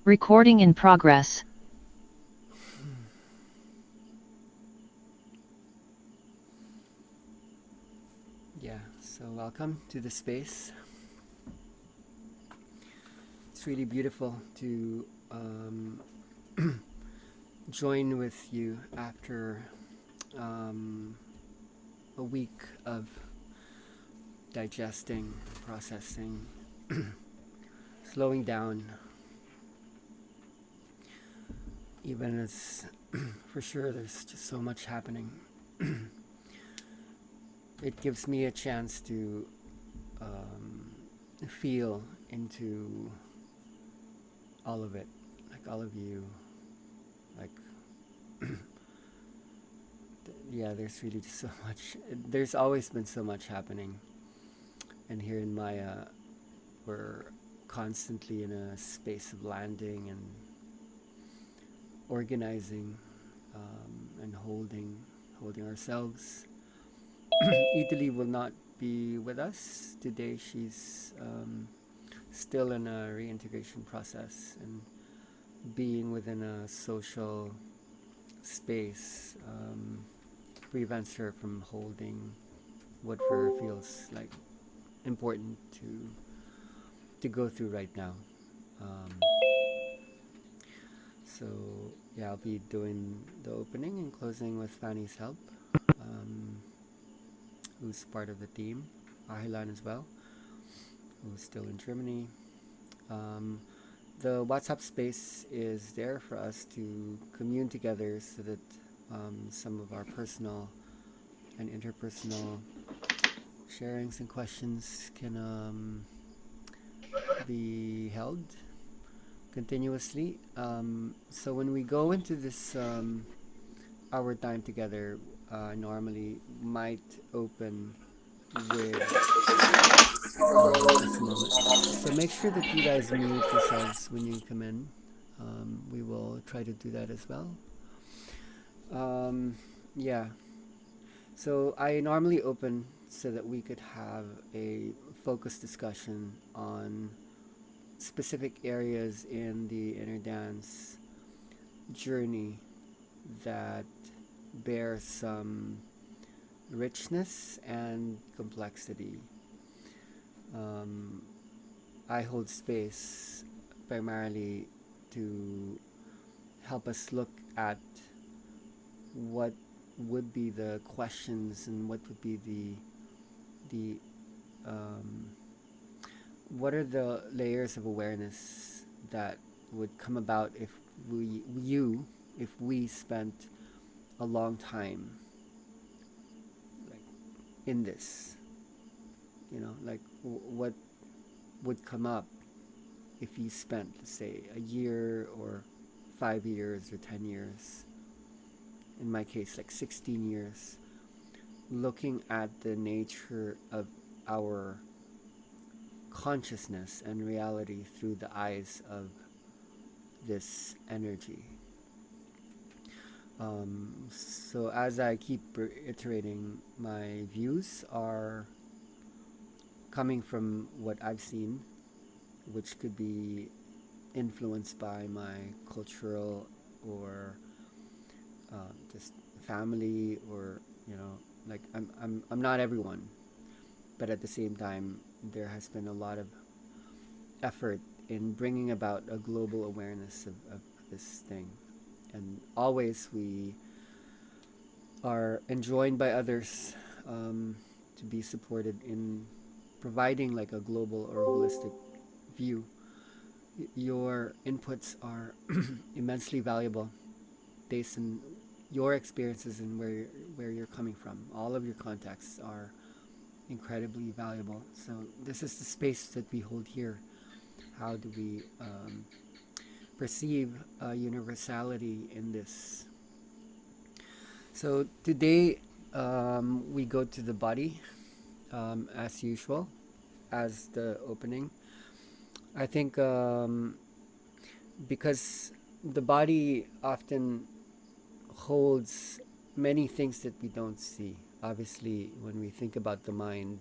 Recording in progress. Yeah, so welcome to the space. It's really beautiful to join with you after a week of digesting, processing, slowing down, even as for sure there's just so much happening. It gives me a chance to feel into all of it, like all of you, like yeah, there's really just so much. There's always been so much happening, and here in Maya, we're constantly in a space of landing and organizing and holding ourselves. Italy will not be with us today. She's still in a reintegration process, and being within a social space prevents her from holding what for her feels like important to go through right now. Um, so yeah, I'll be doing the opening and closing with Fanny's help, um, who's part of the team. Ahilan as well, who's still in Germany. Um, the WhatsApp space is there for us to commune together so that some of our personal and interpersonal sharings and questions can be held continuously. So when we go into this our time together, normally might open with just a moment. So make sure that you guys mute yourselves when you come in. We will try to do that as well. Um, yeah. So I normally open so that we could have a focused discussion on specific areas in the inner dance journey that bear some richness and complexity. Um, I hold space primarily to help us look at what would be the questions and what would be the what are the layers of awareness that would come about if we spent a long time like in this, like what would come up if you spent, let's say, a year or 5 years or 10 years, in my case like 16 years, looking at the nature of our consciousness and reality through the eyes of this energy. So as I keep reiterating, my views are coming from what I've seen, which could be influenced by my cultural or just family, or like I'm not everyone, but at the same time, there has been a lot of effort in bringing about a global awareness of this thing, and always we are enjoined by others to be supported in providing like a global or holistic view. Your inputs are immensely valuable based on your experiences and where you're coming from. All of your contexts are incredibly valuable. So this is the space that we hold here. How do we perceive universality in this? So today we go to the body as usual, as the opening. I think because the body often holds many things that we don't see. Obviously, when we think about the mind,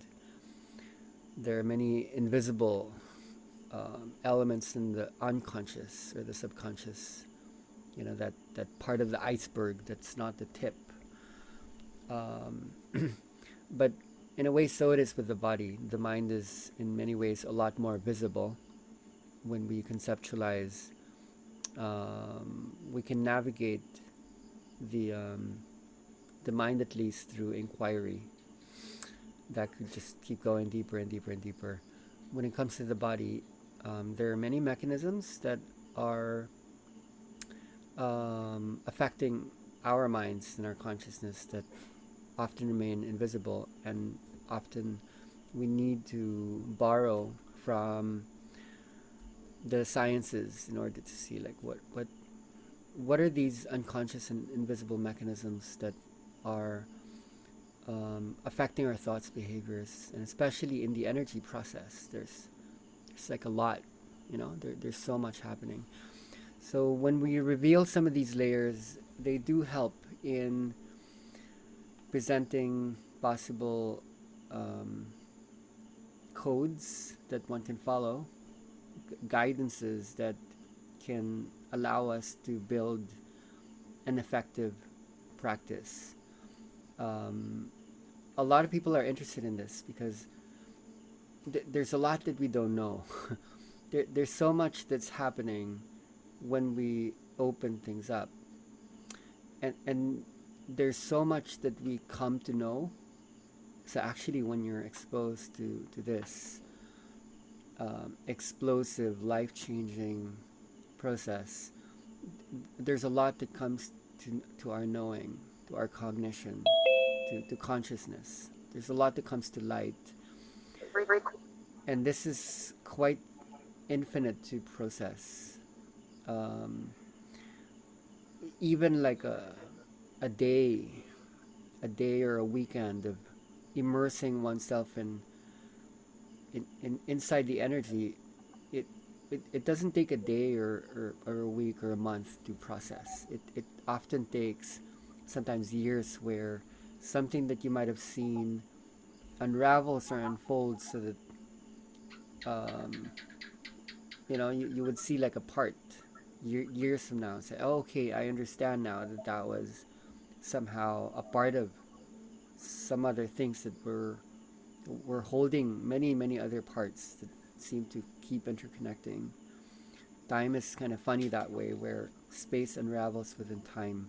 there are many invisible elements in the unconscious or the subconscious. That part of the iceberg that's not the tip. Um, but in a way, so it is with the body. The mind is, in many ways, a lot more visible when we conceptualize. We can navigate the um, the mind, at least through inquiry, that could just keep going deeper and deeper and deeper. When it comes to the body, there are many mechanisms that are affecting our minds and our consciousness that often remain invisible, and often we need to borrow from the sciences in order to see, like, what are these unconscious and invisible mechanisms that are affecting our thoughts, behaviors, and especially in the energy process. It's like a lot, there's so much happening. So when we reveal some of these layers, they do help in presenting possible um, codes that one can follow, guidances that can allow us to build an effective practice. Um, a lot of people are interested in this because there's a lot that we don't know. There's so much that's happening when we open things up, and there's so much that we come to know. So actually, when you're exposed to this explosive, life-changing process, there's a lot that comes to our knowing, to our cognition, to consciousness. There's a lot that comes to light, and this is quite infinite to process. Um, Even like a day, or a weekend of immersing oneself in inside the energy, it it doesn't take a day, or a week or a month to process. It often takes sometimes years, where something that you might have seen unravels or unfolds, so that um, you would see like a part years from now and say, oh, okay, I understand now that that was somehow a part of some other things that were holding many other parts that seem to keep interconnecting. Time is kind of funny that way, where space unravels within time,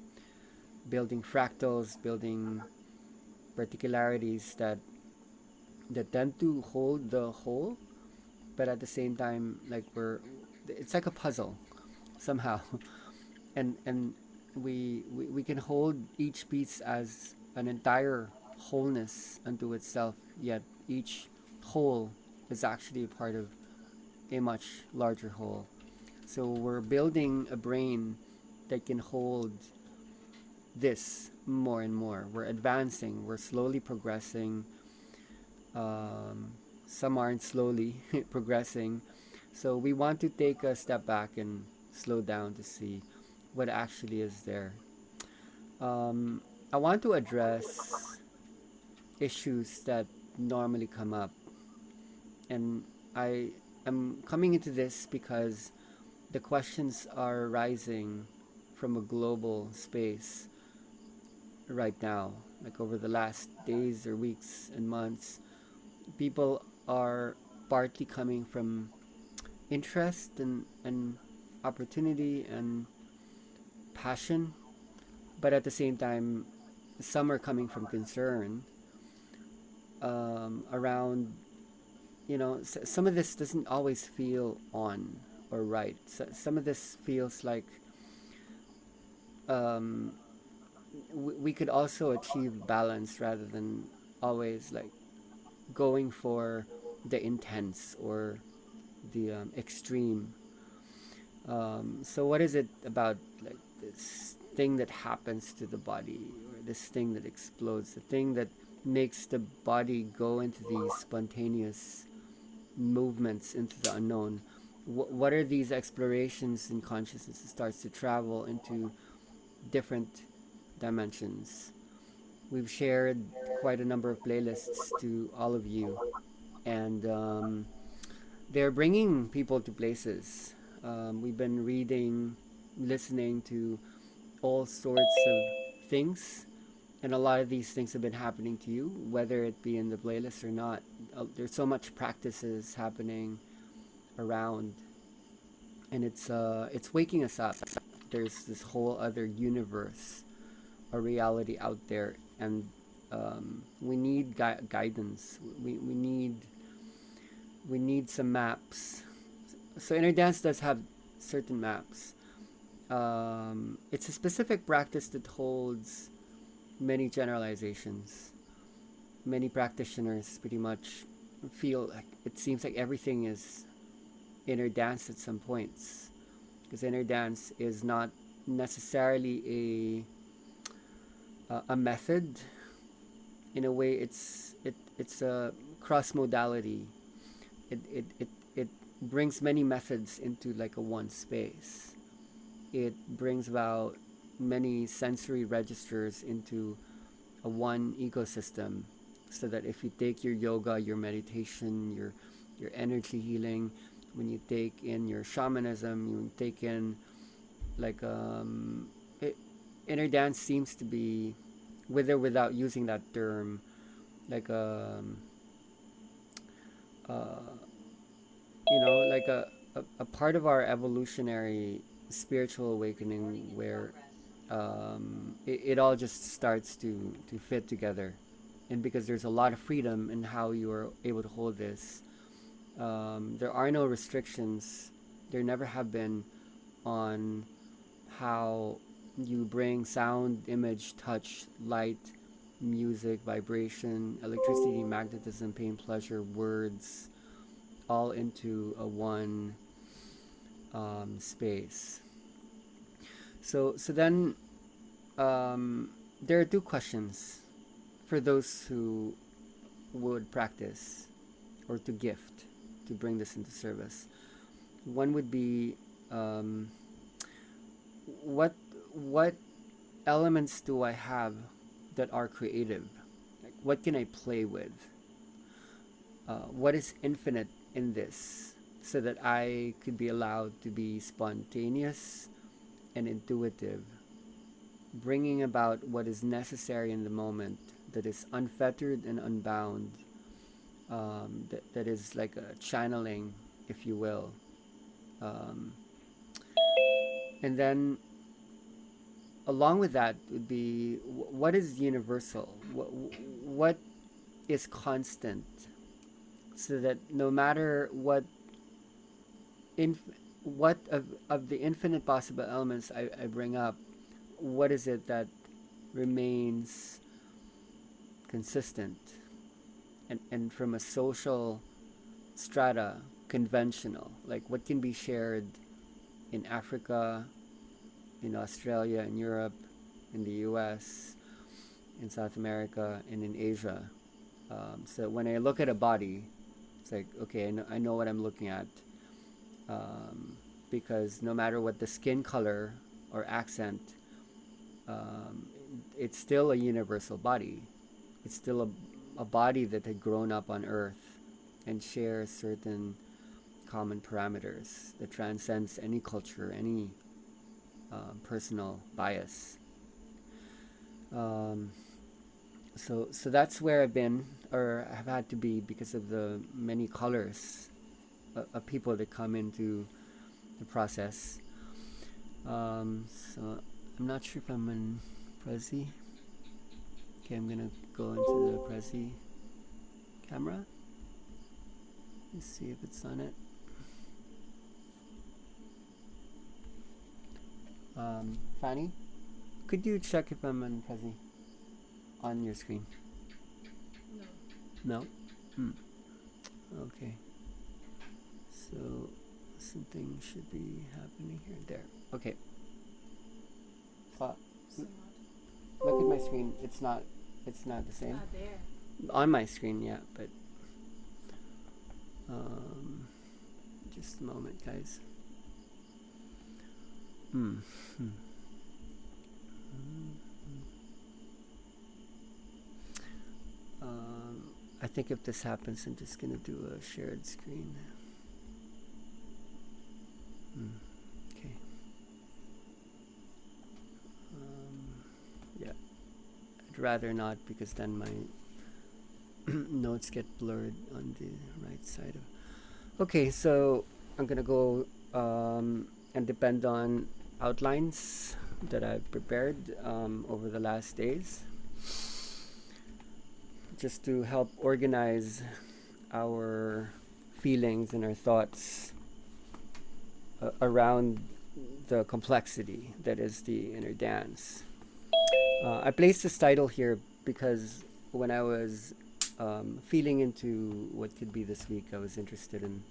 building fractals, building particularities that tend to hold the whole, but at the same time, like, it's like a puzzle somehow. And we can hold each piece as an entire wholeness unto itself, yet each whole is actually a part of a much larger whole. So we're building a brain that can hold this more and more. We're advancing, we're slowly progressing. um, some aren't slowly progressing. So we want to take a step back and slow down to see what actually is there. um, I want to address issues that normally come up, and I am coming into this because the questions are rising from a global space right now. Like, over the last days or weeks and months, people are partly coming from interest and opportunity and passion, but at the same time, some are coming from concern around, some of this doesn't always feel on or right. Some of this feels like um, we could also achieve balance rather than always, like, going for the intense or the extreme. So what is it about, like, this thing that happens to the body, or this thing that explodes, the thing that makes the body go into these spontaneous movements into the unknown? What are these explorations in consciousness that starts to travel into different dimensions? We've shared quite a number of playlists to all of you, and they're bringing people to places. We've been reading, listening to all sorts of things, and a lot of these things have been happening to you, whether it be in the playlist or not. There's so much practices happening around, and it's waking us up. There's this whole other universe, a reality out there, and we need guidance. We need some maps. So inner dance does have certain maps. It's a specific practice that holds many generalizations. Many practitioners pretty much feel like it seems like everything is inner dance at some points, because inner dance is not necessarily a method. In a way, it's a cross modality. It brings many methods into like a one space. It brings about many sensory registers into a one ecosystem, so that if you take your yoga, your meditation, your energy healing, when you take in your shamanism, you take in like it, inner dance seems to be, with or without using that term, like uh, like a part of our evolutionary spiritual awakening, where it all just starts to fit together. And because there's a lot of freedom in how you are able to hold this, there are no restrictions. There never have been on how you bring sound, image, touch, light, music, vibration, electricity, magnetism, pain, pleasure, words, all into a one space. So then there are two questions for those who would practice or to gift, to bring this into service. One would be, what what elements do I have that are creative? Like, what can I play with? What is infinite in this, so that I could be allowed to be spontaneous and intuitive, bringing about what is necessary in the moment, that is unfettered and unbound, that is like a channeling, if you will. Um, and then along with that would be, what is universal? What is constant? So that no matter inf- what of the infinite possible elements I bring up, what is it that remains consistent, and from a social strata, conventional? Like, what can be shared in Africa, in Australia, in Europe, in the US, in South America, and in Asia. So when I look at a body, it's like, okay, I know what I'm looking at. Because no matter what the skin color or accent, um, it's still a universal body. It's still a body that had grown up on Earth and shares certain common parameters that transcends any culture, any personal bias. Um, so that's where I've been, or have had to be, because of the many colors of people that come into the process. So I'm not sure if I'm in Prezi. Okay, I'm gonna go into the Prezi camera. Let's see if it's on it. Fanny, could you check if I'm in Prezi on your screen? No. No? Okay. So something should be happening here. There. Okay. Uh, look at my screen. It's not. It's not the same. There. On my screen, yeah, but just a moment, guys. I think if this happens, I'm just gonna do a shared screen. rather not, because then my notes get blurred on the right side of. Okay, so I'm gonna go and depend on outlines that I've prepared over the last days, just to help organize our feelings and our thoughts around the complexity that is the inner dance. I placed this title here because when I was feeling into what could be this week, I was interested in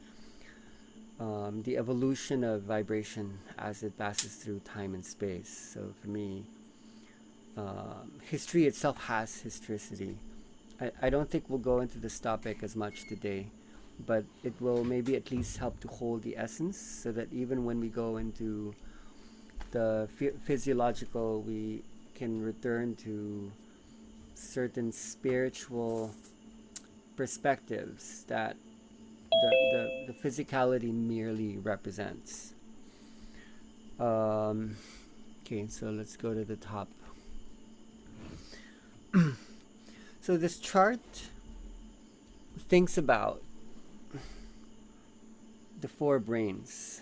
the evolution of vibration as it passes through time and space. So for me, history itself has historicity. I don't think we'll go into this topic as much today, but it will maybe at least help to hold the essence, so that even when we go into the physiological, we can return to certain spiritual perspectives that the physicality merely represents. Okay, so let's go to the top. So this chart thinks about the four brains.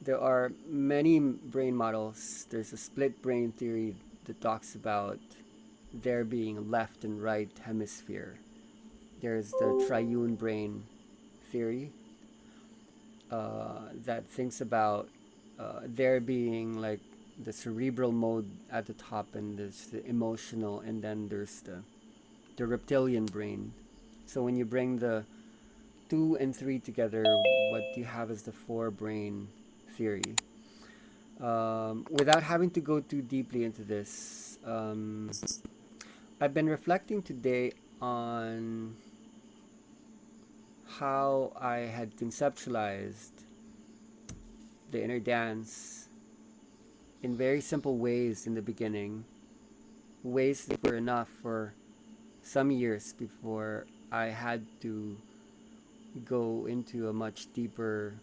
There are many brain models. There's a split brain theory that talks about there being left and right hemisphere. There's the triune brain theory that thinks about there being like the cerebral mode at the top, and there's the emotional, and then there's the reptilian brain. So when you bring the 2 and 3 together, what you have is the four brain theory. Without having to go too deeply into this, I've been reflecting today on how I had conceptualized the inner dance in very simple ways in the beginning, ways that were enough for some years before I had to go into a much deeper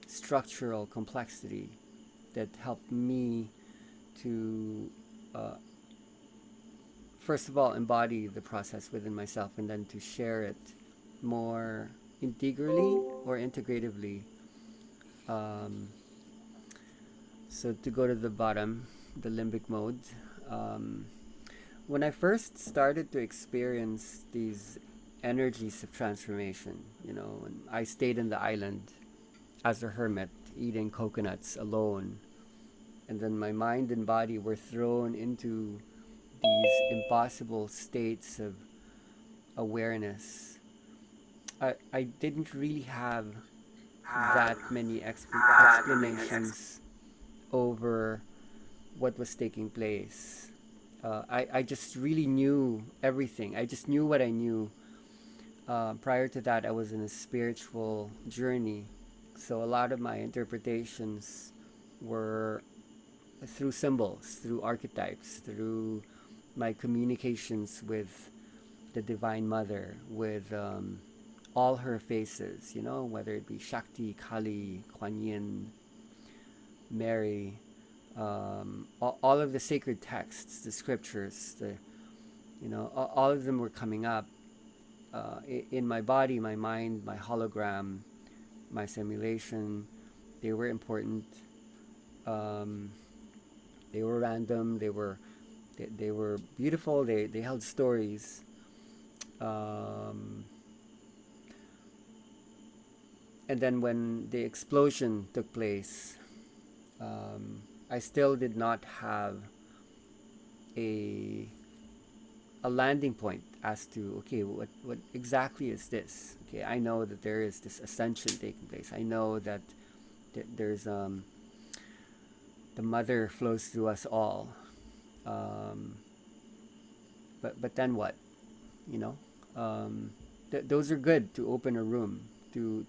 structural complexity that helped me to first of all embody the process within myself, and then to share it more integrally or integratively. So to go to the bottom, the limbic mode. When I first started to experience these energies of transformation, when I stayed in the island as a hermit, eating coconuts alone, and then my mind and body were thrown into these impossible states of awareness. I didn't really have that many explanations over what was taking place. I just really knew everything. I just knew what I knew. Prior to that, I was in a spiritual journey. So a lot of my interpretations were through symbols, through archetypes, through my communications with the Divine Mother, with all her faces, whether it be Shakti, Kali, Kuan Yin, Mary, all of the sacred texts, the scriptures, all of them were coming up in my body, my mind, my hologram, my simulation. They were important. They were random. They were beautiful. They held stories. And then when the explosion took place, I still did not have a landing point as to, okay, what exactly is this? Okay, I know that there is this ascension taking place. I know that there's the mother flows through us all. But then what? Those are good to open a room, to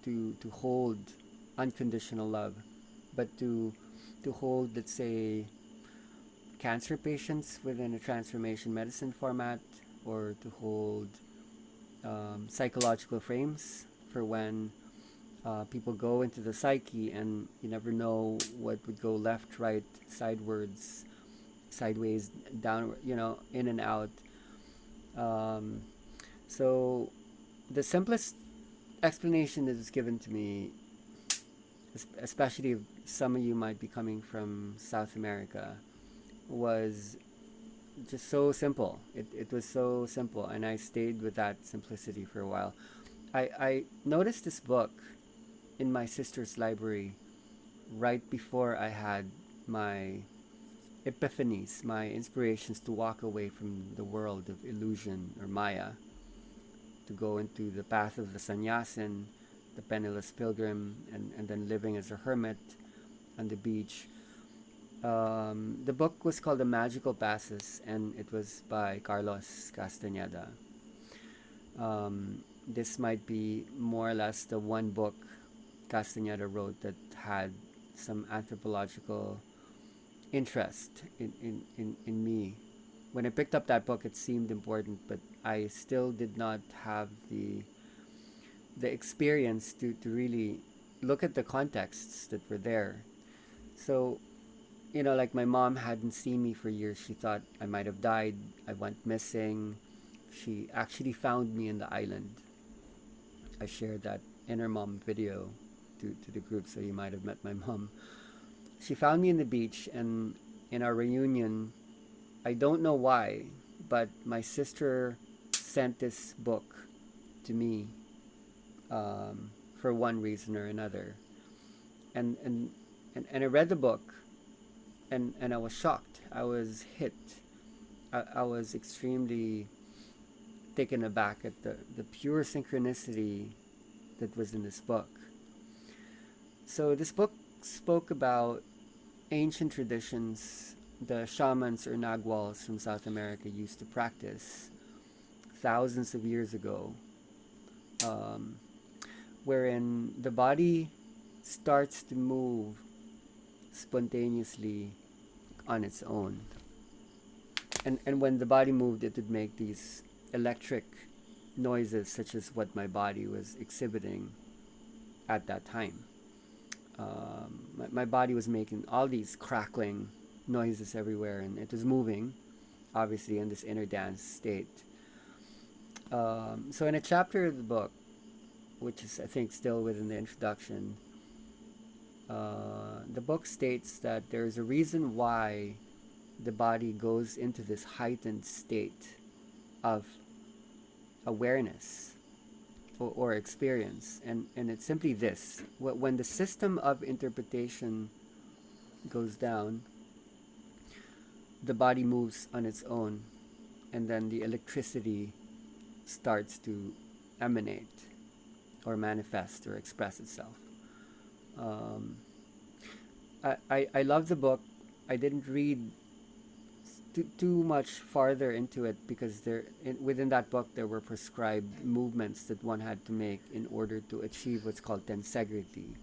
hold unconditional love, but to hold, let's say, cancer patients within a transformation medicine format, or to hold psychological frames for when people go into the psyche and you never know what would go left, right, sidewards, sideways, down, in and out. Um, so the simplest explanation that is given to me, especially if some of you might be coming from South America, was just so simple. It was so simple, and I stayed with that simplicity for a while. I noticed this book in my sister's library right before I had my epiphanies, my inspirations to walk away from the world of illusion or Maya, to go into the path of the sannyasin, the penniless pilgrim, and then living as a hermit on the beach. The book was called The Magical Passes, and it was by Carlos Castañeda. This might be more or less the one book Castañeda wrote that had some anthropological interest in me. When I picked up that book, it seemed important, but I still did not have the experience to really look at the contexts that were there. So, like my mom hadn't seen me for years. She thought I might have died. I went missing. She actually found me in the island. I shared that inner mom video to the group, so you might have met my mom. She found me in the beach, and in our reunion, I don't know why, but my sister sent this book to me, for one reason or another. And, and, and I read the book, and I was shocked. I was hit. I was extremely taken aback at the pure synchronicity that was in this book. So this book spoke about ancient traditions the shamans or naguals from South America used to practice thousands of years ago, um, wherein the body starts to move spontaneously on its own. And when the body moved, it would make these electric noises, such as what my body was exhibiting at that time. My body was making all these crackling noises everywhere, and it was moving, obviously, in this inner dance state. So, in a chapter of the book, which is, I think, still within the introduction, the book states that there is a reason why the body goes into this heightened state of awareness or experience, and it's simply this: when the system of interpretation goes down, the body moves on its own, and then the electricity starts to emanate or manifest or express itself. Um, I love the book. I didn't read too much farther into it because within that book there were prescribed movements that one had to make in order to achieve what's called tensegrity,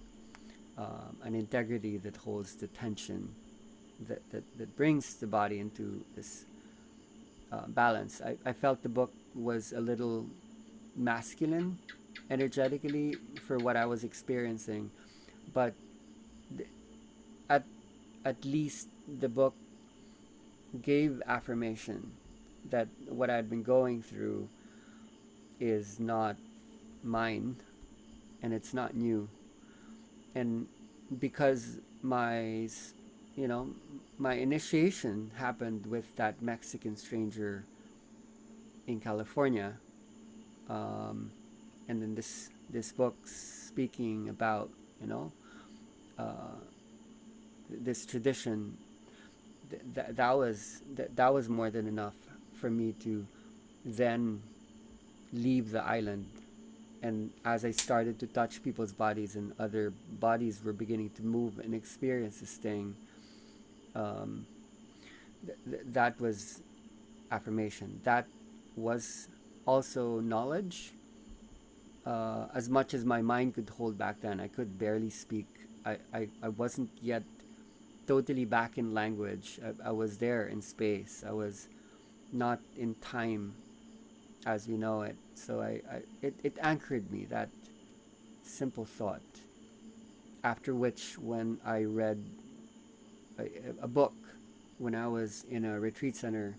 an integrity that holds the tension that brings the body into this balance. I felt the book was a little masculine energetically for what I was experiencing, but th- at at least the book gave affirmation that what I'd been going through is not mine, and it's not new. And because you know my initiation happened with that Mexican stranger in California, um, and then this book speaking about uh, this tradition, that was more than enough for me to then leave the island. And as I started to touch people's bodies and other bodies were beginning to move and experience this thing, um, that was affirmation. That was also knowledge. As much as my mind could hold back then, I could barely speak. I wasn't yet totally back in language. I was there in space. I was not in time as we know it. So it anchored me, that simple thought. After which, when I read a book when I was in a retreat center,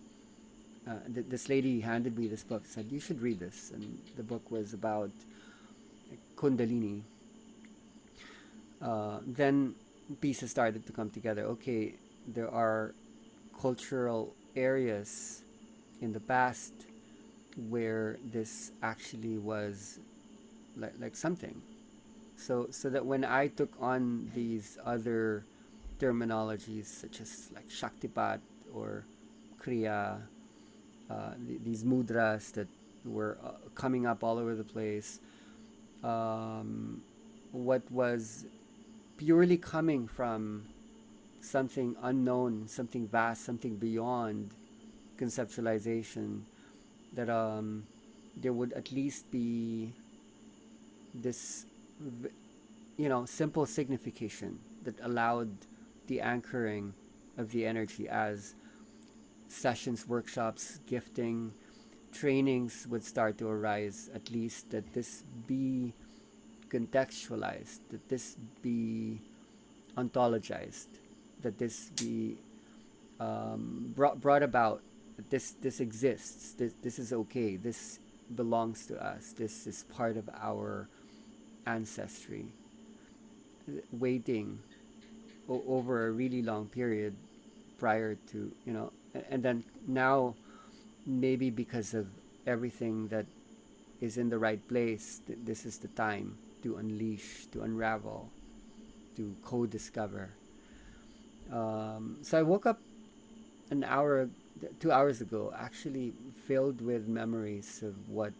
this lady handed me this book, said, "You should read this." And the book was about Kundalini. Then pieces started to come together. Okay, there are cultural areas in the past where this actually was like something. So that when I took on these other terminologies such as like Shaktipat or Kriya, these mudras that were coming up all over the place, um, what was purely coming from something unknown, something vast, something beyond conceptualization, that there would at least be this, simple signification that allowed the anchoring of the energy as sessions, workshops, gifting, trainings would start to arise, at least that this be contextualized, that this be ontologized, that this be brought about, that this exists, this is okay, this belongs to us, this is part of our ancestry, waiting over a really long period prior to, and then now maybe because of everything that is in the right place, this is the time to unleash, to unravel, to co-discover. So I woke up an hour, 2 hours ago, actually filled with memories of what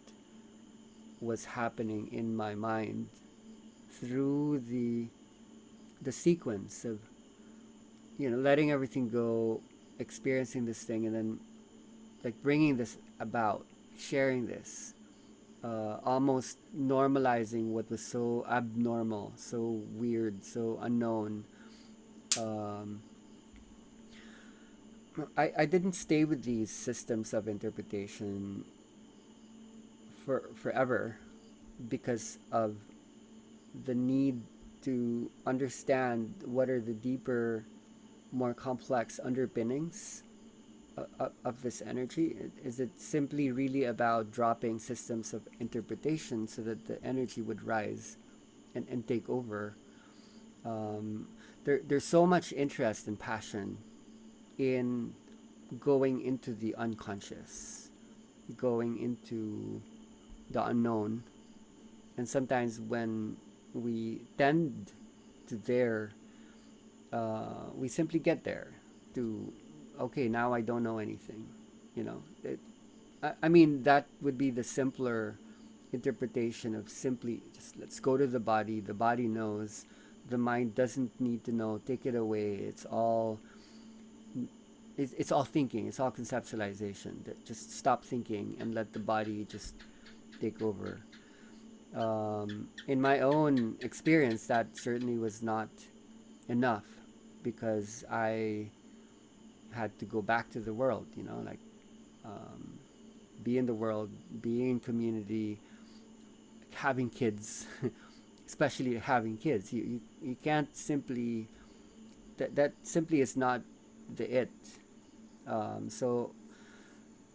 was happening in my mind through the sequence of letting everything go, experiencing this thing, and then like bringing this about, sharing this, almost normalizing what was so abnormal, so weird, so unknown. Um, I didn't stay with these systems of interpretation for forever because of the need to understand what are the deeper, more complex underpinnings of this energy. Is it simply really about dropping systems of interpretation so that the energy would rise and take over? Um, there's so much interest and passion in going into the unconscious, going into the unknown. And sometimes when we tend to there, we simply get there to, okay, now I don't know anything. I mean, that would be the simpler interpretation of simply just let's go to the body knows, the mind doesn't need to know, take it away, it's all thinking, it's all conceptualization, that just stop thinking and let the body just take over. In my own experience, that certainly was not enough because I had to go back to the world, like um, be in the world, be in community, having kids, especially having kids. You can't simply, that simply is not the it. So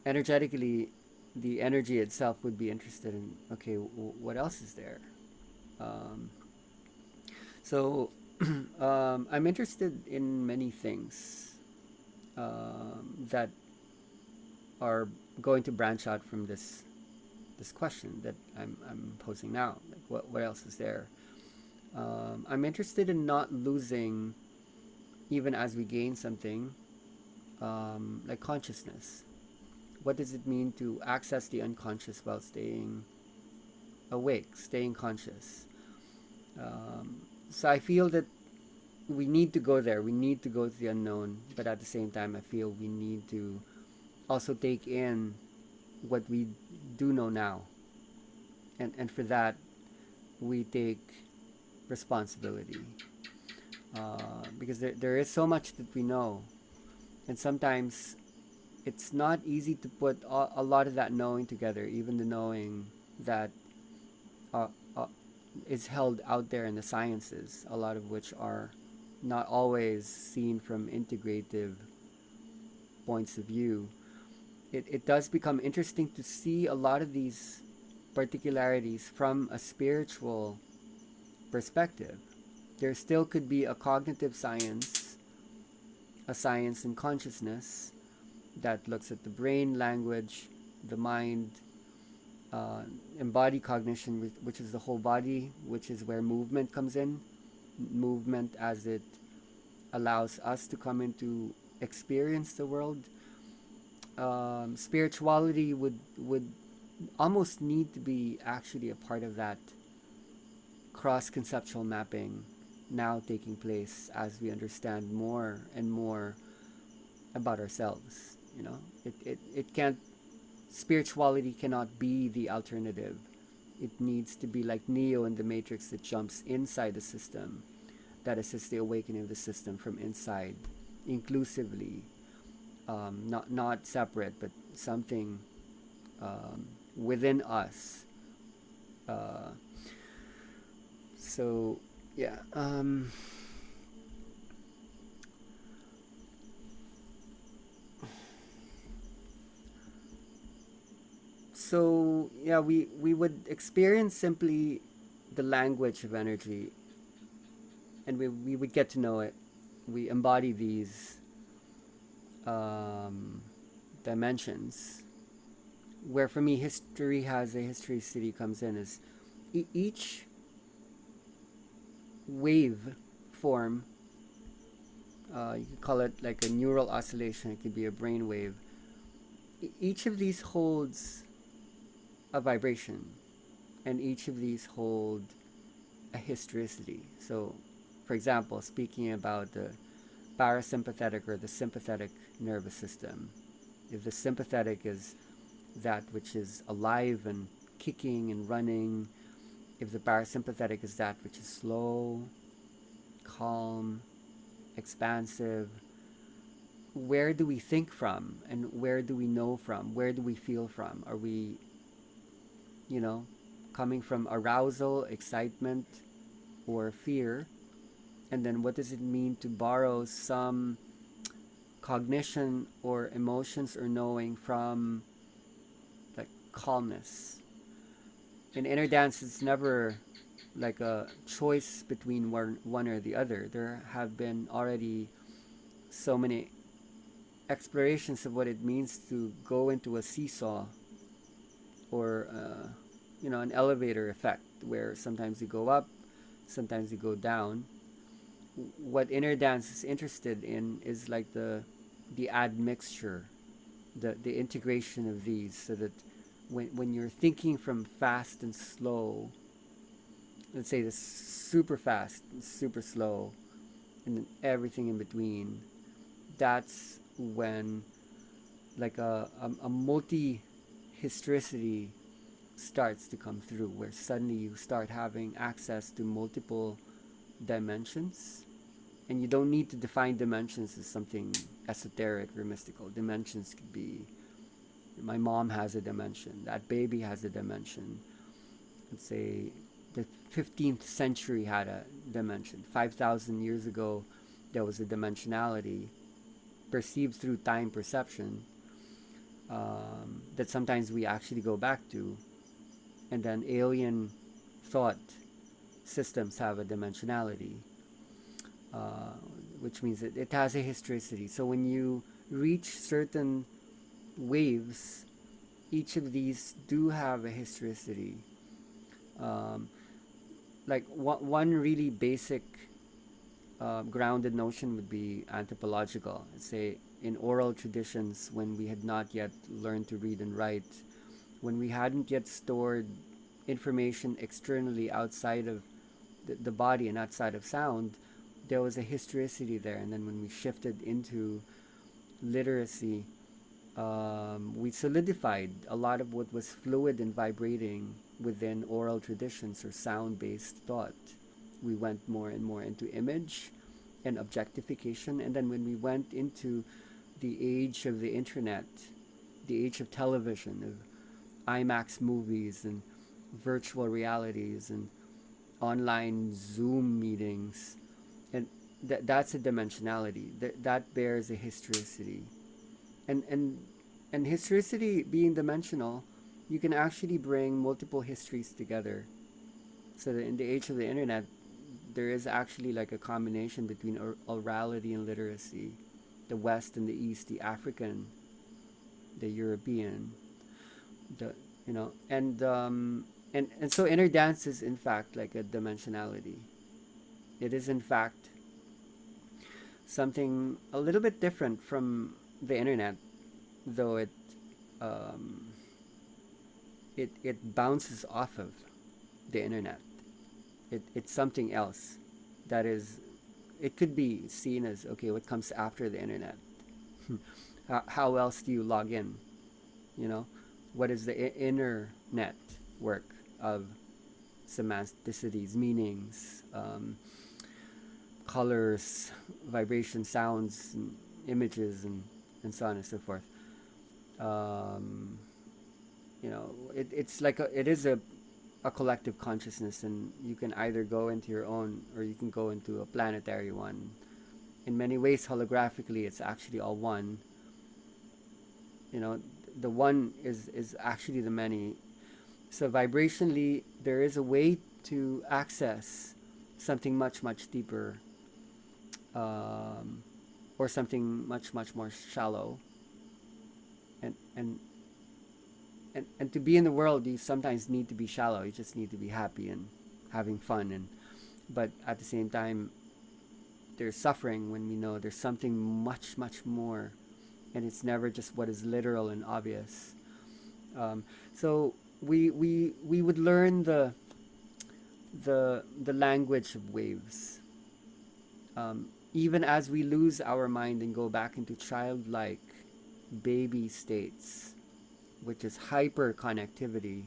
energetically, the energy itself would be interested in, okay, what else is there? Um, so I'm interested in many things that are going to branch out from this question that I'm posing now. Like, what else is there? I'm interested in not losing, even as we gain something, like consciousness. What does it mean to access the unconscious while staying awake, staying conscious? So I feel that we need to go there. We need to go to the unknown, but at the same time, I feel we need to also take in what we do know now, and for that, we take responsibility, because there is so much that we know, and sometimes it's not easy to put a lot of that knowing together, even the knowing that uh, uh, is held out there in the sciences, a lot of which are not always seen from integrative points of view, it does become interesting to see a lot of these particularities from a spiritual perspective. There still could be a cognitive science, a science in consciousness that looks at the brain, language, the mind, uh, embodied cognition, which is the whole body, which is where movement comes in. Movement as it allows us to come into experience the world. Spirituality would almost need to be actually a part of that cross conceptual mapping now taking place as we understand more and more about ourselves. You know, it can't, spirituality cannot be the alternative. It needs to be like Neo in the Matrix that jumps inside the system, that assists the awakening of the system from inside, inclusively, not separate, but something within us. Uh, so yeah. So yeah, we would experience simply the language of energy, and we would get to know it. We embody these um, dimensions. Where for me, history has a history city comes in is each wave form. You could call it like a neural oscillation. It could be a brain wave. Each of these holds a vibration, and each of these hold a historicity. So, for example, speaking about the parasympathetic or the sympathetic nervous system, if the sympathetic is that which is alive and kicking and running, if the parasympathetic is that which is slow, calm, expansive, where do we think from and where do we know from? Where do we feel from? Are we, you know, coming from arousal, excitement, or fear? And then what does it mean to borrow some cognition or emotions or knowing from like calmness? In inner dance, it's never like a choice between one or the other. There have been already so many explorations of what it means to go into a seesaw or an elevator effect where sometimes you go up, sometimes you go down. What inner dance is interested in is like the admixture, the integration of these, so that when you're thinking from fast and slow, let's say the super fast and super slow, and then everything in between, that's when like a multi historicity starts to come through, where suddenly you start having access to multiple dimensions, and you don't need to define dimensions as something esoteric or mystical. Dimensions could be, my mom has a dimension, that baby has a dimension. Let's say the 15th century had a dimension. 5,000 years ago, there was a dimensionality perceived through time perception that sometimes we actually go back to. And then alien thought systems have a dimensionality, uh, which means it has a historicity. So when you reach certain waves, each of these do have a historicity. Um, like one really basic grounded notion would be anthropological. Say in oral traditions, when we had not yet learned to read and write, when we hadn't yet stored information externally outside of the body and outside of sound, there was a historicity there. And then when we shifted into literacy, we solidified a lot of what was fluid and vibrating within oral traditions or sound-based thought. We went more and more into image and objectification. And then when we went into the age of the internet, the age of television, of IMAX movies and virtual realities and online Zoom meetings, and that's a dimensionality that bears a historicity. and and historicity being dimensional, you can actually bring multiple histories together. So that in the age of the internet, there is actually like a combination between orality and literacy, the West and the East, the African, the European, the you know, and so inner dance is in fact like a dimensionality. It is in fact something a little bit different from the internet, though um, it bounces off of the internet. It's something else that is. It could be seen as okay. What comes after the internet? How else do you log in? You know, what is the inner net work of semanticities, meanings, colors, vibration, sounds, and images, and so on and so forth. Um, it's like it is a collective consciousness, and you can either go into your own or you can go into a planetary one. In many ways, holographically, it's actually all one. You know, the one is actually the many. So vibrationally, there is a way to access something much much deeper, um, or something much much more shallow. And and to be in the world, you sometimes need to be shallow. You just need to be happy and having fun. And but at the same time, there's suffering when we know there's something much much more, and it's never just what is literal and obvious. So we would learn the language of waves, even as we lose our mind and go back into childlike baby states, which is hyper connectivity.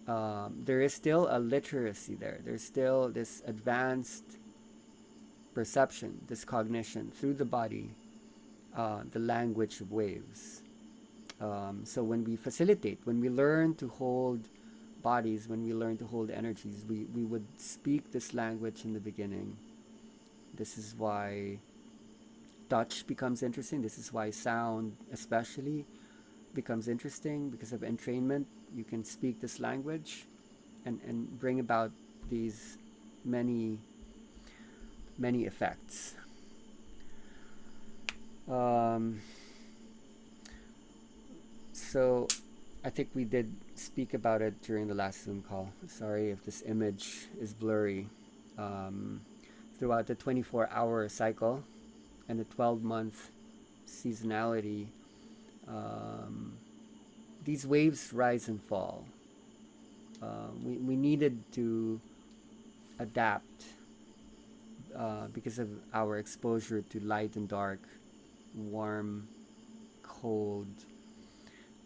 There is still a literacy there. There's still this advanced perception, this cognition through the body, the language of waves. So when we facilitate, when we learn to hold bodies, when we learn to hold energies, we would speak this language in the beginning. This is why touch becomes interesting. This is why sound, especially, becomes interesting because of entrainment. You can speak this language and bring about these many, many effects. Um, so I think we did speak about it during the last Zoom call. Sorry if this image is blurry. Um, Throughout the 24-hour cycle and the 12-month seasonality, um, these waves rise and fall. We needed to adapt because of our exposure to light and dark, warm, cold,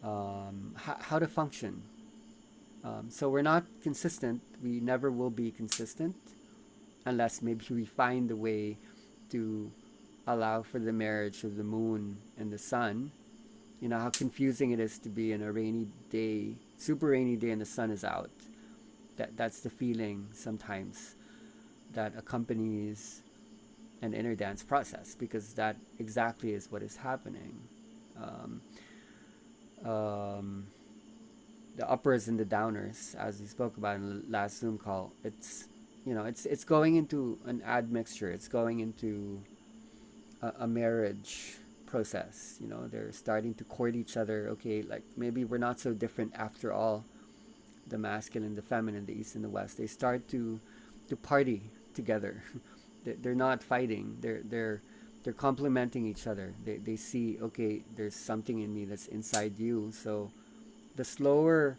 how to function. So we're not consistent. We never will be consistent unless maybe we find a way to allow for the marriage of the moon and the sun. You know how confusing it is to be in a rainy day, super rainy day, and the sun is out. That's the feeling sometimes that accompanies an inner dance process, because that exactly is what is happening. Um, um, the uppers and the downers, as we spoke about in the last Zoom call, it's going into an admixture. It's going into a marriage process. They're starting to court each other. Okay, like maybe we're not so different after all. The masculine, the feminine, the east and the west. They start to party together. They're not fighting. They're complementing each other. They see, okay, there's something in me that's inside you. So the slower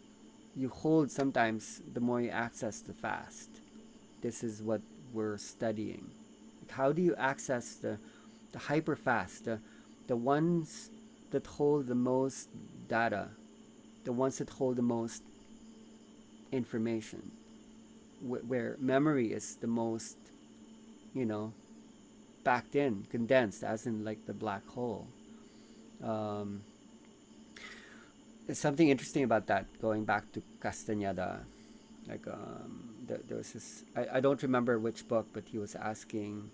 you hold, sometimes the more you access the fast. This is what we're studying. Like, how do you access the hyper fast, the ones that hold the most data, the ones that hold the most information, where memory is the most, you know, packed in, condensed, as in like the black hole. Um, there's something interesting about that, going back to Castañeda. Like, there was this, I don't remember which book, but he was asking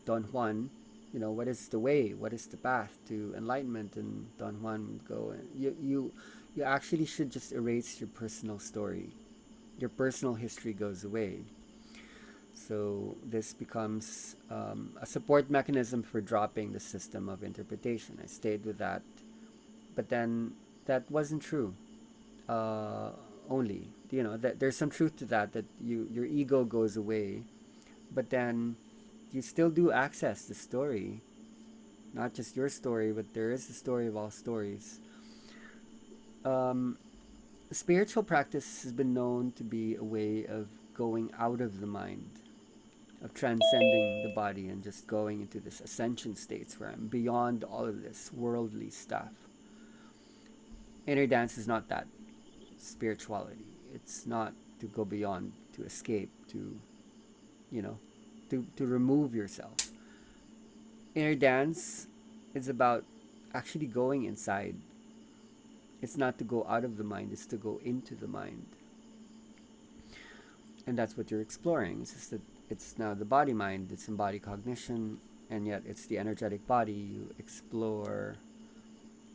Don Juan, what is the way, what is the path to enlightenment, and Don Juan would go, and you actually should just erase your personal story. Your personal history goes away. So this becomes a support mechanism for dropping the system of interpretation. I stayed with that, but then that wasn't true. uh, Only, that there's some truth to that, that your ego goes away, but then you still do access the story, not just your story, but there is the story of all stories. um, Spiritual practice has been known to be a way of going out of the mind, of transcending the body and just going into this ascension states where I'm beyond all of this worldly stuff. Inner dance is not that. Spirituality, it's not to go beyond, to escape, to you know to remove yourself. Inner dance is about actually going inside. It's not to go out of the mind, it's to go into the mind. And that's what you're exploring. It's just that it's now the body mind, it's embodied cognition, and yet it's the energetic body. You explore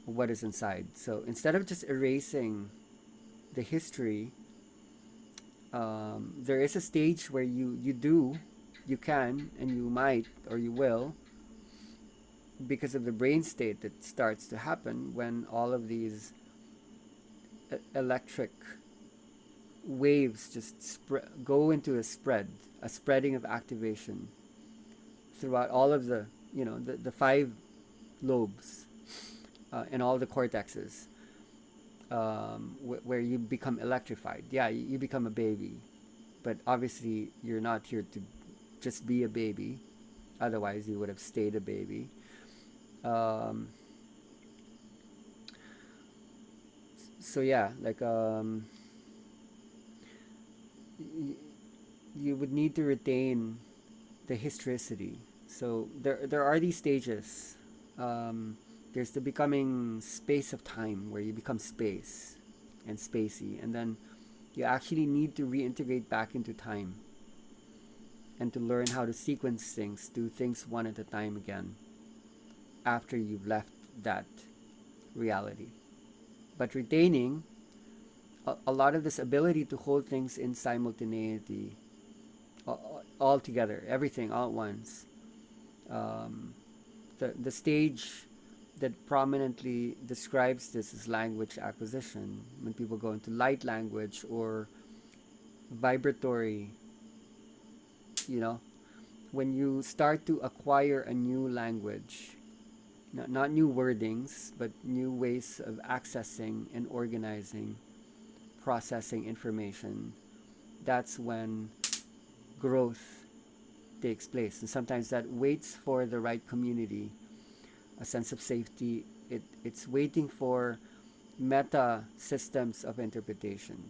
what is inside. So instead of just erasing the history, there is a stage where you can, and you might, or you will, because of the brain state that starts to happen when all of these electric waves just go into a spreading of activation throughout all of the five lobes, and all the cortexes, where you become electrified. Yeah, you become a baby, but obviously you're not here to just be a baby. Otherwise, you would have stayed a baby. Um, so yeah, like y- you would need to retain the historicity. So there are these stages. There's the becoming space of time, where you become space and spacey, and then you actually need to reintegrate back into time and to learn how to sequence things, do things one at a time again after you've left that reality. But retaining a lot of this ability to hold things in simultaneity, all together, everything all at once. Um, the stage that prominently describes this is language acquisition. When people go into light language or vibratory, you know, when you start to acquire a new language, not new wordings, but new ways of accessing and organizing, processing information, that's when growth takes place. And sometimes that waits for the right community, a sense of safety. It's waiting for meta systems of interpretation.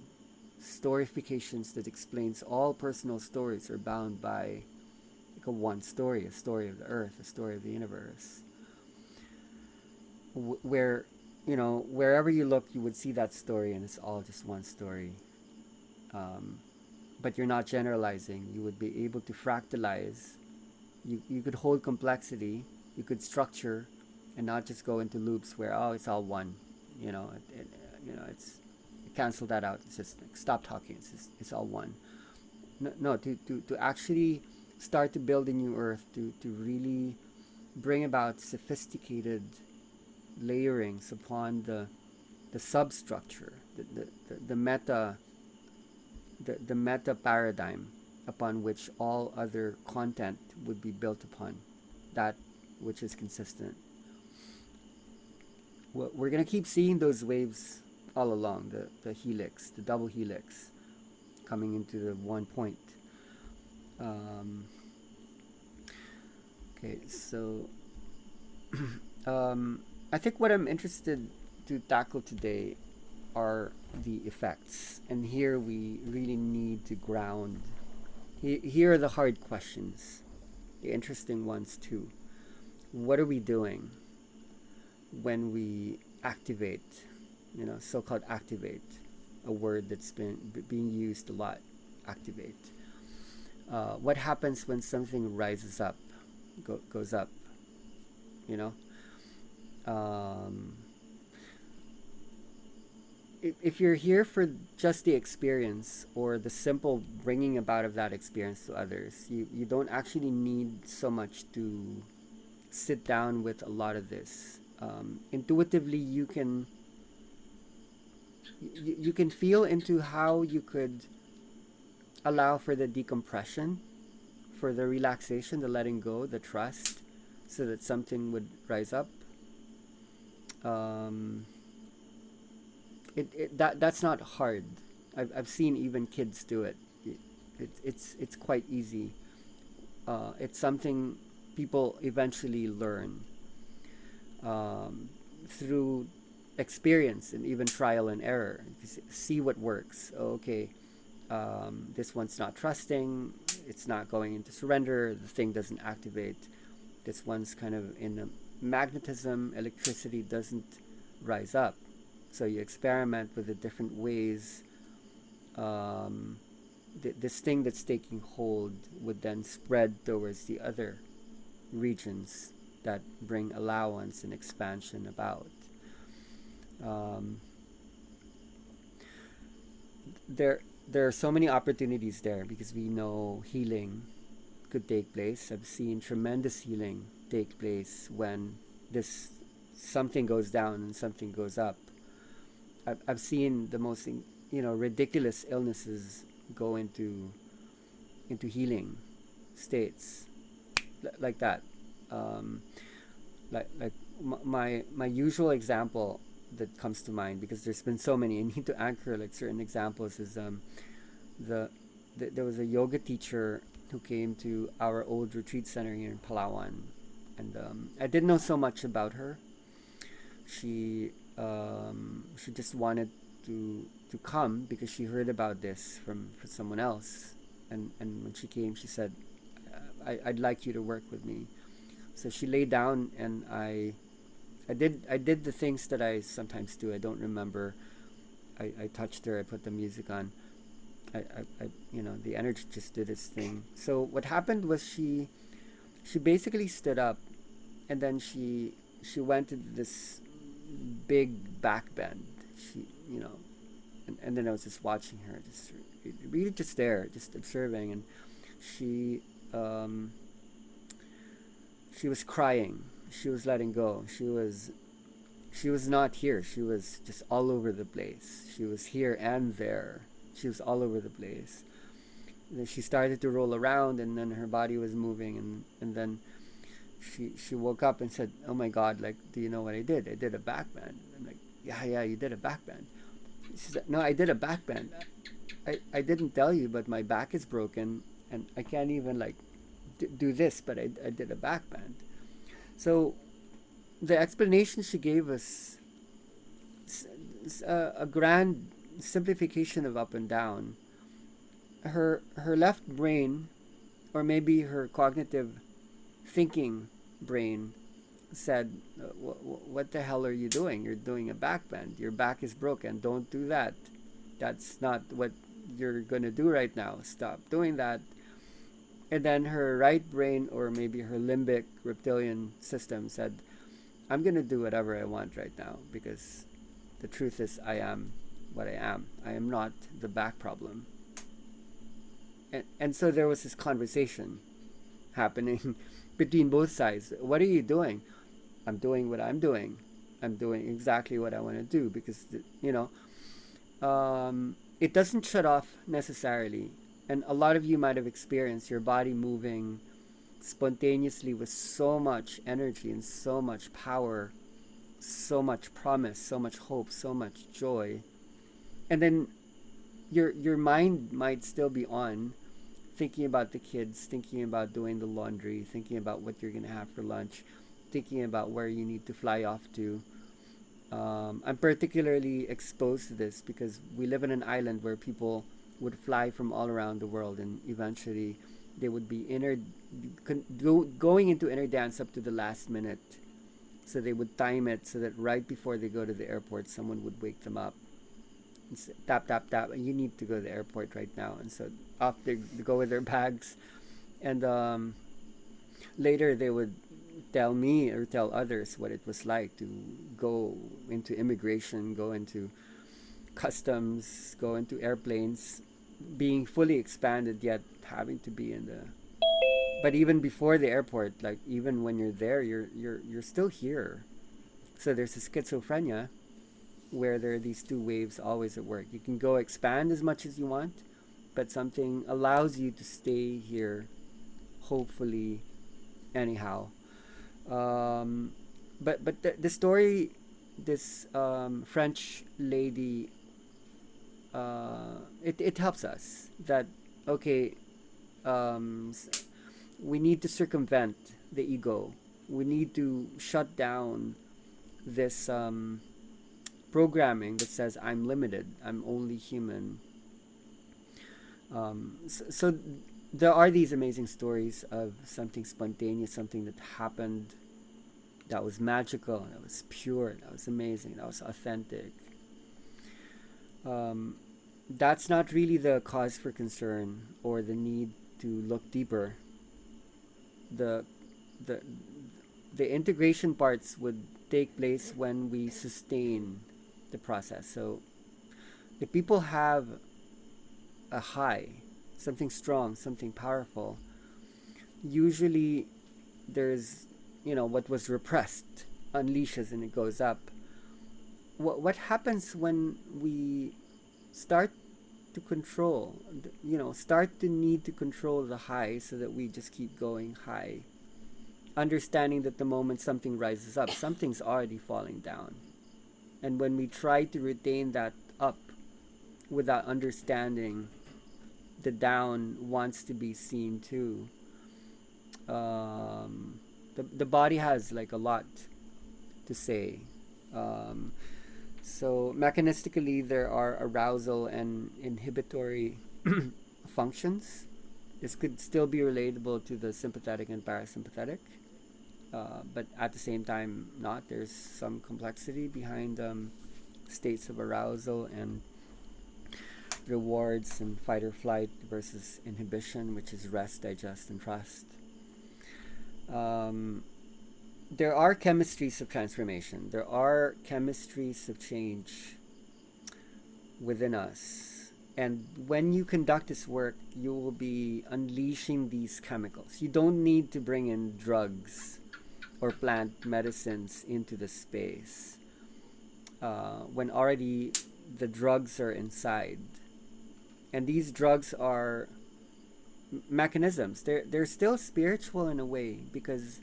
Storifications that explains all personal stories are bound by like one story, a story of the earth, a story of the universe. Where, wherever you look, you would see that story, and it's all just one story. Um, but you're not generalizing. You would be able to fractalize. You could hold complexity. You could structure, and not just go into loops where, oh, it's all one. It's cancel that out. It's just like, stop talking. It's all one. No, to actually start to build a new earth, to really bring about sophisticated layerings upon the substructure, the meta, the meta paradigm upon which all other content would be built upon, that which is consistent. We're gonna keep seeing those waves all along, the helix, the double helix, coming into the one point. Um, okay, so I think what I'm interested to tackle today are the effects, and here we really need to ground. Here are the hard questions, the interesting ones too. What are we doing when we activate, so-called activate, a word that's been being used a lot, activate. What happens when something rises up, goes up? you know. Um, if you're here for just the experience or the simple bringing about of that experience to others, you don't actually need so much to sit down with a lot of this. Intuitively, you can feel into how you could allow for the decompression, for the relaxation, the letting go, the trust, so that something would rise up. Um, that's not hard. I've seen even kids do it. It's quite easy. It's something people eventually learn um, through experience and even trial and error. See what works. Okay, this one's not trusting. It's not going into surrender. The thing doesn't activate. This one's kind of in a magnetism. Electricity doesn't rise up. So you experiment with the different ways. This thing that's taking hold would then spread towards the other regions that bring allowance and expansion about. Um, there, there are so many opportunities there because we know healing could take place. I've seen tremendous healing take place when this something goes down and something goes up. I've seen the most ridiculous illnesses go into healing states like that. Um, like my usual example that comes to mind, because there's been so many. I need to anchor like certain examples. Is the, there was a yoga teacher who came to our old retreat center here in Palawan, and I didn't know so much about her. She just wanted to come because she heard about this from someone else, and when she came, she said, I'd like you to work with me. So she lay down, and I did the things that I sometimes do. I don't remember. I touched her. I put the music on. The energy just did its thing. So what happened was she basically stood up, and then she went into this big back bend. She, and then I was just watching her, just really just there, just observing, and she um, she was crying. She was letting go. She was not here. She was just all over the place. She was here and there. She was all over the place. And then she started to roll around, and then her body was moving, and then she woke up and said, "Oh my God! Like, do you know what I did? I did a back bend." I'm like, "Yeah, yeah, you did a back bend." She said, "No, I did a back bend. I didn't tell you, but my back is broken, and I can't even like do this, but I did a back bend." So the explanation she gave us a grand simplification of up and down. Her left brain, or maybe her cognitive thinking brain, said, "What the hell are you doing? You're doing a back bend. Your back is broken. Don't do that. That's not what you're gonna do right now. Stop doing that." And then her right brain, or maybe her limbic reptilian system, said, "I'm gonna do whatever I want right now, because the truth is I am what I am. I am not the back problem." And so there was this conversation happening between both sides. "What are you doing?" "I'm doing what I'm doing. I'm doing exactly what I want to do," because it doesn't shut off necessarily. And a lot of you might have experienced your body moving spontaneously with so much energy and so much power, so much promise, so much hope, so much joy. And then your mind might still be on, thinking about the kids, thinking about doing the laundry, thinking about what you're gonna have for lunch, thinking about where you need to fly off to. I'm particularly exposed to this because we live in an island where people would fly from all around the world, and eventually they would be going into inner dance up to the last minute. So they would time it so that right before they go to the airport, someone would wake them up and say, "Tap, tap, tap, and you need to go to the airport right now." And so off they go with their bags, and later they would tell me or tell others what it was like to go into immigration, go into customs, go into airplanes, being fully expanded yet having to be in the. But even before the airport, like even when you're there, you're still here. So there's a schizophrenia where there are these two waves always at work. You can go expand as much as you want, but something allows you to stay here, hopefully, anyhow. Um, but the story, this French lady, it helps us that okay, um, we need to circumvent the ego. We need to shut down this programming that says I'm limited, I'm only human. So there are these amazing stories of something spontaneous, something that happened that was magical, that was pure, that was amazing, that was authentic. Um, that's not really the cause for concern or the need to look deeper. The the the integration parts would take place when we sustain the process. So if people have a high, something strong, something powerful, usually there's, what was repressed unleashes and it goes up. What happens when we start to control, start to need to control the high so that we just keep going high, understanding that the moment something rises up, something's already falling down. And when we try to retain that up without understanding the down wants to be seen too, the body has like a lot to say. Um, so mechanistically, there are arousal and inhibitory functions. This could still be relatable to the sympathetic and parasympathetic, but at the same time, not. There's some complexity behind states of arousal and rewards and fight or flight versus inhibition, which is rest, digest, and trust. Um, there are chemistries of transformation. There are chemistries of change within us. And when you conduct this work, you will be unleashing these chemicals. You don't need to bring in drugs or plant medicines into the space when already the drugs are inside. And these drugs are mechanisms. They're still spiritual in a way because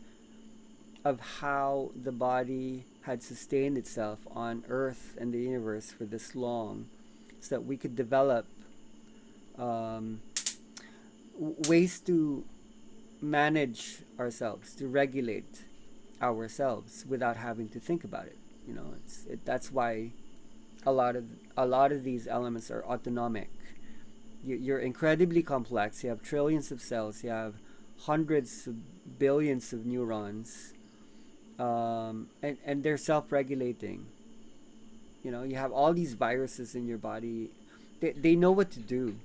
of how the body had sustained itself on Earth and the universe for this long, so that we could develop um, ways to manage ourselves, to regulate ourselves without having to think about it. That's why a lot of these elements are autonomic. You're incredibly complex. You have trillions of cells. You have hundreds of billions of neurons, and they're self-regulating. You have all these viruses in your body. They know what to do.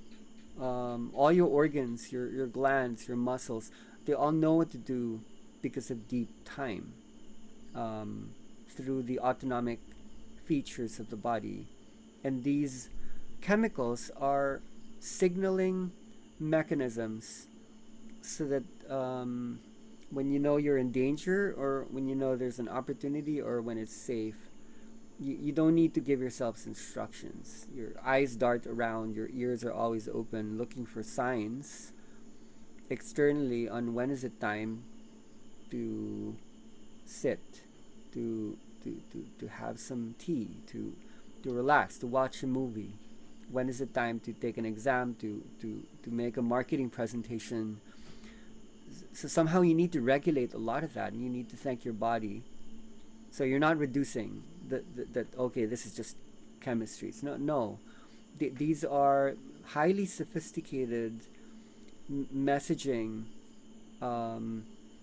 All your organs, your glands, your muscles, they all know what to do because of deep time, through the autonomic features of the body. And these chemicals are signaling mechanisms so that when you know you're in danger, or when you know there's an opportunity, or when it's safe, you don't need to give yourselves instructions. Your eyes dart around, your ears are always open, looking for signs externally on when is it time to sit, to have some tea, to relax, to watch a movie. When is it time to take an exam, to make a marketing presentation? So somehow you need to regulate a lot of that, and you need to thank your body. So you're not reducing that okay, this is just chemistries. No. These are highly sophisticated messaging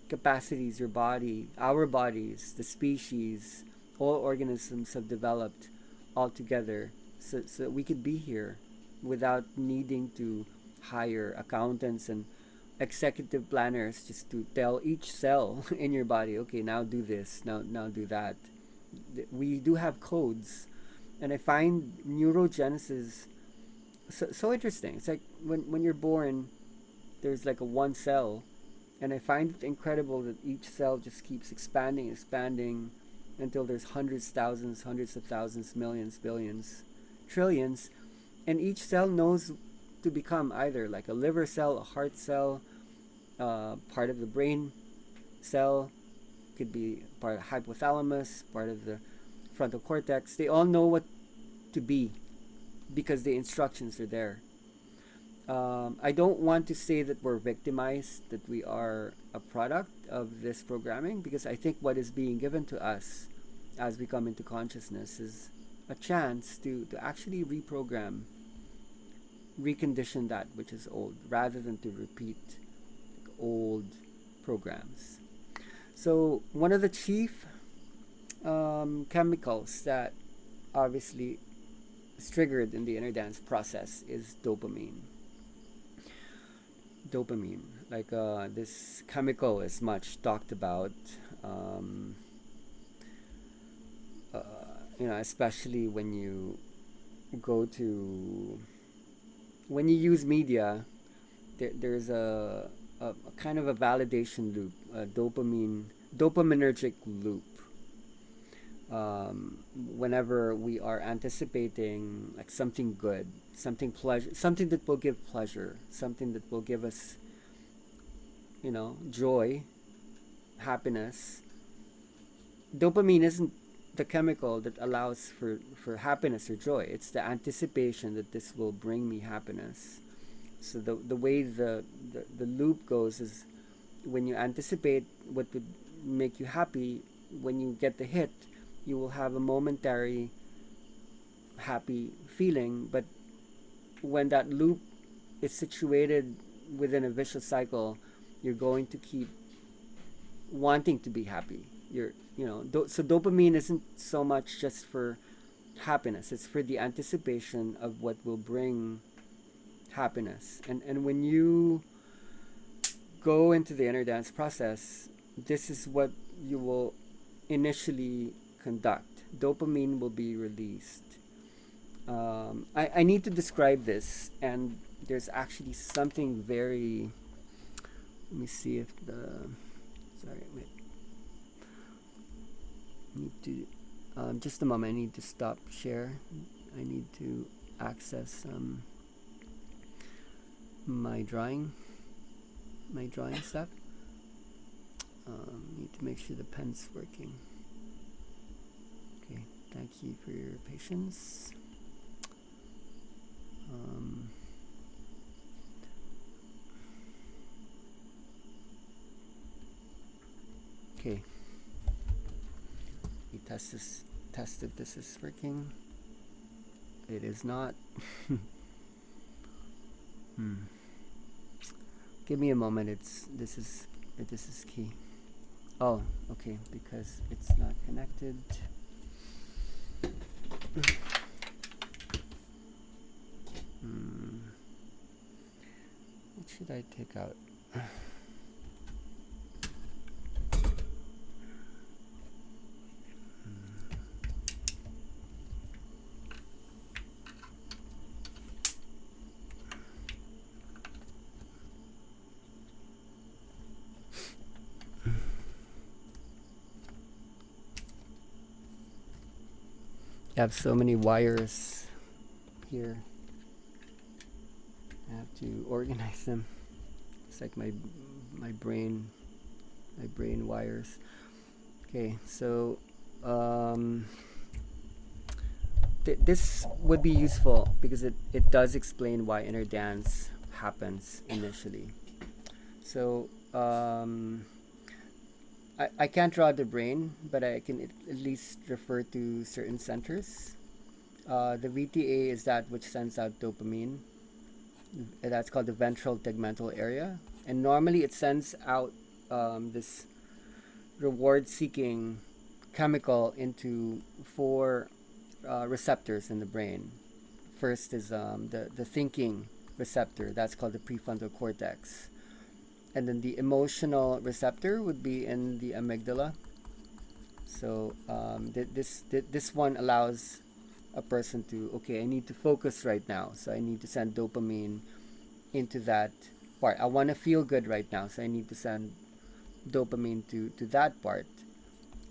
capacities your body, our bodies, the species, all organisms have developed all together, so that we could be here without needing to hire accountants and executive planners just to tell each cell in your body, okay, now do this, now do that. We do have codes, and I find neurogenesis so interesting. It's like when you're born, there's like a one cell, and I find it incredible that each cell just keeps expanding until there's hundreds of thousands, millions, billions, trillions, and each cell knows to become either like a liver cell, a heart cell, part of the brain cell, could be part of hypothalamus, part of the frontal cortex. They all know what to be because the instructions are there. I don't want to say that we're victimized, that we are a product of this programming, because I think what is being given to us as we come into consciousness is a chance to actually reprogram, recondition that which is old, rather than to repeat old programs. So, one of the chief chemicals that obviously is triggered in the inner dance process is dopamine. Dopamine, like this chemical, is much talked about. Um, uh, Especially when you go to when you use media, there's a kind of a validation loop, a dopaminergic loop. Whenever we are anticipating like something good, something that will give pleasure, something that will give us, joy, happiness. Dopamine isn't the chemical that allows for happiness or joy. It's the anticipation that this will bring me happiness. So the way the loop goes is when you anticipate what would make you happy, when you get the hit, you will have a momentary happy feeling, but when that loop is situated within a vicious cycle, you're going to keep wanting to be happy. So dopamine isn't so much just for happiness, it's for the anticipation of what will bring happiness. And when you go into the inner dance process, this is what you will initially conduct. Dopamine will be released. I need to describe this, and there's actually something very. Let me see if the. Sorry, wait. Need to. Just a moment. I need to stop share. I need to access my drawing stuff. Need to make sure the pen's working. Okay, thank you for your patience. Okay, we tested this is working. It is not. Give me a moment. This is key. Oh, okay, because it's not connected. What should I take out? I have so many wires here. I have to organize them. It's like my brain wires. Okay, so this would be useful because it does explain why inner dance happens initially. So I can't draw the brain, but I can at least refer to certain centers. The VTA is that which sends out dopamine. That's called the ventral tegmental area. And normally it sends out this reward-seeking chemical into four receptors in the brain. First is the thinking receptor. That's called the prefrontal cortex. and then the emotional receptor would be in the amygdala. So this one allows a person to, okay, I need to focus right now, so I need to send dopamine into that part. I want to feel good right now, so I need to send dopamine to that part.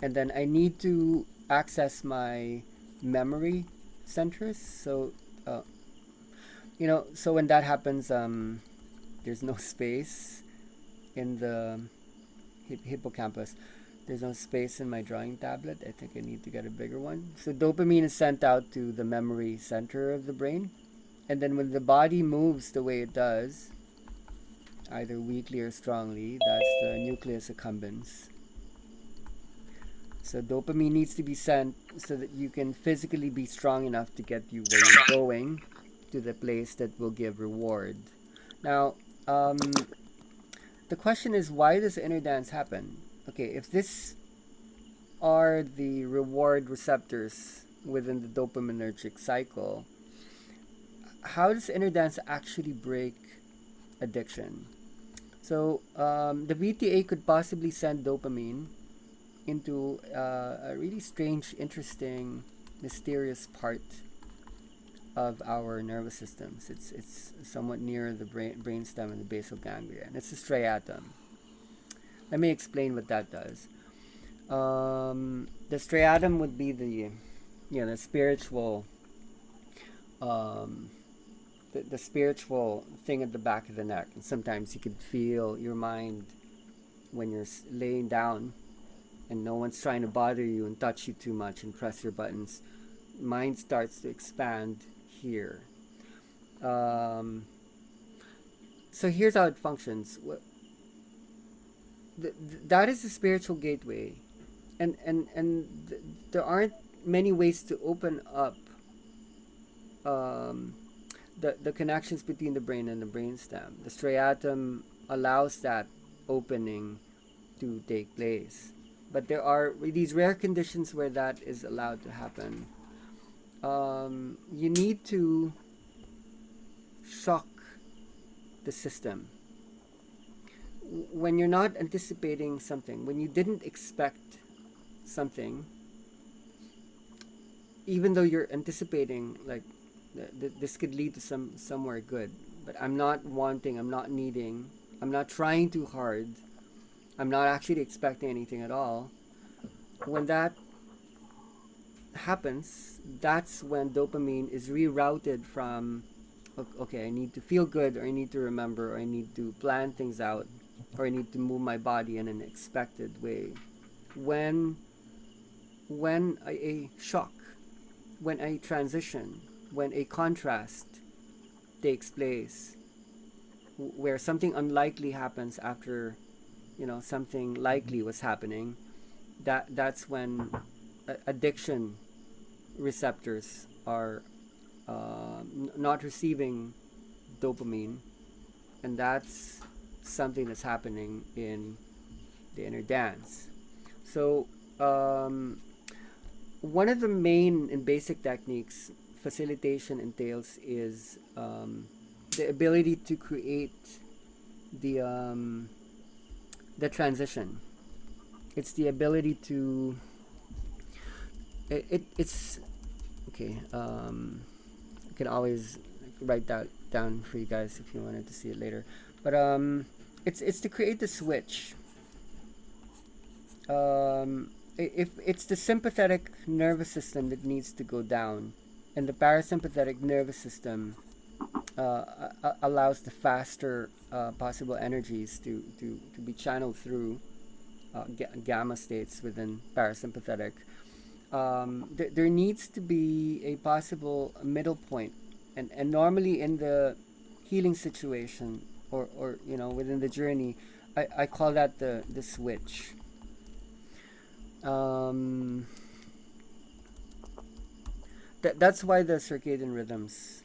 And then I need to access my memory centers. So, uh, so when that happens, there's no space in the hippocampus. There's no space in my drawing tablet. I think I need to get a bigger one. So dopamine is sent out to the memory center of the brain. And then when the body moves the way it does, either weakly or strongly, that's the nucleus accumbens. So dopamine needs to be sent so that you can physically be strong enough to get you where you're going, to the place that will give reward. Now, the question is, why does inner dance happen? Okay, if this are the reward receptors within the dopaminergic cycle, how does inner dance actually break addiction? So the VTA could possibly send dopamine into a really strange, interesting, mysterious part of our nervous systems. It's somewhat near the brainstem and the basal ganglia, and it's the striatum. Let me explain what that does. The striatum would be the spiritual, um, the spiritual thing at the back of the neck. And sometimes you could feel your mind when you're laying down and no one's trying to bother you and touch you too much and press your buttons. Mind starts to expand here. Um, so here's how it functions. That is the spiritual gateway, and there aren't many ways to open up um, the connections between the brain and the brainstem. The striatum allows that opening to take place, but there are these rare conditions where that is allowed to happen. You need to shock the system when you're not anticipating something, when you didn't expect something, even though you're anticipating like this could lead to somewhere good, but I'm not wanting, I'm not needing, I'm not trying too hard, I'm not actually expecting anything at all. When that happens, that's when dopamine is rerouted from, okay, I need to feel good, or I need to remember, or I need to plan things out, or I need to move my body in an expected way. When a shock, when a transition, when a contrast takes place, where something unlikely happens after something likely was happening, that's when addiction receptors are not receiving dopamine, and that's something that's happening in the inner dance. So one of the main and basic techniques facilitation entails is the ability to create the transition. It's the ability to it's okay. I can always write that down for you guys if you wanted to see it later. But it's to create the switch. If it's the sympathetic nervous system that needs to go down, and the parasympathetic nervous system allows the faster possible energies to be channeled through gamma states within parasympathetic. There needs to be a possible middle point, and normally in the healing situation, or within the journey, I call that the switch. That's why the circadian rhythms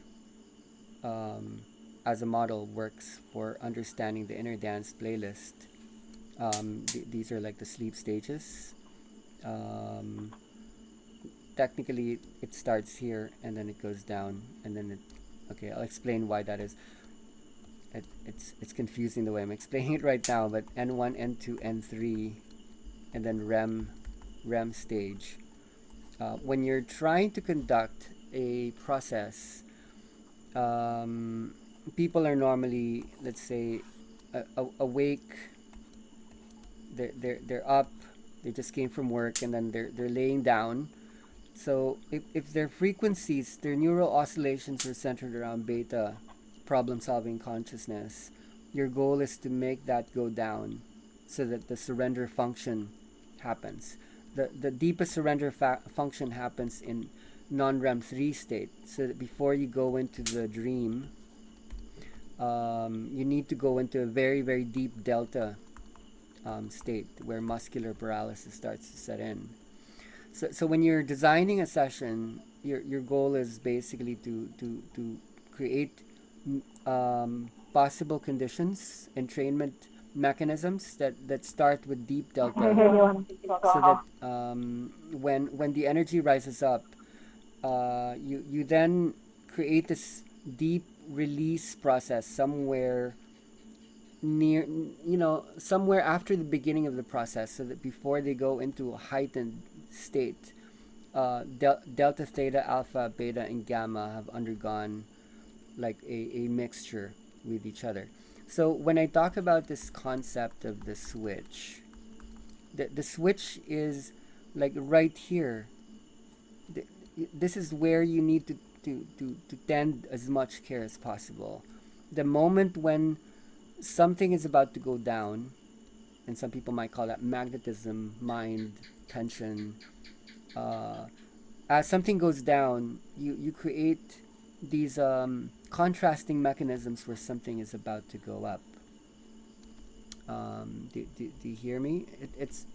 as a model works for understanding the inner dance playlist. These are like the sleep stages. Um, Technically, it starts here and then it goes down, and then okay, I'll explain why that is. it's confusing the way I'm explaining it right now, but N1, N2, N3, and then REM stage. When you're trying to conduct a process, people are normally, let's say, awake. They're up. They just came from work, and then they're laying down. So if their frequencies, their neural oscillations are centered around beta, problem-solving consciousness, your goal is to make that go down, so that the surrender function happens. The deepest surrender function happens in non-REM 3 state. So that before you go into the dream, you need to go into a very, very deep delta state where muscular paralysis starts to set in. So when you're designing a session, your goal is basically to create possible conditions, entrainment mechanisms that start with deep delta, so that when the energy rises up, you then create this deep release process somewhere near, somewhere after the beginning of the process, so that before they go into a heightened state, delta, theta, alpha, beta, and gamma have undergone like a mixture with each other. So when I talk about this concept of the switch, the switch is like right here. This is where you need to tend as much care as possible. The moment when something is about to go down, and some people might call that magnetism, mind, tension. As something goes down, you create these contrasting mechanisms where something is about to go up. Do you hear me? It's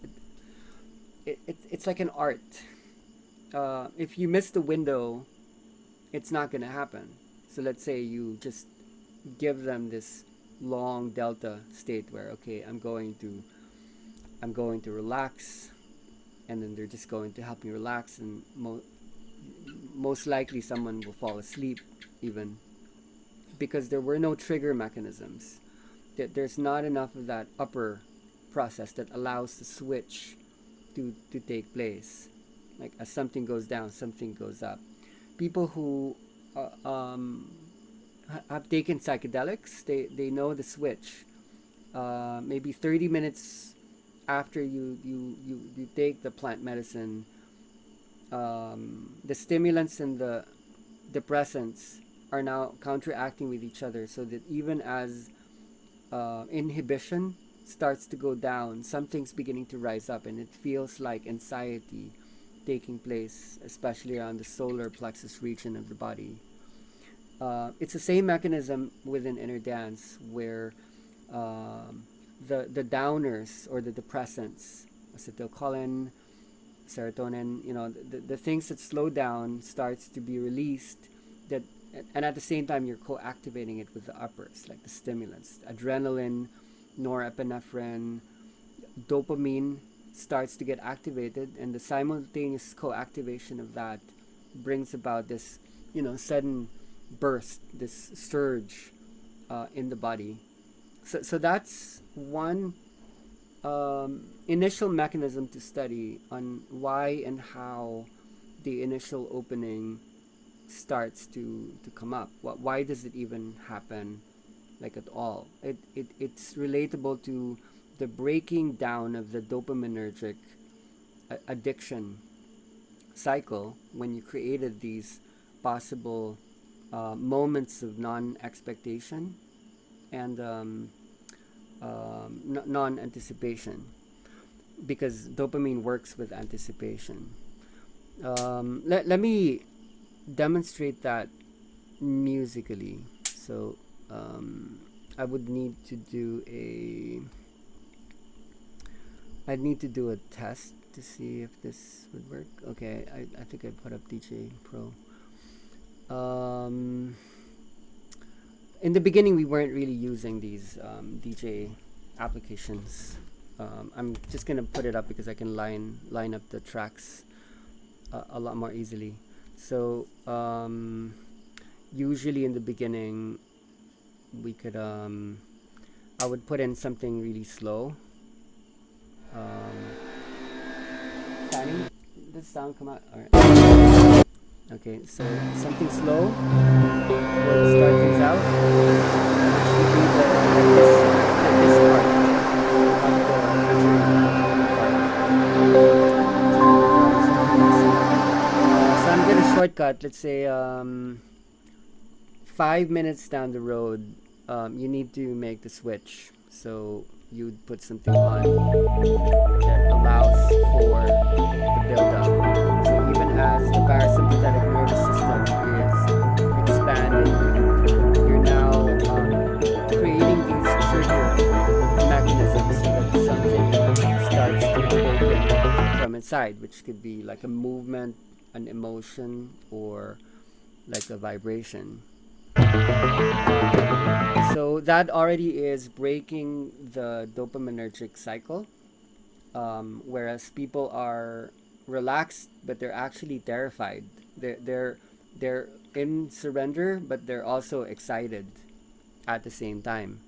like an art. If you miss the window, it's not going to happen. So let's say you just give them this long delta state where, okay, I'm going to relax, and then they're just going to help me relax, and most likely someone will fall asleep even, because there were no trigger mechanisms. There's not enough of that upper process that allows the switch to take place. Like, as something goes down, something goes up. People who have taken psychedelics, they know the switch. Maybe 30 minutes after you take the plant medicine, the stimulants and the depressants are now counteracting with each other, so that even as inhibition starts to go down, something's beginning to rise up, and it feels like anxiety taking place, especially around the solar plexus region of the body. It's the same mechanism within inner dance, where the downers or the depressants, acetylcholine, serotonin, the things that slow down starts to be released, that, and at the same time you're co-activating it with the uppers, like the stimulants, adrenaline, norepinephrine, dopamine starts to get activated, and the simultaneous co-activation of that brings about this, sudden burst, this surge in the body. So that's one initial mechanism to study on why and how the initial opening starts to come up. Why does it even happen, like, at all? It's relatable to the breaking down of the dopaminergic addiction cycle, when you created these possible moments of non-expectation and non-anticipation, because dopamine works with anticipation. Let me demonstrate that musically. So I would need to do I'd need to do a test to see if this would work. Okay, I think I put up DJ Pro. In the beginning, we weren't really using these DJ applications. I'm just gonna put it up because I can line up the tracks a lot more easily. So usually in the beginning, we could I would put in something really slow. Fanny, does sound come out? All right. Okay, so something slow would start things out, which would be this part of the so I'm gonna shortcut. Let's say 5 minutes down the road, you need to make the switch. So you'd put something on that allows for the build-up. So even as the parasympathetic nervous system is expanding, you're now creating these trigger mechanisms so that something starts to awaken from inside, which could be like a movement, an emotion, or like a vibration. So that already is breaking the dopaminergic cycle, whereas people are relaxed, but they're actually terrified. They're in surrender, but they're also excited at the same time.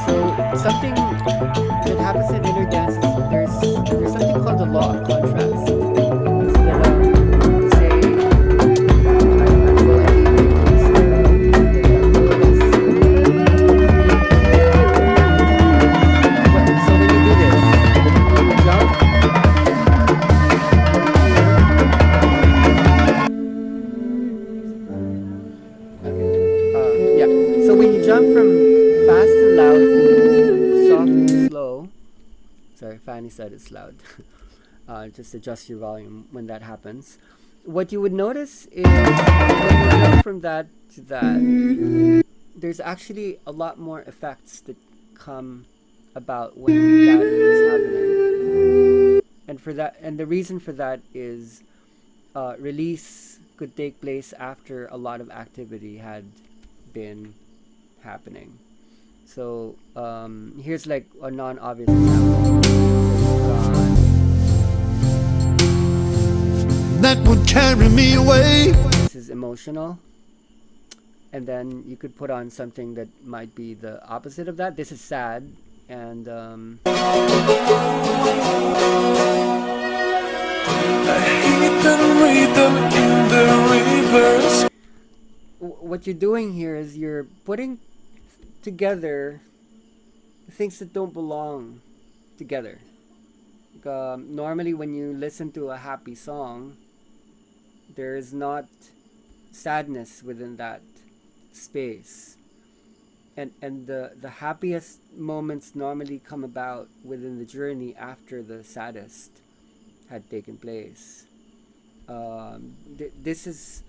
So something that happens in inner dance is there's something called the law of contrast. So that so when you jump from fast and loud to soft and slow, sorry, Fanny said it's loud. Just adjust your volume when that happens. What you would notice is when you jump from that to that, there's actually a lot more effects that come about when that is happening. And the reason for that is release could take place after a lot of activity had been happening. So here's like a non-obvious example. That would carry me away. This is emotional. And then you could put on something that might be the opposite of that. This is sad. And I hate the rhythm in the reverse. What you're doing here is you're putting together things that don't belong together. Normally, when you listen to a happy song, there is not sadness within that space. And the happiest moments normally come about within the journey after the saddest had taken place. This is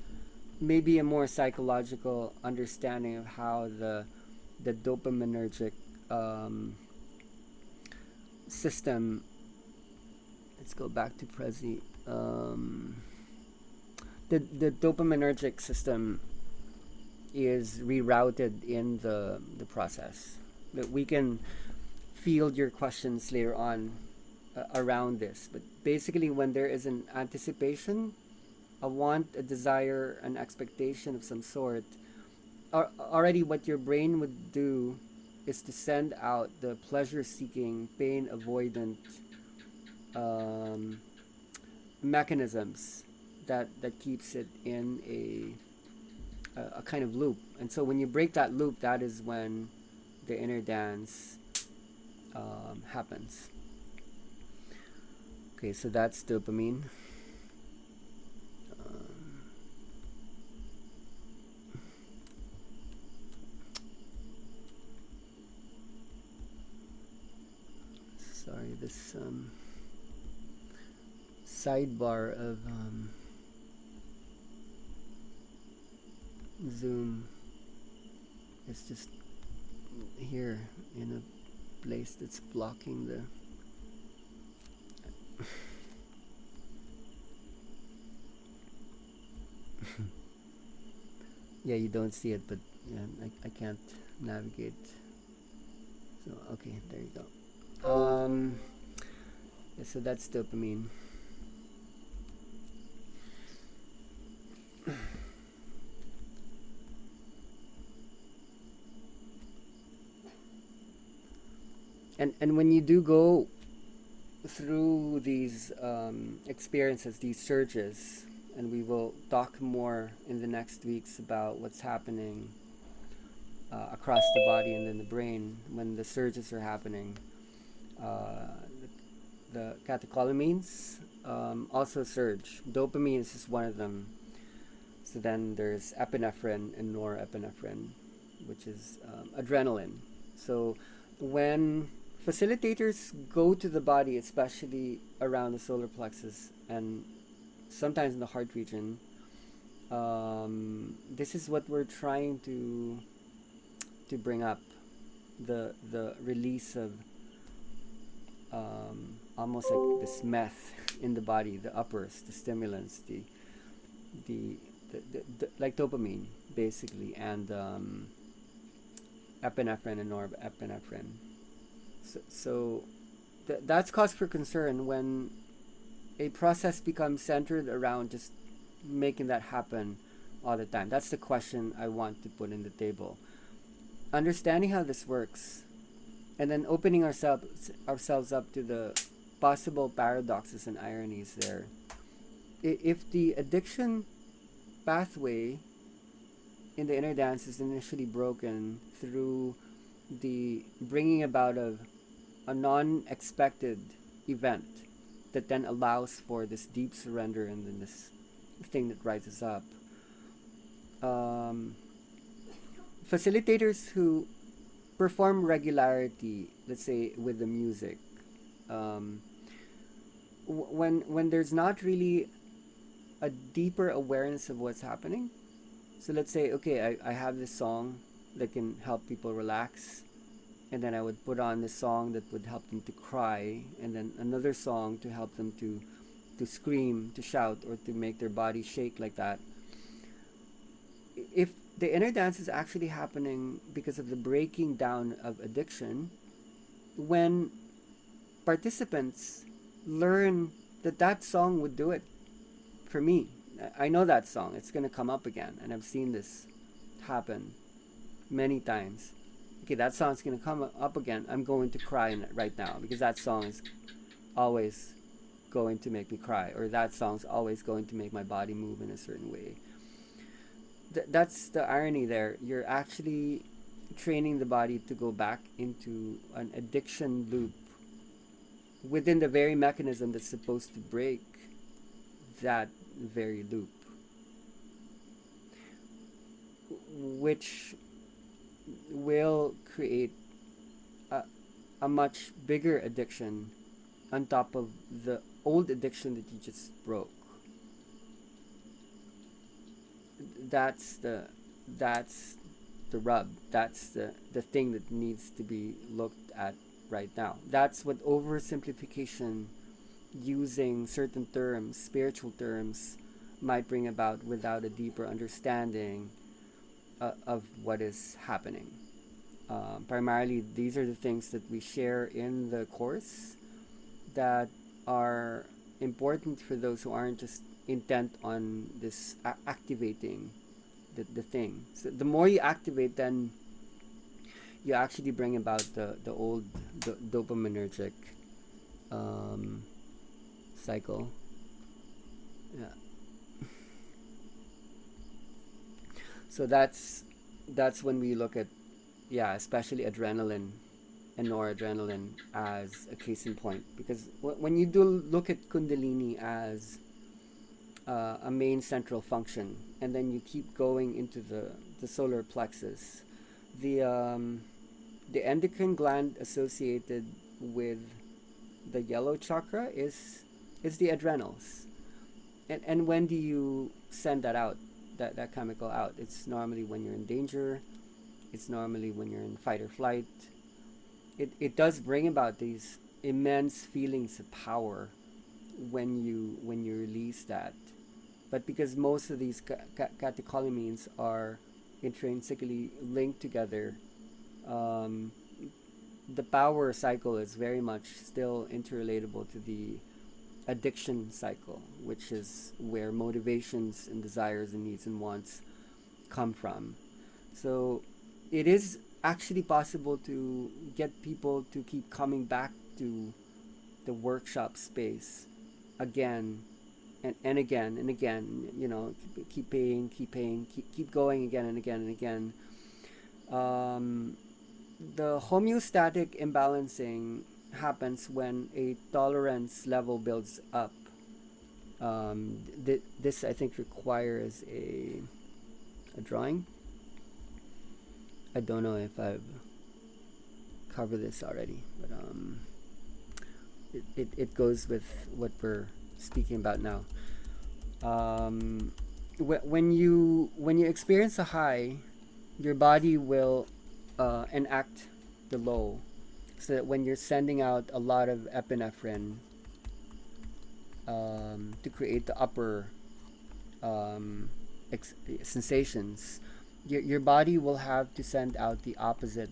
maybe a more psychological understanding of how the dopaminergic system. Let's go back to Prezi. The dopaminergic system is rerouted in the process. That we can field your questions later on around this. But basically, when there is an anticipation, a want, a desire, an expectation of some sort, already what your brain would do is to send out the pleasure-seeking, pain-avoidant mechanisms that keeps it in a kind of loop. And so when you break that loop, that is when the inner dance happens. Okay, so that's dopamine. Sorry, this sidebar of Zoom is just here in a place that's blocking the yeah, you don't see it, but yeah, I can't navigate. So okay, there you go. Yeah, so that's dopamine. And when you do go through these experiences, these surges, and we will talk more in the next weeks about what's happening across the body and in the brain when the surges are happening. Uh, the catecholamines also surge. Dopamine is just one of them. So then there's epinephrine and norepinephrine, which is adrenaline. So when facilitators go to the body, especially around the solar plexus and sometimes in the heart region, this is what we're trying to bring up, the release of almost like this meth in the body, the uppers, the stimulants, the, like dopamine basically, and epinephrine and norepinephrine. So that's cause for concern when a process becomes centered around just making that happen all the time. That's the question I want to put in the table. Understanding how this works, and then opening ourselves up to the possible paradoxes and ironies there. If the addiction pathway in the inner dance is initially broken through the bringing about of a non-expected event that then allows for this deep surrender and then this thing that rises up. Facilitators who perform regularity, let's say with the music, when there's not really a deeper awareness of what's happening. So let's say, okay, I have this song that can help people relax, and then I would put on this song that would help them to cry, and then another song to help them to scream, to shout, or to make their body shake like that. If the inner dance is actually happening because of the breaking down of addiction, when participants learn that that song would do it for me. I know that song. It's going to come up again. And I've seen this happen many times. Okay, that song's going to come up again. I'm going to cry in it right now because that song is always going to make me cry, or that song's always going to make my body move in a certain way. That's the irony there. You're actually training the body to go back into an addiction loop within the very mechanism that's supposed to break that very loop, which will create a much bigger addiction on top of the old addiction that you just broke. That's the rub. That's the thing that needs to be looked at right now. That's what oversimplification using certain terms, spiritual terms, might bring about without a deeper understanding of what is happening. Primarily, these are the things that we share in the course that are important for those who aren't just intent on this activating the thing. So the more you activate, then you actually bring about the old dopaminergic cycle. Yeah. So that's when we look at, yeah, especially adrenaline and noradrenaline as a case in point, because when you do look at Kundalini as a main central function, and then you keep going into the solar plexus, the endocrine gland associated with the yellow chakra is the adrenals. And when do you send that out, that chemical out? It's normally when you're in danger. It's normally when you're in fight or flight. It does bring about these immense feelings of power when you release that. But because most of these catecholamines are intrinsically linked together, the power cycle is very much still interrelatable to the addiction cycle, which is where motivations and desires and needs and wants come from. So it is actually possible to get people to keep coming back to the workshop space again and again and again, keep paying, keep going again and again and again. um, the homeostatic imbalancing happens when a tolerance level builds up. This I think requires a drawing. I don't know if I've covered this already, but it goes with what we're speaking about now. When you experience a high, your body will enact the low, so that when you're sending out a lot of epinephrine to create the upper um, sensations, your body will have to send out the opposite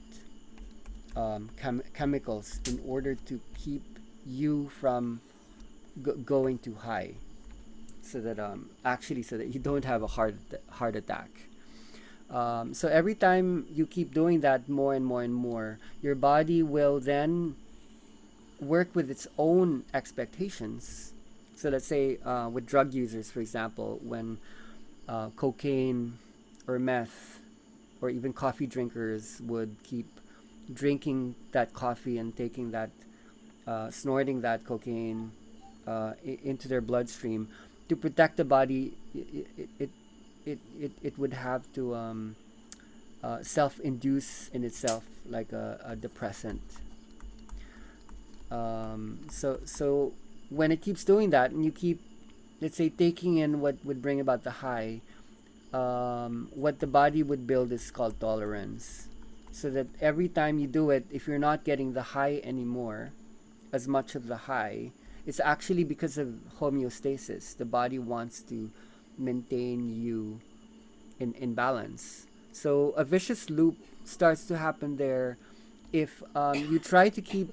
chemicals in order to keep you from going too high, so that so that you don't have a heart attack. So every time you keep doing that more and more and more, your body will then work with its own expectations. So let's say with drug users, for example, when cocaine or meth or even coffee drinkers would keep drinking that coffee and taking that, snorting that cocaine into their bloodstream to protect the body. It would have to self-induce in itself like a depressant. So when it keeps doing that, and you keep, let's say, taking in what would bring about the high, what the body would build is called tolerance. So that every time you do it, if you're not getting the high anymore, as much of the high, it's actually because of homeostasis. The body wants to maintain you in balance. So a vicious loop starts to happen there if you try to keep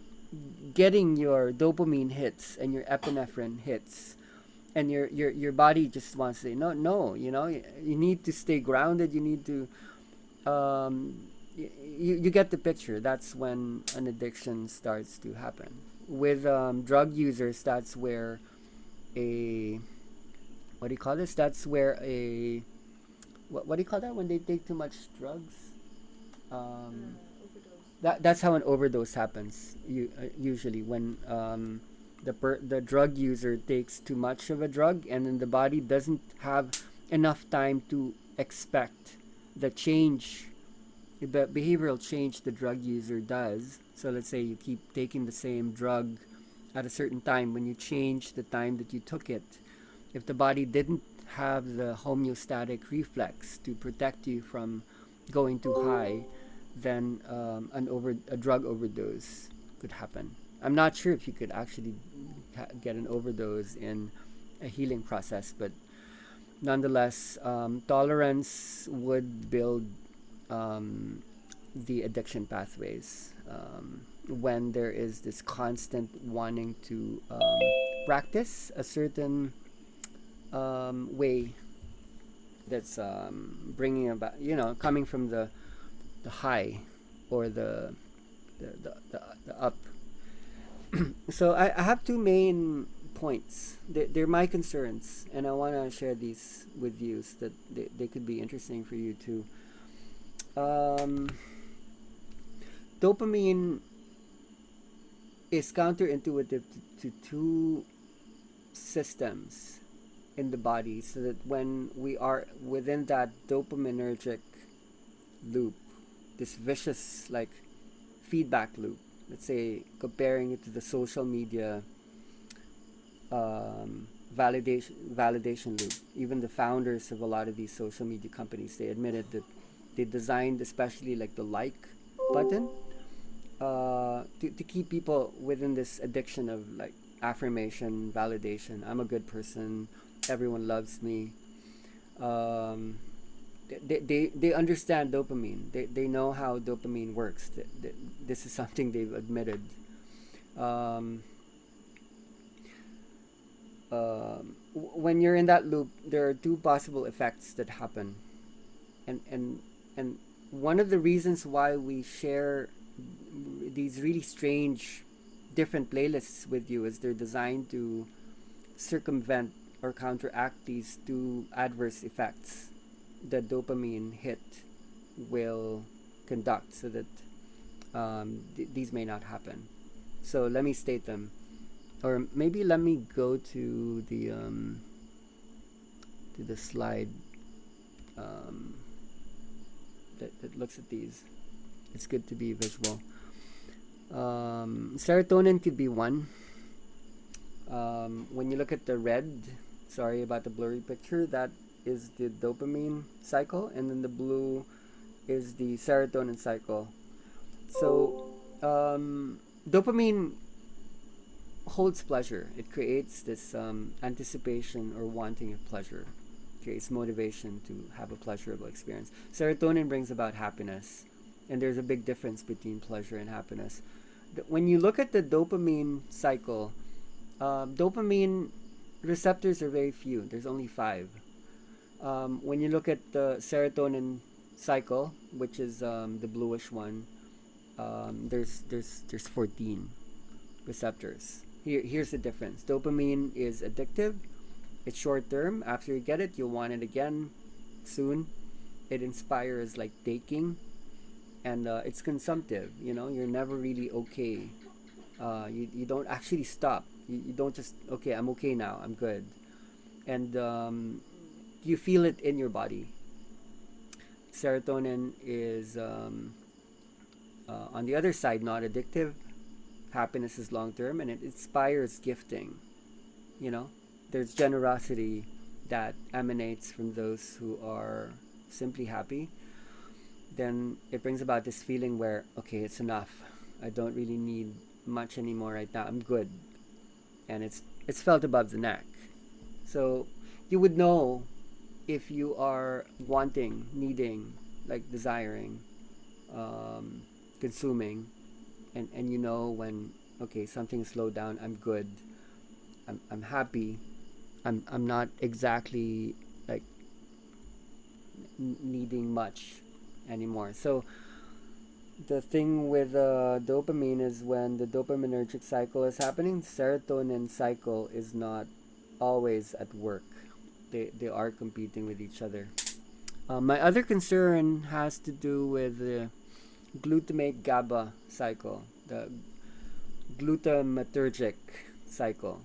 getting your dopamine hits and your epinephrine hits, and your body just wants to say no, you need to stay grounded, you need to you get the picture. That's when an addiction starts to happen. With drug users, that's where a what do you call this? That's where a what do you call that when they take too much drugs? That's how an overdose happens. Usually when the drug user takes too much of a drug, and then the body doesn't have enough time to expect the change, the behavioral change the drug user does. So let's say you keep taking the same drug at a certain time. When you change the time that you took it, if the body didn't have the homeostatic reflex to protect you from going too high, then a drug overdose could happen. I'm not sure if you could actually get an overdose in a healing process, but nonetheless, tolerance would build the addiction pathways when there is this constant wanting to practice a certain way that's bringing about, coming from the high or the up. So I have two main points. They're my concerns, and I want to share these with you so that they could be interesting for you too. Dopamine is counterintuitive to two systems in the body, so that when we are within that dopaminergic loop, this vicious like feedback loop, let's say comparing it to the social media validation loop. Even the founders of a lot of these social media companies, they admitted that they designed especially like the like button to keep people within this addiction of like affirmation, validation. I'm a good person, everyone loves me. um, they understand dopamine. They know how dopamine works. This is something they've admitted. Um, when you're in that loop, there are two possible effects that happen, and one of the reasons why we share these really strange different playlists with you is they're designed to circumvent or counteract these two adverse effects the dopamine hit will conduct so that these may not happen. So let me state them, or maybe let me go to the slide um, that looks at these. It's good to be visual. Serotonin could be one. When you look at the red, sorry about the blurry picture, that is the dopamine cycle, and then the blue is the serotonin cycle. So, dopamine holds pleasure. It creates this anticipation or wanting of pleasure, creates motivation to have a pleasurable experience. Serotonin brings about happiness, and there's a big difference between pleasure and happiness. When you look at the dopamine cycle, dopamine receptors are very few. There's only 5. When you look at the serotonin cycle, which is the bluish one, there's 14 receptors. Here's the difference. Dopamine is addictive. It's short term. After you get it, you'll want it again soon. It inspires like taking, and it's consumptive. You're never really okay. You don't actually stop. You don't just okay. I'm okay now. I'm good, and you feel it in your body. Serotonin is on the other side not addictive. Happiness is long term, and it inspires gifting. You know, there's generosity that emanates from those who are simply happy. Then it brings about this feeling where, okay, it's enough. I don't really need much anymore right now. I'm good, and it's felt above the neck. So you would know if you are wanting, needing, like desiring, consuming, and you know when, okay, something slowed down. I'm good. I'm happy. I'm not exactly like needing much anymore. So the thing with dopamine is when the dopaminergic cycle is happening, serotonin cycle is not always at work. They are competing with each other. My other concern has to do with the glutamate GABA cycle, the glutamatergic cycle.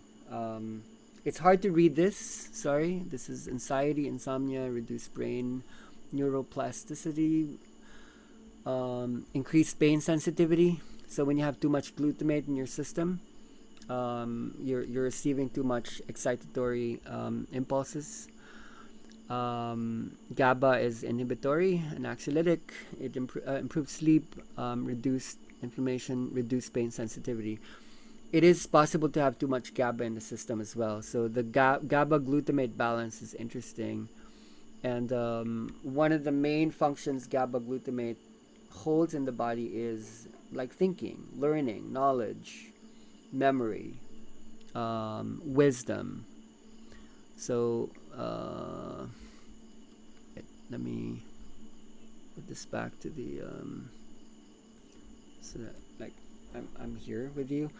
It's hard to read this. Sorry, this is anxiety, insomnia, reduced brain neuroplasticity, increased pain sensitivity. So when you have too much glutamate in your system, you're receiving too much excitatory impulses. GABA is inhibitory and anxiolytic. It improves sleep, reduced inflammation, reduced pain sensitivity. It is possible to have too much GABA in the system as well. So the GABA glutamate balance is interesting. And one of the main functions GABA glutamate holds in the body is like thinking, learning, knowledge, memory, wisdom. So let me put this back to the so that like I'm here with you.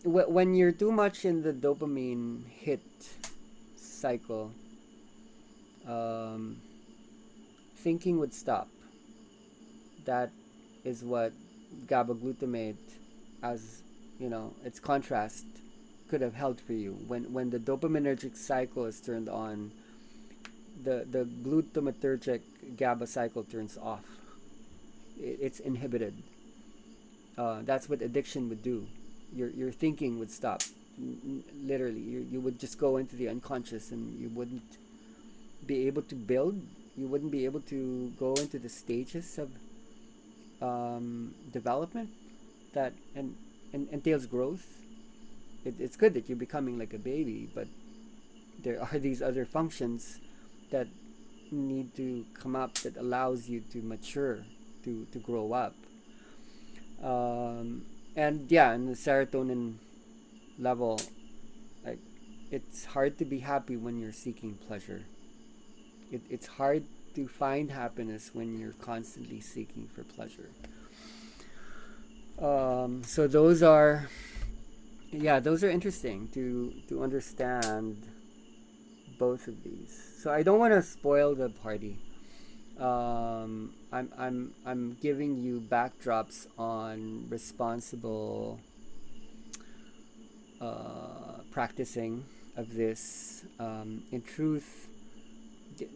When you're too much in the dopamine hit cycle, thinking would stop. That is what GABA glutamate, as its contrast, could have held for you. When the dopaminergic cycle is turned on, the glutamatergic GABA cycle turns off. It's inhibited. That's what addiction would do. Your thinking would stop. Literally, you would just go into the unconscious, and you wouldn't be able to build. You wouldn't be able to go into the stages of development that and entails growth. It's good that you're becoming like a baby, but there are these other functions that need to come up that allows you to mature, to grow up. And yeah, and the serotonin level, it's hard to be happy when you're seeking pleasure. It's hard to find happiness when you're constantly seeking for pleasure. So those are, yeah, those are interesting to understand both of these. So I don't want to spoil the party. I'm giving you backdrops on responsible practicing of this. In truth,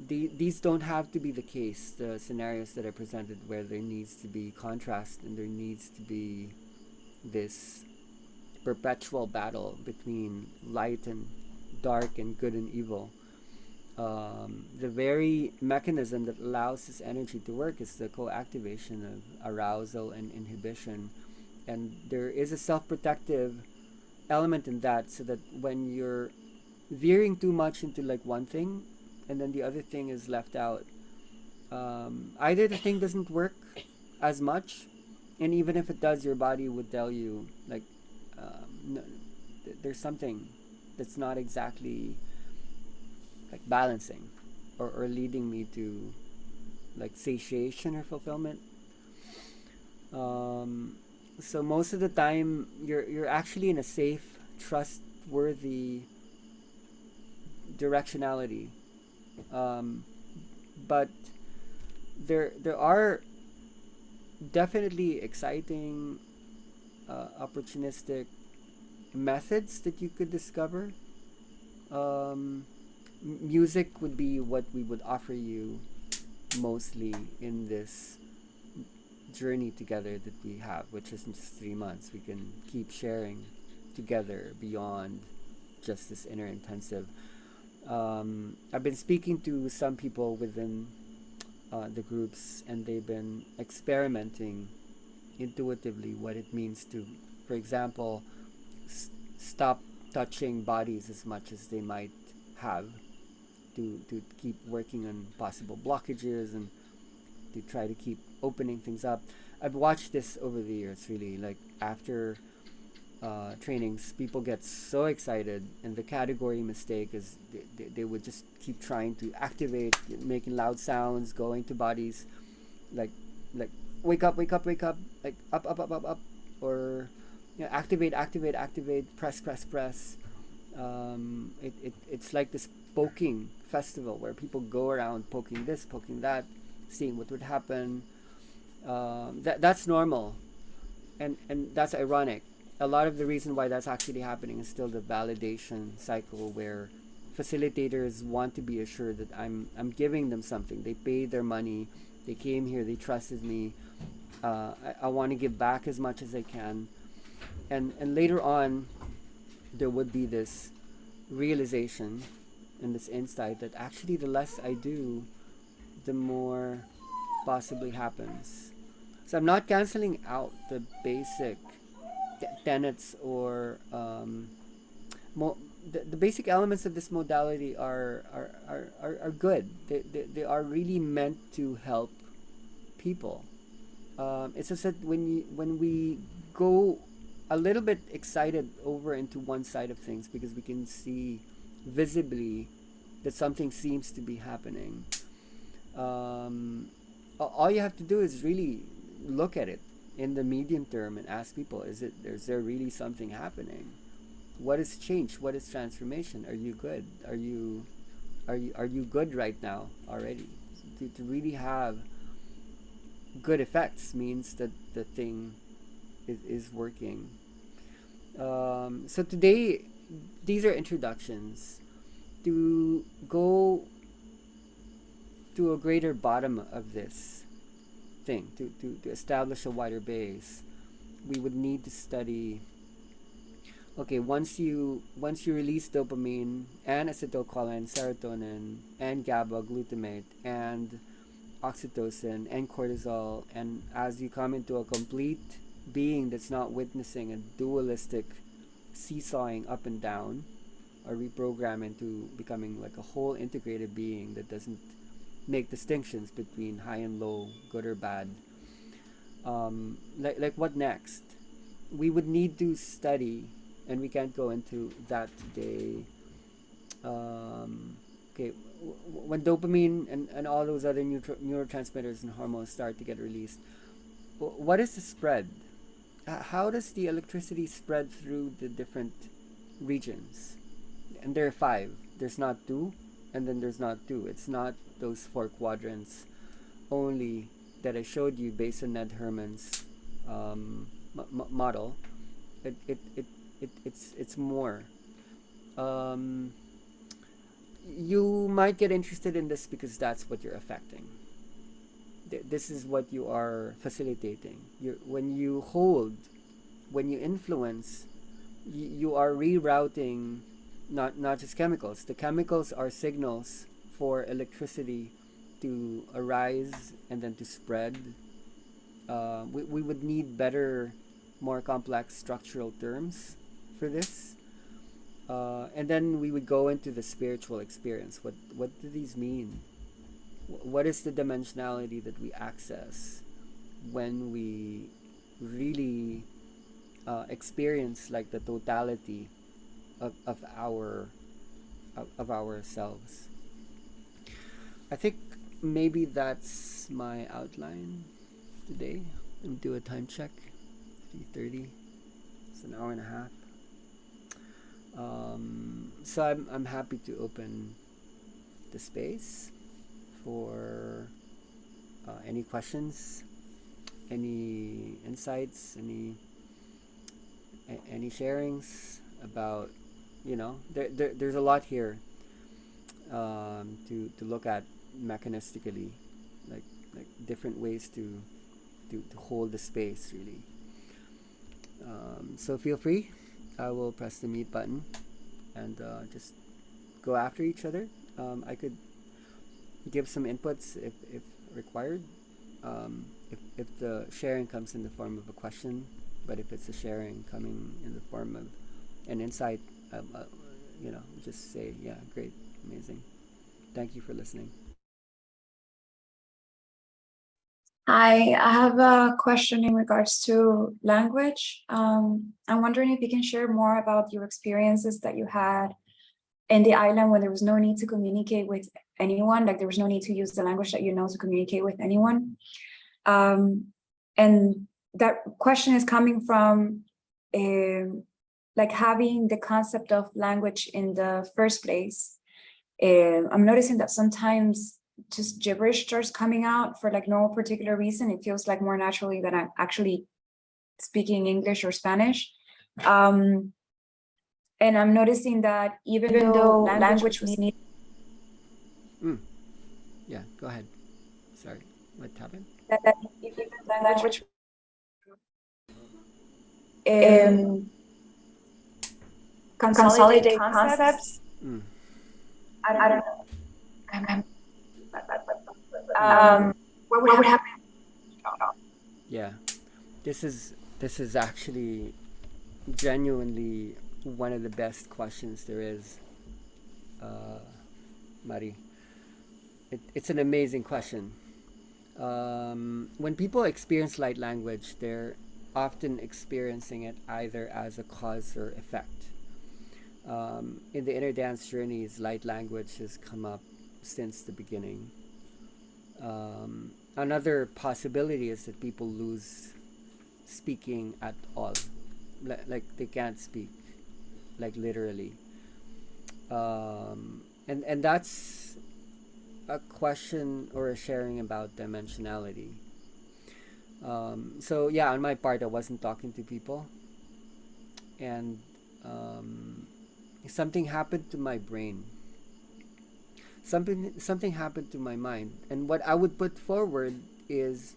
these don't have to be the case. The scenarios that I presented, where there needs to be contrast and there needs to be this perpetual battle between light and dark and good and evil. The very mechanism that allows this energy to work is the co-activation of arousal and inhibition, and there is a self-protective element in that, so that when you're veering too much into like one thing and then the other thing is left out, either the thing doesn't work as much, and even if it does, your body would tell you like, no, there's something that's not exactly like balancing, or leading me to like satiation or fulfillment. So most of the time you're actually in a safe, trustworthy directionality, but there are definitely exciting, opportunistic methods that you could discover. Music would be what we would offer you mostly in this journey together that we have, which is just 3 months. We can keep sharing together beyond just this inner intensive. I've been speaking to some people within the groups, and they've been experimenting intuitively what it means to, for example, stop touching bodies as much as they might have, to keep working on possible blockages and to try to keep opening things up. I've watched this over the years, really. Like after trainings, people get so excited, and the category mistake is they would just keep trying to activate, making loud sounds, going to bodies, like like wake up, wake up, wake up, like up, up, up, up, up, or activate, activate, activate, press, press, press. It's like this poking festival where people go around poking this, poking that, seeing what would happen. That's normal, and that's ironic. A lot of the reason why that's actually happening is still the validation cycle, where facilitators want to be assured that I'm giving them something. They paid their money, they came here, they trusted me. I want to give back as much as I can, and later on, there would be this realization and this insight that actually the less I do, the more possibly happens. So I'm not canceling out the basic tenets, or the basic elements of this modality are good. They are really meant to help people. It's just that when we go a little bit excited over into one side of things, because we can see visibly that something seems to be happening, all you have to do is really look at it in the medium term and ask people, is there really something happening? What has changed? What is transformation? Are you good? Are you good right now already? To really have good effects means that the thing is working. So today, these are introductions to go to a greater bottom of this thing, to establish a wider base. We would need to study, okay, once you release dopamine and acetylcholine, serotonin and GABA, glutamate and oxytocin and cortisol, and as you come into a complete being that's not witnessing a dualistic seesawing up and down, or reprogram into becoming like a whole integrated being that doesn't make distinctions between high and low, good or bad. Like what next? We would need to study, and we can't go into that today. Okay, when dopamine and all those other neurotransmitters and hormones start to get released, what is the spread? How does the electricity spread through the different regions? And there are five. There's not two, and then there's not two. It's not those four quadrants only that I showed you based on Ned Herman's model. It's more. Um, you might get interested in this because that's what you're affecting. This is what you are facilitating. When you hold, when you influence, you are rerouting not just chemicals. The chemicals are signals for electricity to arise and then to spread. We would need better, more complex structural terms for this. And then we would go into the spiritual experience. What do these mean? What is the dimensionality that we access when we really experience like the totality of ourselves? I think maybe that's my outline today. Let me do a time check. 3:30. It's an hour and a half. So I'm happy to open the space for any questions, any insights, any sharings about, there's a lot here to look at mechanistically, like different ways to hold the space really. So feel free. I will press the mute button and just go after each other. I could give some inputs if required. If the sharing comes in the form of a question, but if it's a sharing coming in the form of an insight, just say, yeah, great, amazing. Thank you for listening. Hi, I have a question in regards to language. I'm wondering if you can share more about your experiences that you had in the island when there was no need to communicate with anyone, like there was no need to use the language that you know to communicate with anyone. And that question is coming from like having the concept of language in the first place. I'm noticing that sometimes just gibberish starts coming out for like no particular reason. It feels like more naturally that I'm actually speaking English or Spanish. And I'm noticing that even though language was needed. Yeah, go ahead. Sorry, what happened? That even language consolidate concepts. I don't know. What would happen? Yeah, this is actually genuinely one of the best questions there is, Mari. It's an amazing question. When people experience light language, they're often experiencing it either as a cause or effect. In the inner dance journeys, light language has come up since the beginning. Another possibility is that people lose speaking at all, like they can't speak, like literally. And that's a question or a sharing about dimensionality. So yeah, on my part, I wasn't talking to people, and something happened to my brain. Something happened to my mind, and what I would put forward is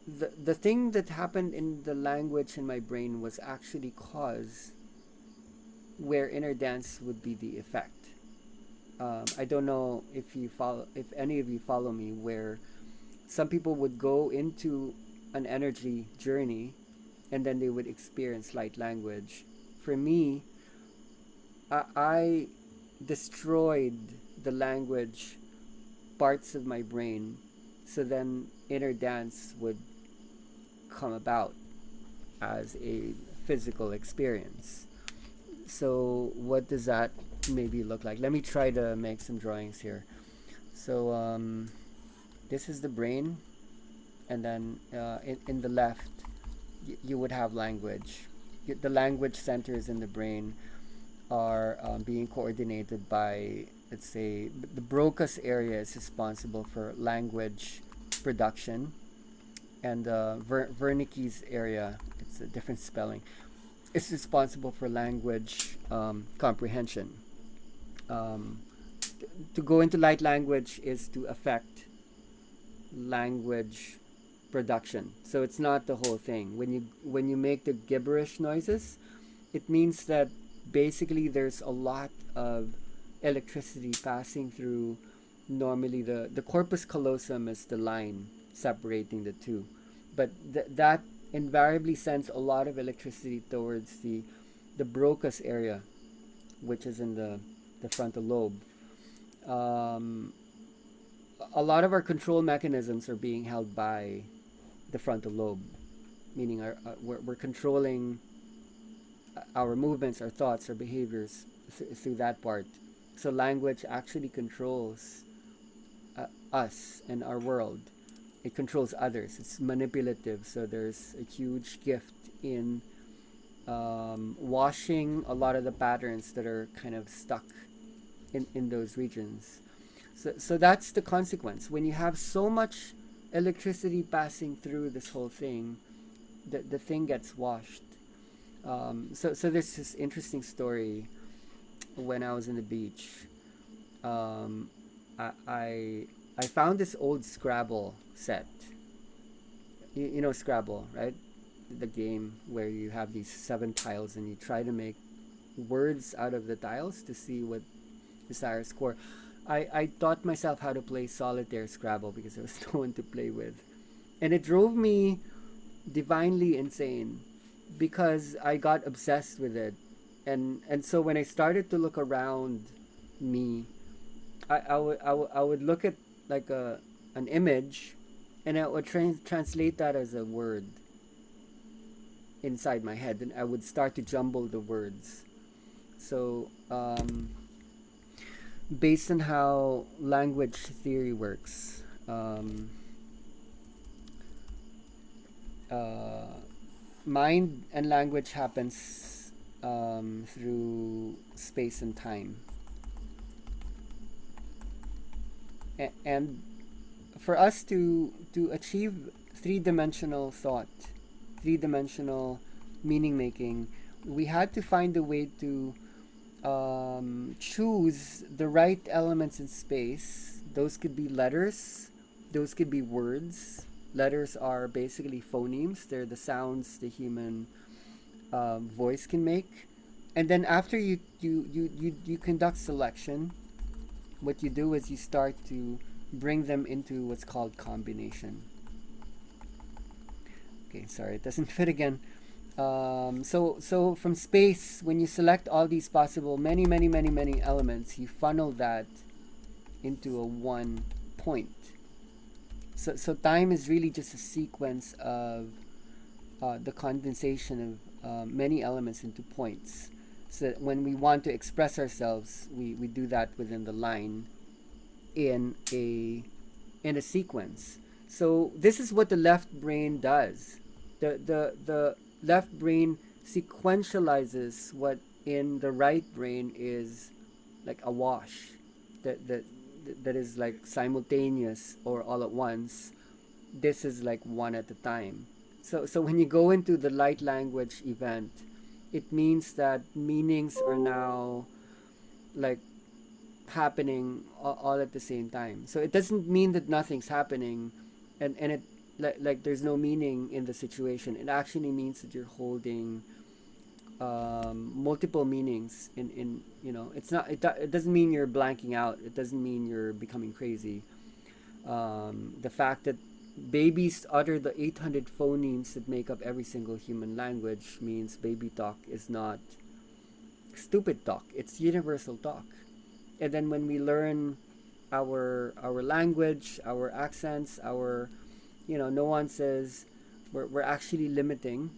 the thing that happened in the language in my brain was actually cause, where inner dance would be the effect. I don't know if any of you follow me, where some people would go into an energy journey and then they would experience light language. For me, I destroyed the language parts of my brain, so then inner dance would come about as a physical experience. So what does that maybe look like. Let me try to make some drawings here. So this is the brain, and then in the left, you would have language. The language centers in the brain are being coordinated by, let's say, the Broca's area is responsible for language production, and Wernicke's area, it's a different spelling, is responsible for language comprehension. Um, to go into light language is to affect language production. So it's not the whole thing. When you make the gibberish noises, it means that basically there's a lot of electricity passing through. Normally the corpus callosum is the line separating the two, but that invariably sends a lot of electricity towards the Broca's area, which is in the frontal lobe. Um, a lot of our control mechanisms are being held by the frontal lobe, meaning we're controlling our movements, our thoughts, our behaviors through that part. So language actually controls us and our world. It controls others. It's manipulative. So there's a huge gift in washing a lot of the patterns that are kind of stuck in those regions. So that's the consequence. When you have so much electricity passing through this whole thing, the thing gets washed. So there's this interesting story. When I was in the beach, um, I found this old Scrabble set. You know Scrabble, right? The game where you have these 7 tiles and you try to make words out of the tiles to see what desired score. I taught myself how to play solitaire Scrabble because there was no one to play with. And it drove me divinely insane because I got obsessed with it. And so when I started to look around me, I would look at like an image, and I would translate that as a word inside my head, and I would start to jumble the words. So based on how language theory works, mind and language happens through space and time. And for us to achieve three-dimensional thought, three-dimensional meaning making, we had to find a way to choose the right elements in space. Those could be letters, those could be words. Letters are basically phonemes. They're the sounds the human voice can make. And then after you conduct selection, what you do is you start to bring them into what's called combination. Okay, sorry, it doesn't fit again. So from space, when you select all these possible many elements, you funnel that into a one point. So time is really just a sequence of the condensation of many elements into points. So that when we want to express ourselves, we do that within the line in a sequence. So this is what the left brain does. The left brain sequentializes what in the right brain is like a wash that is like simultaneous or all at once. This is like one at a time. So when you go into the light language event, it means that meanings are now like happening all at the same time. So it doesn't mean that nothing's happening and it like there's no meaning in the situation. It actually means that you're holding multiple meanings in it's not it doesn't mean you're blanking out. It doesn't mean you're becoming crazy. The fact that babies utter the 800 phonemes that make up every single human language means baby talk is not stupid talk. It's universal talk. And then when we learn our language, our accents, our nuances, we're actually limiting,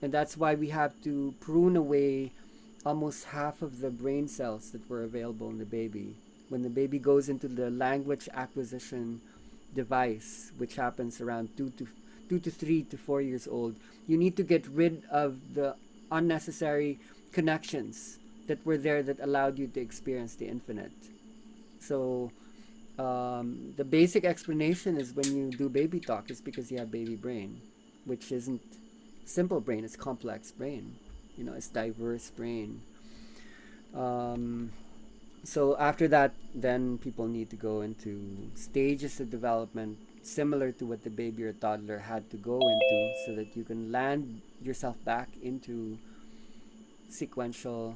and that's why we have to prune away almost half of the brain cells that were available in the baby. When the baby goes into the language acquisition device, which happens around 2 to 3 to 4 years old, you need to get rid of the unnecessary connections that were there that allowed you to experience the infinite. So the basic explanation is when you do baby talk, it's because you have baby brain, which isn't simple brain, it's complex brain. It's diverse brain. Um, so after that, then people need to go into stages of development similar to what the baby or toddler had to go into, so that you can land yourself back into sequential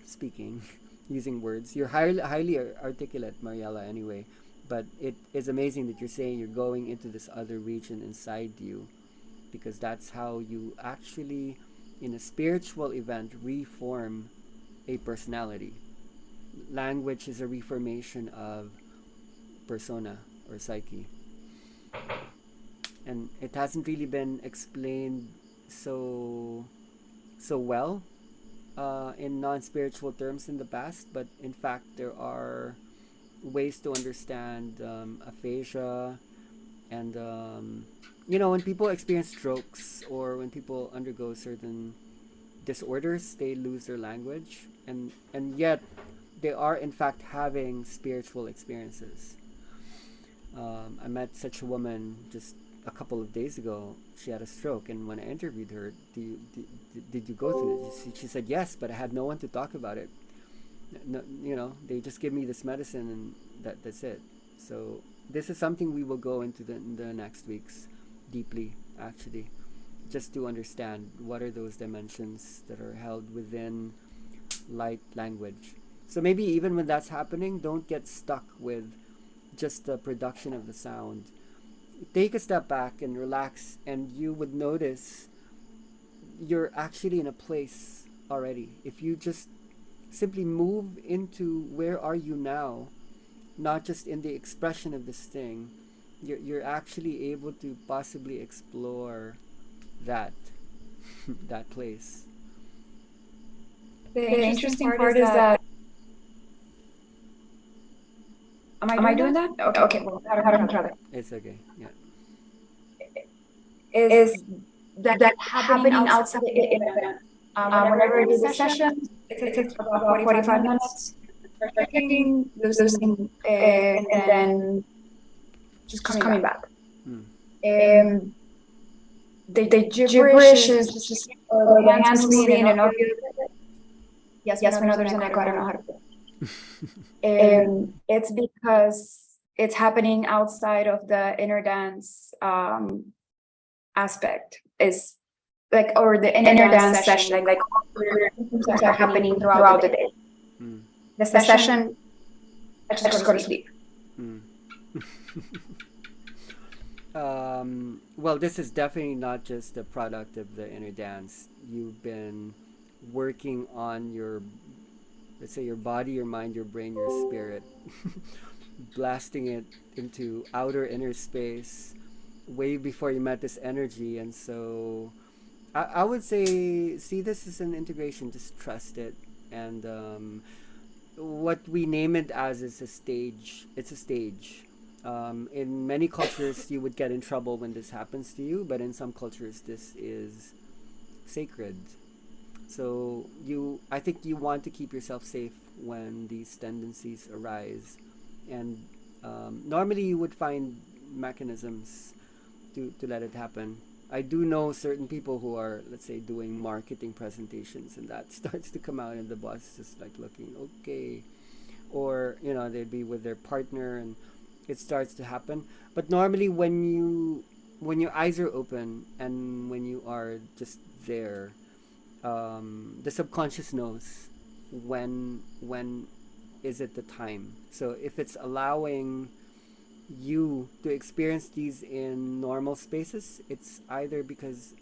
speaking using words. You're highly articulate, Mariella, anyway, but it is amazing that you're saying you're going into this other region inside you, because that's how you actually, in a spiritual event, reform a personality. Language is a reformation of persona or psyche, and it hasn't really been explained so well in non-spiritual terms in the past, but in fact there are ways to understand aphasia, and when people experience strokes or when people undergo certain disorders, they lose their language, and yet they are in fact having spiritual experiences. I met such a woman just a couple of days ago. She had a stroke, and when I interviewed her, did you go through it? She said yes, but I had no one to talk about it. No, they just give me this medicine, and that's it. So this is something we will go into the next weeks deeply, actually, just to understand what are those dimensions that are held within light language. So maybe even when that's happening, don't get stuck with just the production of the sound. Take a step back and relax, and you would notice you're actually in a place already. If you just simply move into where are you now, not just in the expression of this thing, you're actually able to possibly explore that that place. The interesting part is that am I doing that? Okay, well, how do I try that? It's okay. Yeah. Is that happening outside the event? Whenever I do the session, it takes about 45 minutes. Checking, losing, and then just coming back. Um, the gibberish is just the hands moving and all. Yes, we know there's an echo. I don't know how to do it. It's because it's happening outside of the inner dance aspect. Is like, or the inner dance session, like things are happening throughout the day. The session, I just go to sleep. Well, this is definitely not just a product of the inner dance. You've been working on your, let's say, your body, your mind, your brain, your spirit, blasting it into outer inner space way before you met this energy. And so I would say, see this as an integration, just trust it. And what we name it as is a stage. It's a stage. In many cultures, you would get in trouble when this happens to you, but in some cultures, this is sacred. So I think you want to keep yourself safe when these tendencies arise, and normally you would find mechanisms to let it happen. I do know certain people who are, let's say, doing marketing presentations, and that starts to come out, and the boss is just like looking, okay, or they'd be with their partner, and it starts to happen. But normally, when your eyes are open and when you are just there, the subconscious knows when is it the time. So if it's allowing you to experience these in normal spaces, it's either because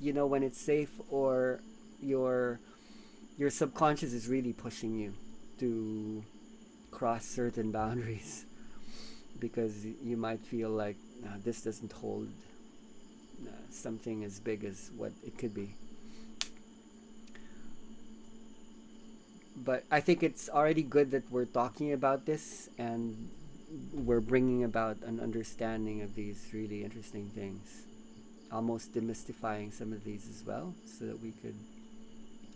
when it's safe, or your subconscious is really pushing you to cross certain boundaries, because you might feel like this doesn't hold something as big as what it could be. but I think it's already good that we're talking about this and we're bringing about an understanding of these really interesting things, almost demystifying some of these as well, so that we could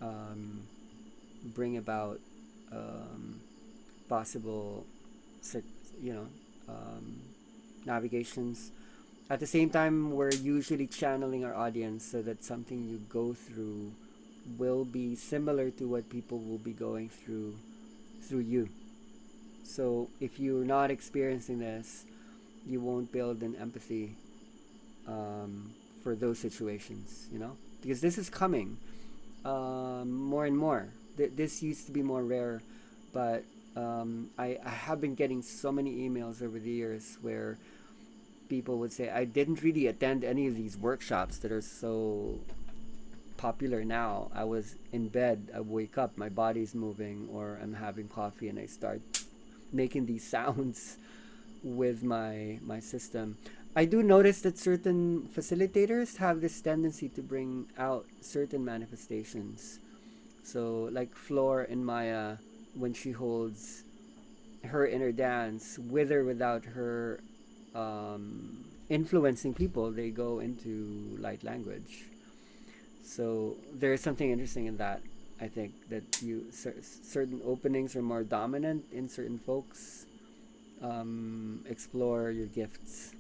um, bring about um, possible, you know, um, navigations. At the same time, we're usually channeling our audience so that something you go through will be similar to what people will be going through you. So if you're not experiencing this, you won't build an empathy um, for those situations, you know, because this is coming more and more. This used to be more rare, but I have been getting so many emails over the years where people would say, I didn't really attend any of these workshops that are so popular now. I was in bed, I wake up, my body's moving, or I'm having coffee and I start making these sounds with my system. I do notice that certain facilitators have this tendency to bring out certain manifestations. So, like Floor and Maya, when she holds her inner dance, with or without her influencing people, they go into light language. So there is something interesting in that. I think that certain openings are more dominant in certain folks. Explore your gifts.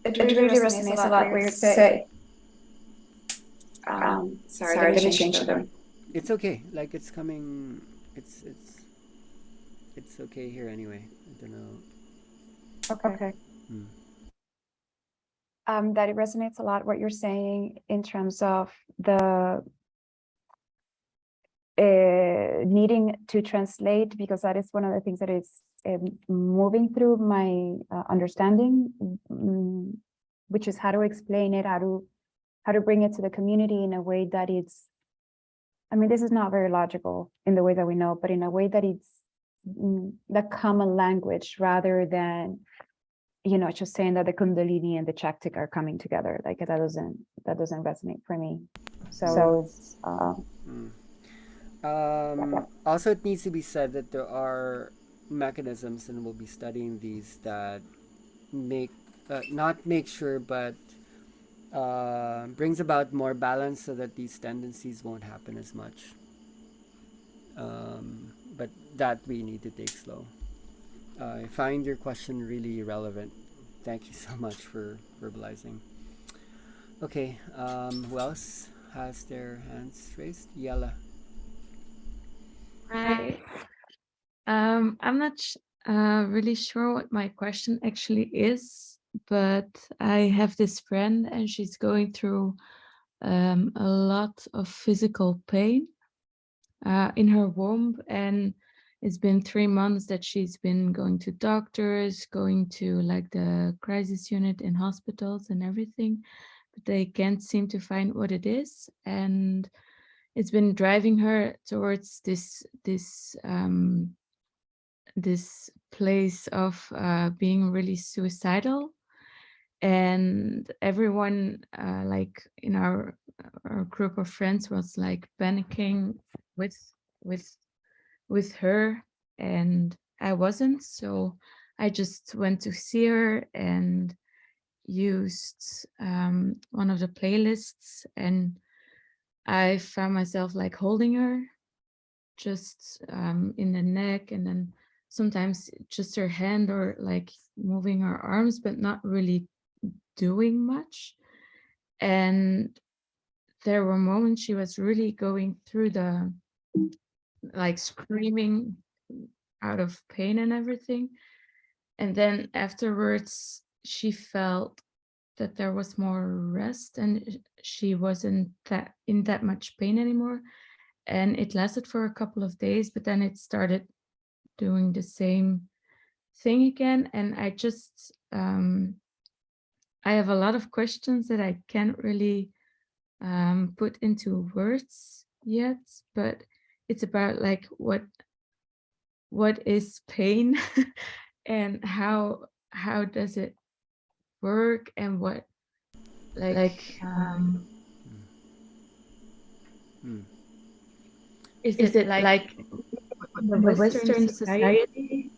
It really resonates a lot what you say. Sorry, let me change them. It's okay. Like it's coming. It's it's okay here anyway. I don't know. Okay. Mm. That it resonates a lot what you're saying in terms of the needing to translate, because that is one of the things that is moving through my understanding, which is how to explain it, how to bring it to the community in a way that it's, I mean, this is not very logical in the way that we know, but in a way that it's the common language, rather than, you know, just saying that the Kundalini and the Chaktik are coming together. Like that doesn't resonate for me. So it's Also, it needs to be said that there are mechanisms, and we'll be studying these, that make not make sure, but brings about more balance so that these tendencies won't happen as much. But that we need to take slow. I find your question really relevant. Thank you so much for verbalizing. Okay, who else has their hands raised? Yella. Hi. I'm not really sure what my question actually is, but I have this friend and she's going through a lot of physical pain in her womb, and it's been 3 months that she's been going to doctors, going to like the crisis unit in hospitals and everything, but they can't seem to find what it is, and it's been driving her towards this place of being really suicidal. And everyone like in our group of friends was like panicking with with with her, and I wasn't, so I just went to see her and used one of the playlists, and I found myself like holding her just in the neck, and then sometimes just her hand, or like moving her arms, but not really doing much. And there were moments she was really going through the, like screaming out of pain and everything. And then afterwards, she felt that there was more rest and she wasn't that in that much pain anymore. And it lasted for a couple of days, but then it started doing the same thing again. And I just, I have a lot of questions that I can't really put into words yet, but it's about like what is pain and how does it work, and what like Mm. Is it like in the Western society,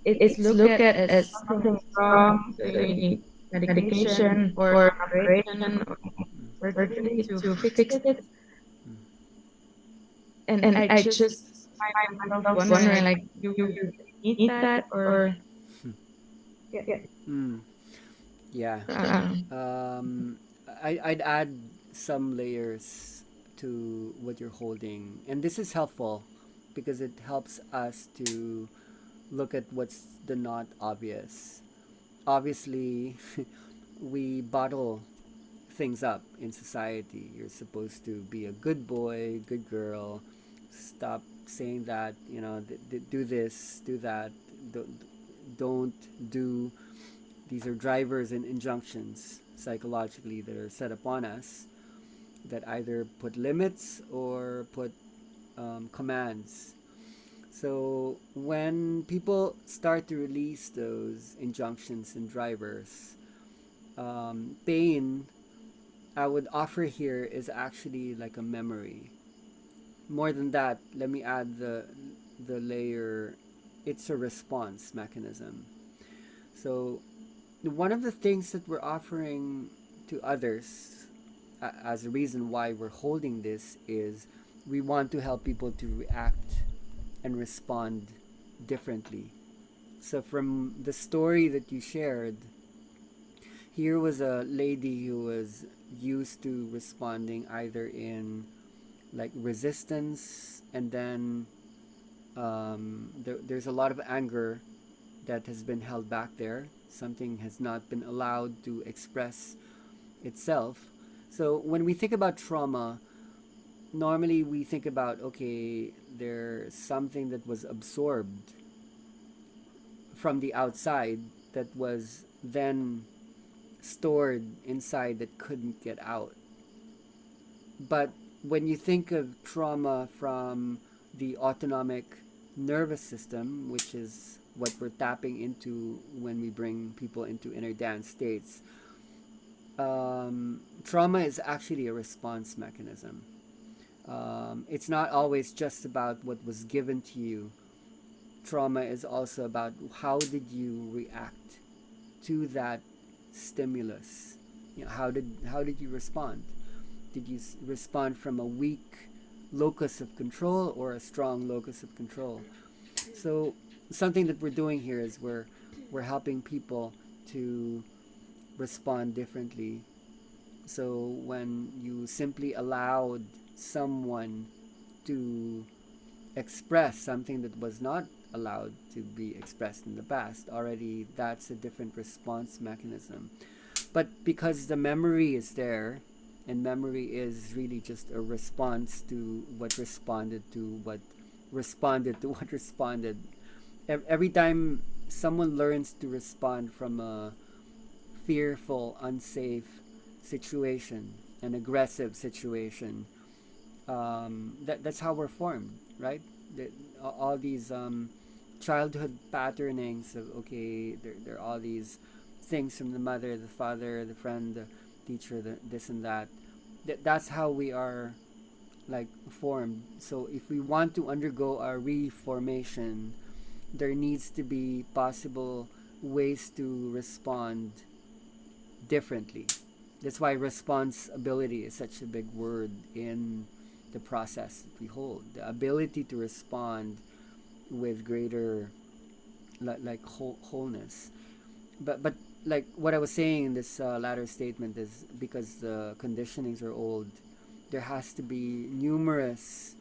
it's looked at as something wrong, so you need medication or operation or surgery to fix it. And I just find myself wondering, like, do you need that or yeah? Mm. Yeah. Uh, I'd add some layers to what you're holding, and this is helpful because it helps us to look at what's the not obvious. Obviously, we bottle things up in society. You're supposed to be a good boy, good girl. Stop saying that. Do this, do that. Don't do. These are drivers and injunctions psychologically that are set upon us that either put limits or put commands. So when people start to release those injunctions and drivers, pain I would offer here is actually like a memory. More than that, let me add the layer. It's a response mechanism. So one of the things that we're offering to others as a reason why we're holding this is we want to help people to react and respond differently. So from the story that you shared, here was a lady who was used to responding either in like resistance, and then there's a lot of anger that has been held back there. Something has not been allowed to express itself. So when we think about trauma, normally we think about, okay, there's something that was absorbed from the outside that was then stored inside that couldn't get out. But when you think of trauma from the autonomic nervous system, which is what we're tapping into when we bring people into inner dance states, trauma is actually a response mechanism. It's not always just about what was given to you. Trauma is also about how did you react to that stimulus. How did you respond? Did you respond from a weak locus of control or a strong locus of control? So something that we're doing here is we're helping people to respond differently. So when you simply allowed someone to express something that was not allowed to be expressed in the past, already that's a different response mechanism. But because the memory is there, and memory is really just a response to what responded to what responded to what responded. Every time someone learns to respond from a fearful, unsafe situation, an aggressive situation, that's how we're formed, right? The, all these childhood patternings of, okay, there are all these things from the mother, the father, the friend, the teacher, this and that. That's how we are like formed. So if we want to undergo a reformation, there needs to be possible ways to respond differently. That's why responsibility is such a big word in the process that we hold. The ability to respond with greater wholeness. But like what I was saying in this latter statement is because the conditionings are old, there has to be numerous,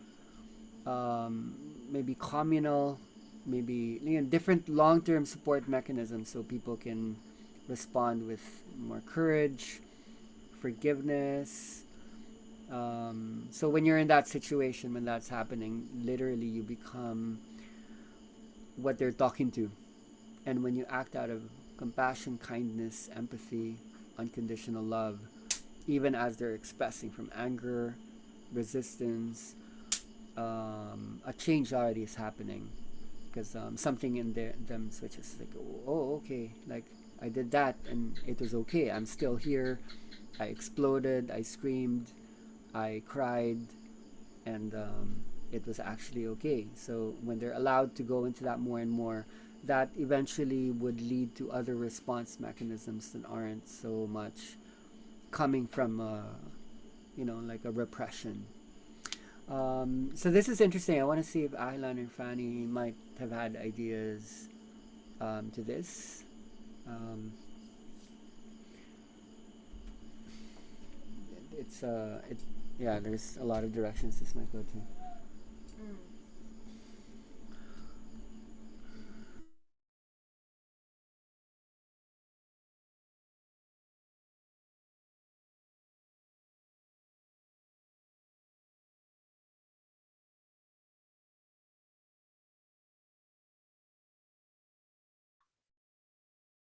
maybe communal, maybe different long-term support mechanisms so people can respond with more courage, forgiveness. So when you're in that situation, when that's happening, literally you become what they're talking to. And when you act out of compassion, kindness, empathy, unconditional love, even as they're expressing from anger, resistance, a change already is happening because something in them switches. Like, oh, okay, like I did that and it was okay. I'm still here. I exploded. I screamed. I cried. and it was actually okay. So when they're allowed to go into that more and more, that eventually would lead to other response mechanisms that aren't so much coming from like a repression. So this is interesting. I want to see if Ahlan and Fanny might have had ideas to this. Um, it's yeah. There's a lot of directions this might go to.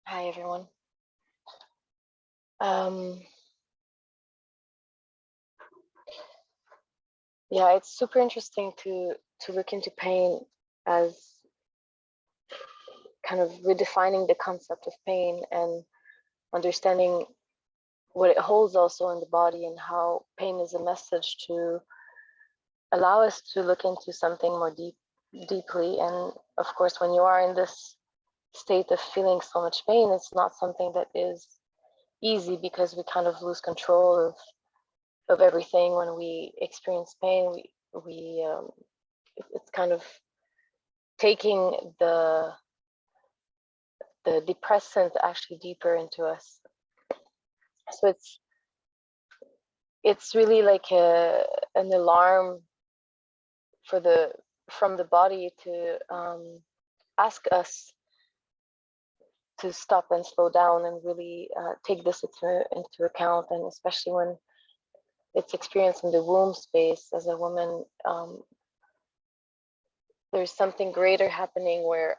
Hi, everyone. Um, yeah, it's super interesting to look into pain as kind of redefining the concept of pain and understanding what it holds also in the body, and how pain is a message to allow us to look into something more deeply. And of course, when you are in this state of feeling so much pain, it's not something that is easy, because we kind of lose control of everything when we experience pain. It's kind of taking the depressant actually deeper into us. So it's really like an alarm for from the body to ask us to stop and slow down and really take this into account. And especially when it's experienced in the womb space as a woman, there's something greater happening where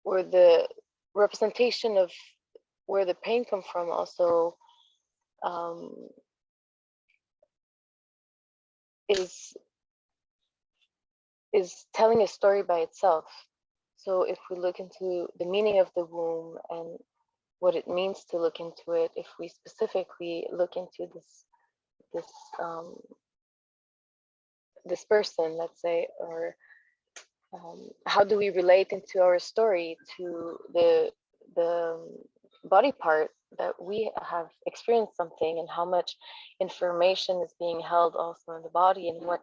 the representation of where the pain come from also is telling a story by itself. So if we look into the meaning of the womb and what it means to look into it, if we specifically look into this um, this person, let's say, or how do we relate into our story to the body part that we have experienced something, and how much information is being held also in the body, and what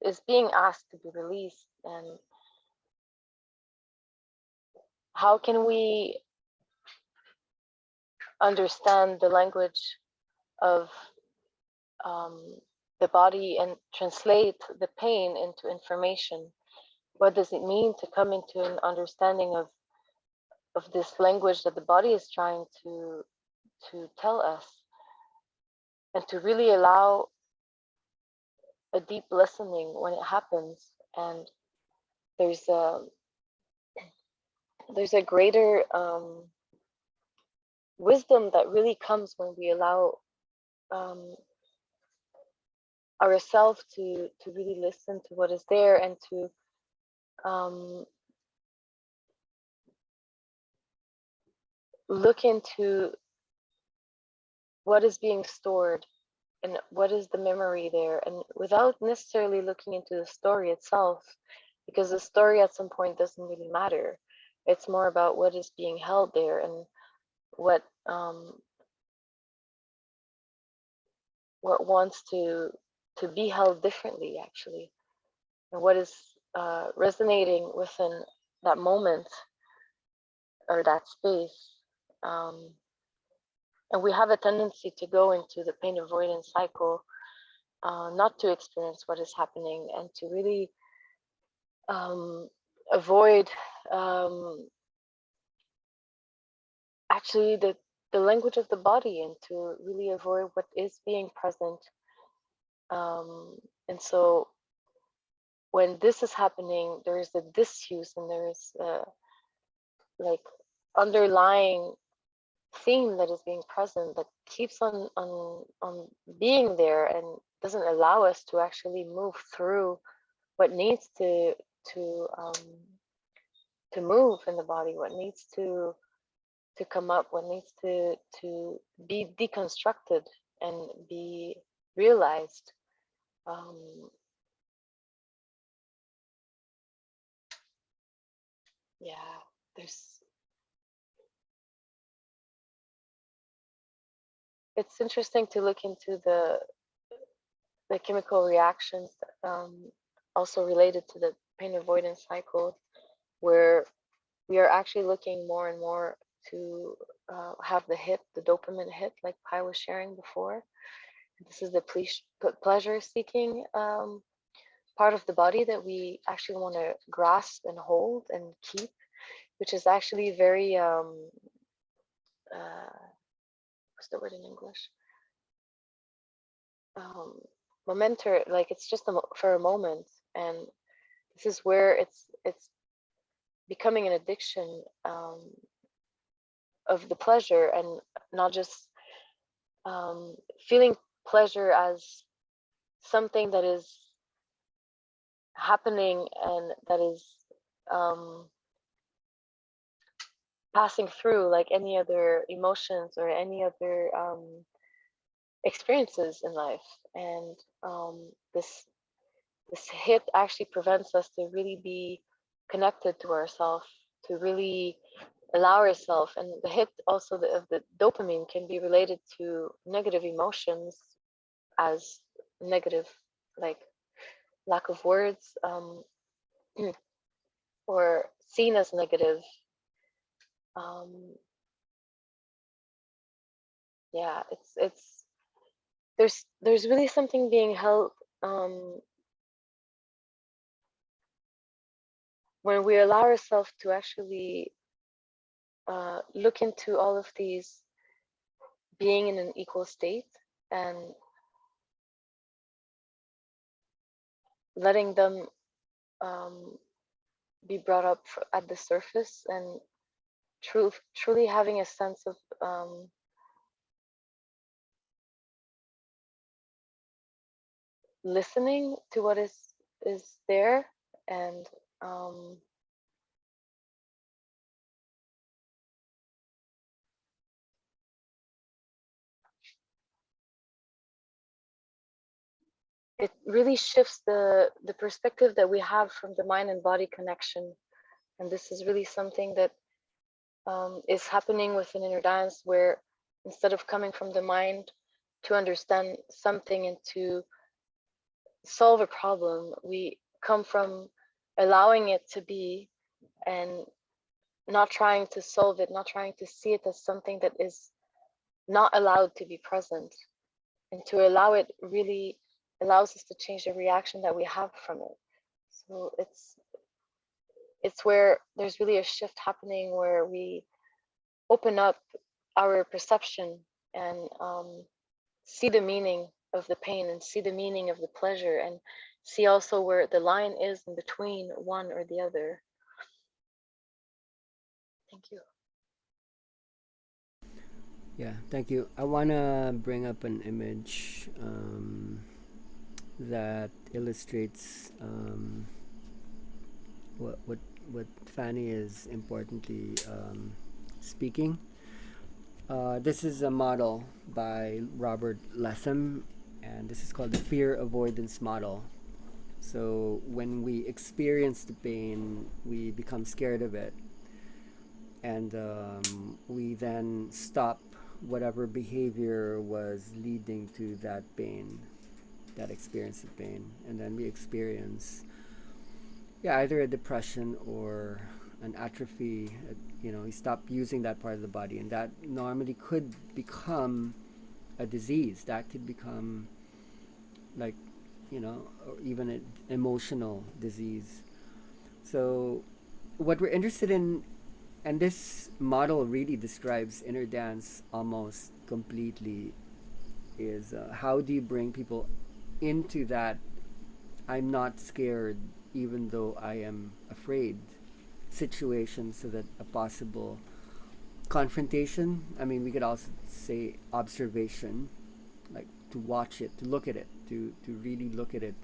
is being asked to be released, and how can we understand the language of the body and translate the pain into information. What does it mean to come into an understanding of this language that the body is trying to tell us, and to really allow a deep listening when it happens. And there's a greater wisdom that really comes when we allow ourselves to really listen to what is there, and to look into what is being stored and what is the memory there, and without necessarily looking into the story itself, because the story at some point doesn't really matter. It's more about what is being held there, and what wants to be held differently, actually, and what is resonating within that moment or that space. And we have a tendency to go into the pain avoidance cycle, not to experience what is happening, and to really avoid actually the language of the body, and to really avoid what is being present. And so when this is happening, there is a disuse, and there is like underlying theme that is being present, that keeps on being there, and doesn't allow us to actually move through what needs to move in the body, what needs to come up, what needs to be deconstructed. and be realized. Yeah, it's interesting to look into the chemical reactions, also related to the pain avoidance cycle, where we are actually looking more and more to have the hit, the dopamine hit, like Pai was sharing before. This is the pleasure-seeking part of the body that we actually want to grasp and hold and keep, which is actually very what's the word in English? Momentary, like it's just for a moment, and this is where it's becoming an addiction of the pleasure, and not just feeling pleasure as something that is happening and that is passing through like any other emotions or any other experiences in life. And this hit actually prevents us to really be connected to ourselves, to really allow ourselves. And the hit also of the dopamine can be related to negative emotions, as negative, like lack of words, or seen as negative. Yeah, it's there's really something being held when we allow ourselves to actually look into all of these being in an equal state and letting them be brought up at the surface, and truly having a sense of listening to what is there, and it really shifts the perspective that we have from the mind and body connection. And this is really something that is happening within inner dance, where instead of coming from the mind to understand something and to solve a problem, we come from allowing it to be, and not trying to solve it, not trying to see it as something that is not allowed to be present. And to allow it really allows us to change the reaction that we have from it. So it's where there's really a shift happening, where we open up our perception and see the meaning of the pain, and see the meaning of the pleasure, and see also where the line is in between one or the other. Thank you. Yeah, thank you. I want to bring up an image that illustrates what Fanny is importantly speaking. This is a model by Robert Latham, and this is called the fear avoidance model. So when we experience the pain, we become scared of it, and we then stop whatever behavior was leading to that pain, that experience of pain, and then we experience either a depression or an atrophy. You stop using that part of the body, and that normally could become a disease. That could become like, or even an emotional disease. So what we're interested in, and this model really describes inner dance almost completely, is how do you bring people into that I'm not scared even though I am afraid situation, so that a possible confrontation, I mean, we could also say observation, like to watch it, to look at it, to really look at it,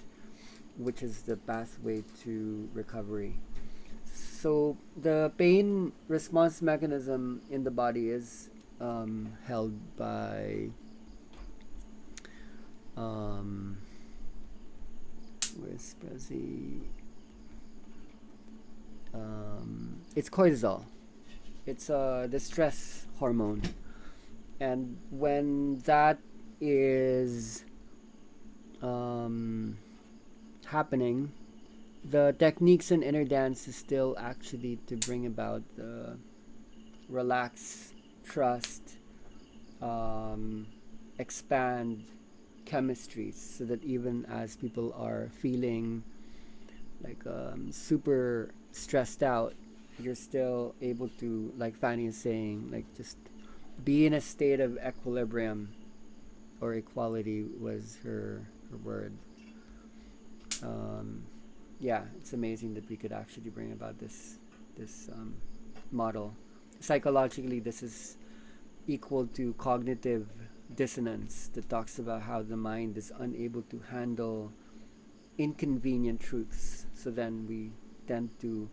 which is the pathway to recovery. So the pain response mechanism in the body is held by It's cortisol. It's the stress hormone, and when that is happening, the techniques in inner dance is still actually to bring about the relax, trust, expand chemistries, so that even as people are feeling like super stressed out, you're still able to, like Fanny is saying, like just be in a state of equilibrium, or equality was her word. Yeah, it's amazing that we could actually bring about this model. Psychologically, this is equal to cognitive dissonance, that talks about how the mind is unable to handle inconvenient truths. So then we tend to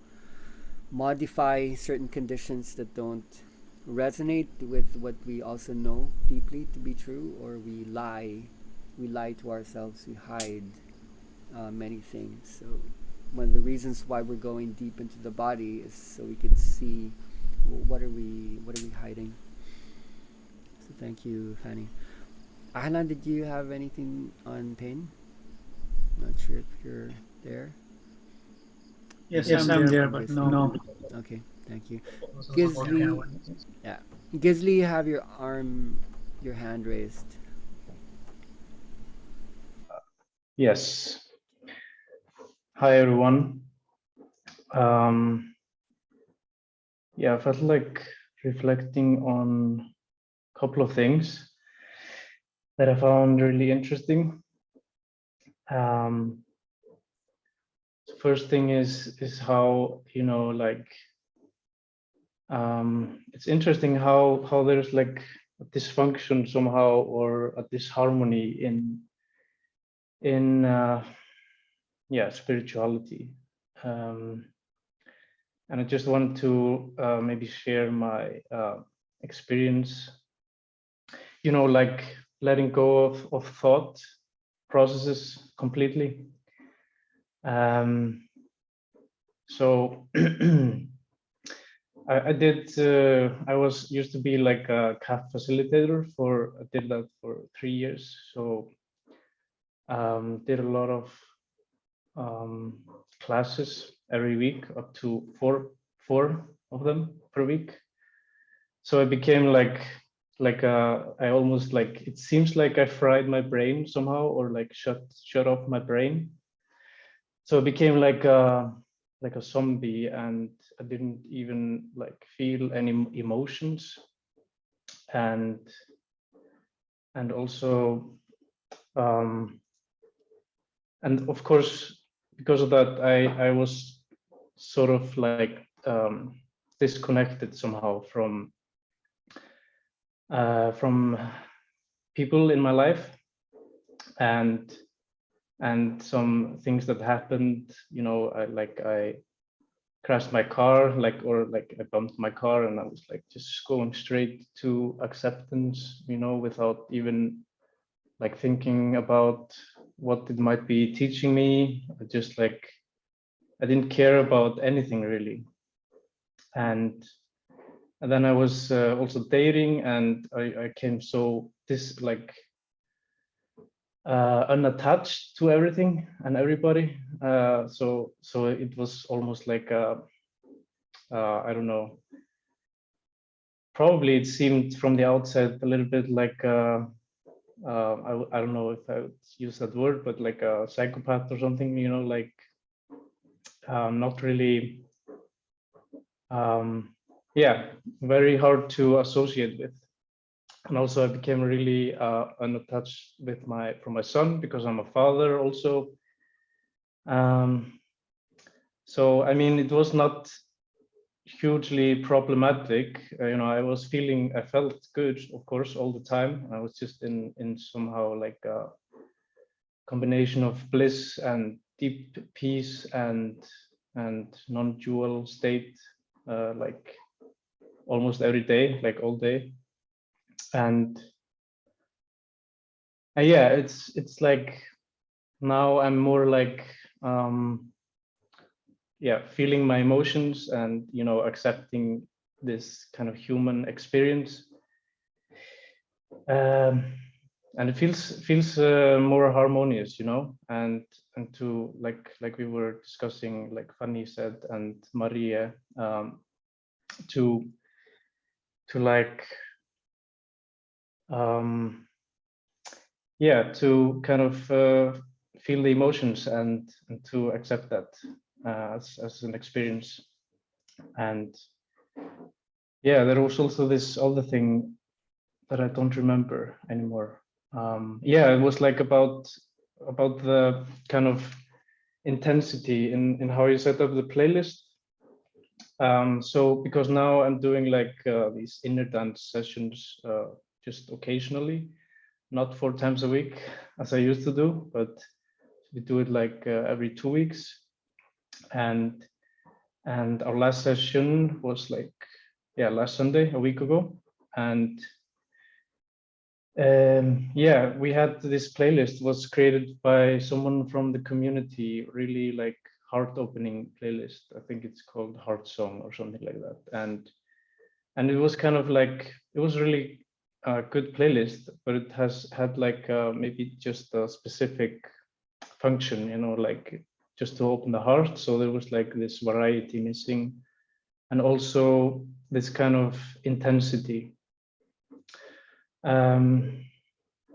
modify certain conditions that don't resonate with what we also know deeply to be true, or we lie to ourselves, we hide many things. So one of the reasons why we're going deep into the body is so we can see what are we hiding. So thank you, Fanny. Ahlan, did you have anything on pain? Not sure if you're there. Yes, I'm there, but no. Okay, thank you. Also, Gizli, yeah. Gizli, you have your hand raised. Yes. Hi, everyone. Yeah, I felt like reflecting on a couple of things that I found really interesting. The first thing is how, you know, like, it's interesting how there's like a dysfunction somehow, or a disharmony in yeah, spirituality. And I just wanted to maybe share my experience, you know, like letting go of thought processes completely. So I used to be like a CAF facilitator I did that for 3 years. So did a lot of classes every week, up to four of them per week. So I became like I almost like, it seems like I fried my brain somehow, or like shut off my brain. So I became like a zombie, and I didn't even like feel any emotions, and also and of course, because of that, I was sort of like disconnected somehow from people in my life, and some things that happened, you know, I crashed my car, or I bumped my car, and I was like just going straight to acceptance, you know, without even like thinking about what it might be teaching me. Just like I didn't care about anything really. And then I was also dating, and I came so unattached to everything and everybody. So it was almost like I don't know. Probably it seemed from the outside a little bit like I don't know if I would use that word, but like a psychopath or something, you know, like not really, yeah, very hard to associate with. And also I became really unattached with from my son, because I'm a father also. So I mean, it was not hugely problematic. You know, I felt good, of course, all the time. I was just in somehow like a combination of bliss and deep peace and non-dual state, like almost every day, like all day. And yeah, it's like now I'm more like yeah, feeling my emotions and, you know, accepting this kind of human experience. And it feels more harmonious, you know, and to like we were discussing, like Fanny said and Maria, to like yeah, to kind of feel the emotions and to accept that as an experience. And yeah, there was also this other thing that I don't remember anymore. Yeah, it was like about the kind of intensity in how you set up the playlist. So because now I'm doing like these inner dance sessions just occasionally, not 4 times a week as I used to do, but we do it like every 2 weeks. And our last session was like, yeah, last Sunday, a week ago. And yeah, we had this playlist was created by someone from the community, really like heart-opening playlist. I think it's called Heart Song or something like that. And it was kind of like, it was really a good playlist, but it had like maybe just a specific function, you know, like just to open the heart. So there was like this variety missing, and also this kind of intensity.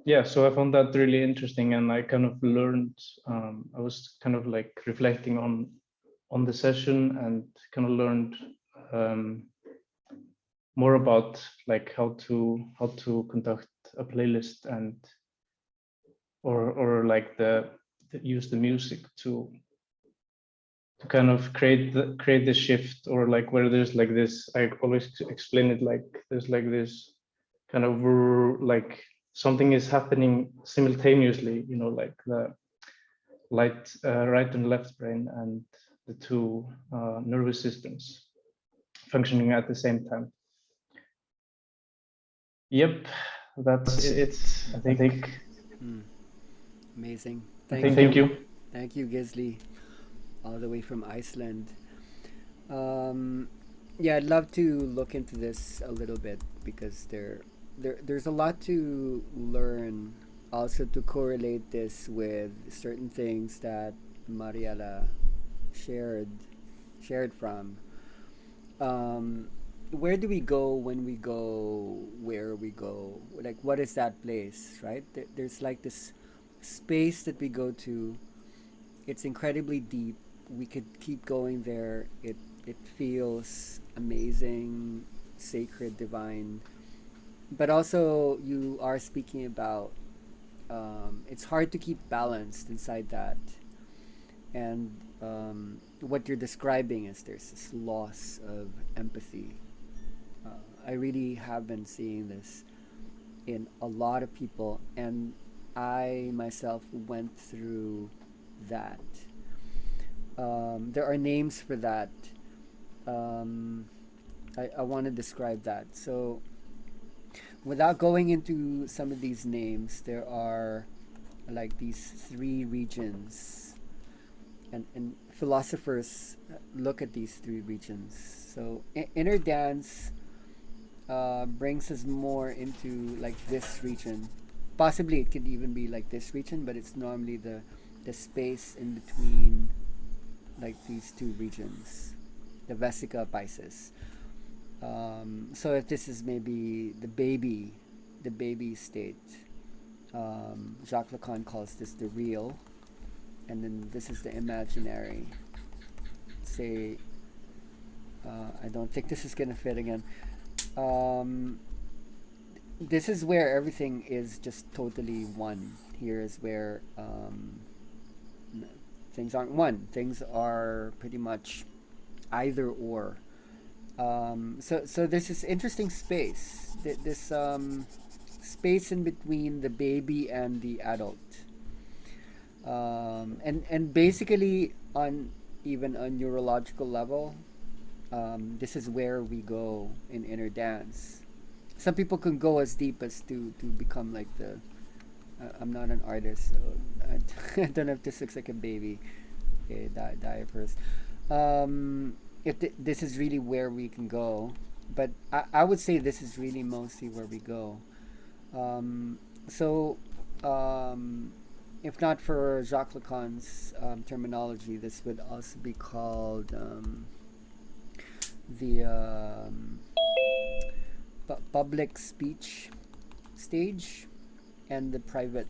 Yeah, so I found that really interesting, and I kind of learned. I was kind of like reflecting on the session and kind of learned more about like how to conduct a playlist and or like use the music to kind of create the shift, or like where there's like this, I always explain it like there's like this kind of like something is happening simultaneously, you know, like the right and left brain and the two nervous systems functioning at the same time. Yep, that's it. I think. Amazing. Thank you. Thank you, Gisli, all the way from Iceland. Yeah, I'd love to look into this a little bit because there's a lot to learn. Also, to correlate this with certain things that Mariela shared from. Where do we go when we go where we go? Like, what is that place, right? There's like this space that we go to. It's incredibly deep. We could keep going there. It feels amazing, sacred, divine. But also, you are speaking about it's hard to keep balanced inside that. And what you're describing is there's this loss of empathy. I really have been seeing this in a lot of people, and I myself went through that. There are names for that. I want to describe that. So, without going into some of these names, there are like these 3 regions, and philosophers look at these 3 regions. So, inner dance brings us more into like this region. Possibly it could even be like this region, but it's normally the space in between like these 2 regions, the vesica piscis. So if this is maybe the baby state, Jacques Lacan calls this the real, and then this is the imaginary. Say, I don't think this is gonna fit again. This is where everything is just totally one. Here is where things aren't one. Things are pretty much either or. So there's this interesting space. This space in between the baby and the adult. And basically on even a neurological level, this is where we go in inner dance. Some people can go as deep as to become like the I'm not an artist, so I don't know if this looks like a baby. Okay, diapers. This is really where we can go, but I would say this is really mostly where we go. Um, so, um, if not for Jacques Lacan's terminology, this would also be called the public speech stage and the private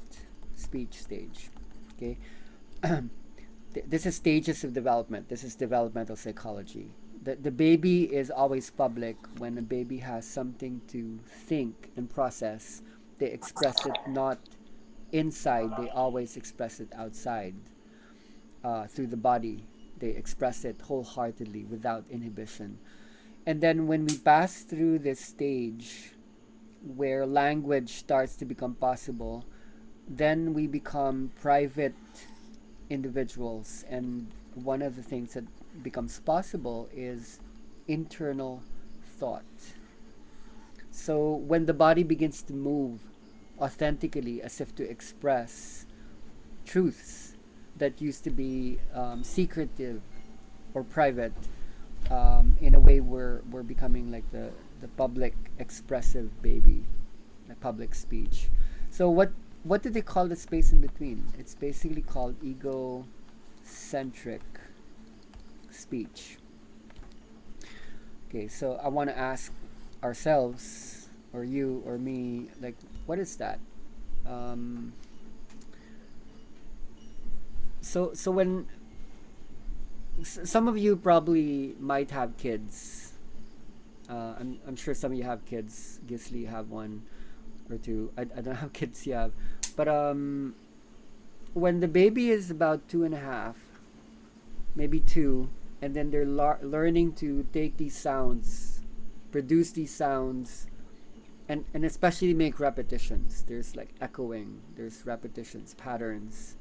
speech stage. Okay, this is stages of development. This is developmental psychology. The baby is always public. When a baby has something to think and process, they express it not inside, they always express it outside, through the body. They express it wholeheartedly without inhibition. And then when we pass through this stage where language starts to become possible, then we become private individuals. And one of the things that becomes possible is internal thought. So when the body begins to move authentically as if to express truths that used to be secretive or private, in a way we're becoming like the public expressive baby, the public speech. So what do they call the space in between? It's basically called egocentric speech. Okay, so I want to ask ourselves, or you, or me, like, what is that? Um, so when some of you probably might have kids. I'm sure some of you have kids. Gisli, you have one or two. I don't know how kids you have. But when the baby is about 2.5, maybe 2, and then they're learning to take these sounds, produce these sounds, and especially make repetitions. There's like echoing, there's repetitions, patterns.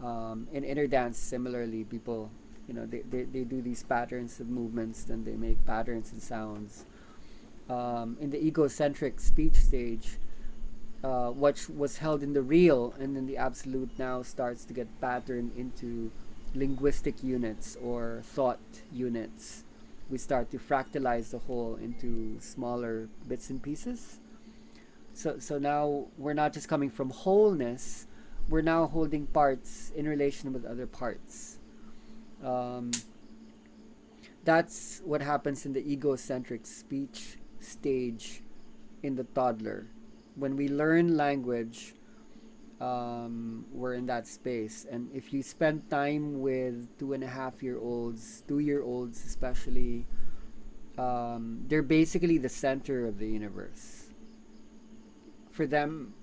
In inner dance, similarly, people, they do these patterns of movements, then they make patterns and sounds. In the egocentric speech stage, what was held in the real and in the absolute now starts to get patterned into linguistic units or thought units. We start to fractalize the whole into smaller bits and pieces. So now we're not just coming from wholeness, we're now holding parts in relation with other parts. Um, that's what happens in the egocentric speech stage in the toddler. When we learn language, we're in that space. And if you spend time with 2.5-year-olds, 2-year-olds especially, they're basically the center of the universe. For them,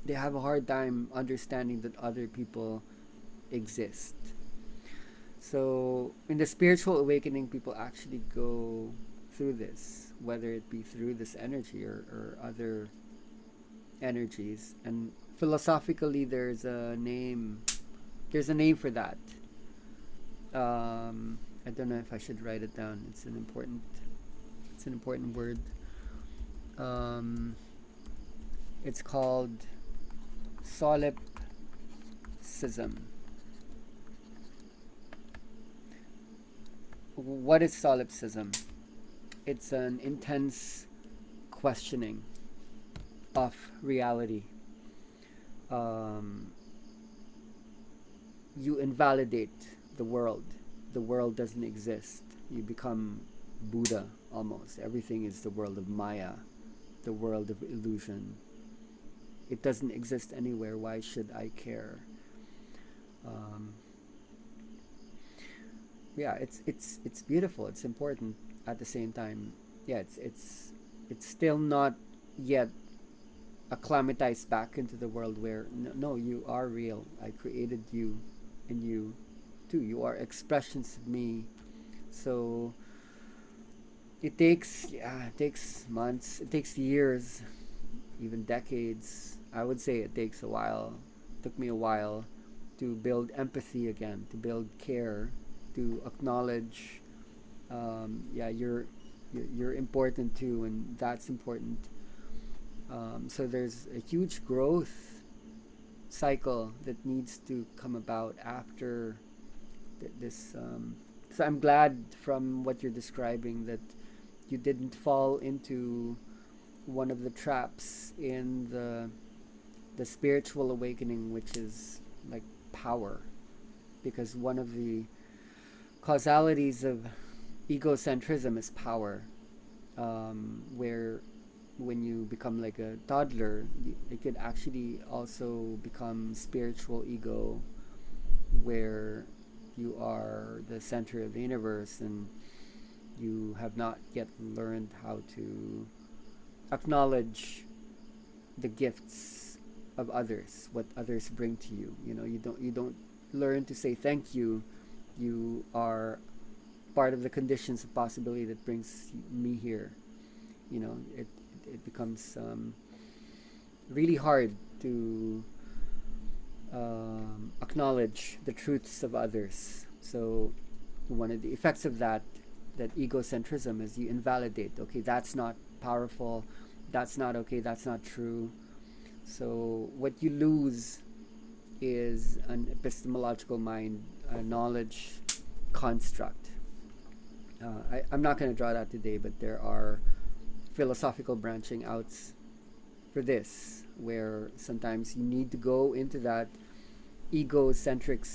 they have a hard time understanding that other people exist. So in the spiritual awakening, people actually go through this, whether it be through this energy or other energies. And philosophically, there's a name for that. I don't know if I should write it down. It's an important word. It's called Solipsism. What is solipsism? It's an intense questioning of reality. You invalidate the world. The world doesn't exist. You become Buddha almost. Everything is the world of Maya, the world of illusion. It doesn't exist anywhere. Why should I care? Yeah, it's beautiful. It's important at the same time. Yeah, it's still not yet acclimatized back into the world where no, you are real. I created you, and you too. You are expressions of me. So it takes months. It takes years, even decades. I would say it takes a while. It took me a while to build empathy again, to build care, to acknowledge, you're important too, and that's important. So there's a huge growth cycle that needs to come about after this. So I'm glad from what you're describing that you didn't fall into one of the traps in the spiritual awakening, which is like power, because one of the causalities of egocentrism is power, where when you become like a toddler, it could actually also become spiritual ego, where you are the center of the universe and you have not yet learned how to acknowledge the gifts of others, what others bring to you. You know, you don't learn to say thank you. You are part of the conditions of possibility that brings me here. You know, it becomes really hard to acknowledge the truths of others. So one of the effects of that egocentrism is you invalidate. Okay, that's not powerful. That's not okay. That's not true. So what you lose is an epistemological mind, a knowledge construct. I'm not going to draw that today, but there are philosophical branching outs for this, where sometimes you need to go into that egocentric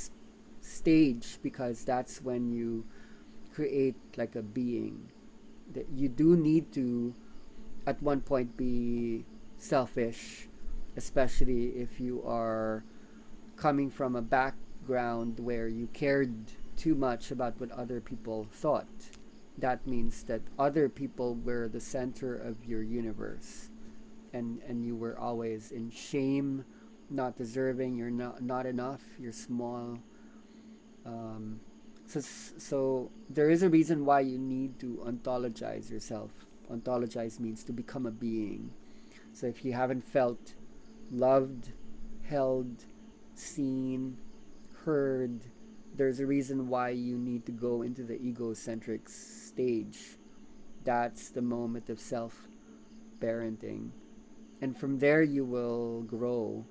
stage, because that's when you create like a being. That you do need to at one point be selfish, especially if you are coming from a background where you cared too much about what other people thought. That means that other people were the center of your universe, and you were always in shame, not deserving, you're not enough, you're small. So there is a reason why you need to ontologize yourself. Ontologize means to become a being. So if you haven't felt loved, held, seen, heard, there's a reason why you need to go into the egocentric stage. That's the moment of self-parenting. And from there you will grow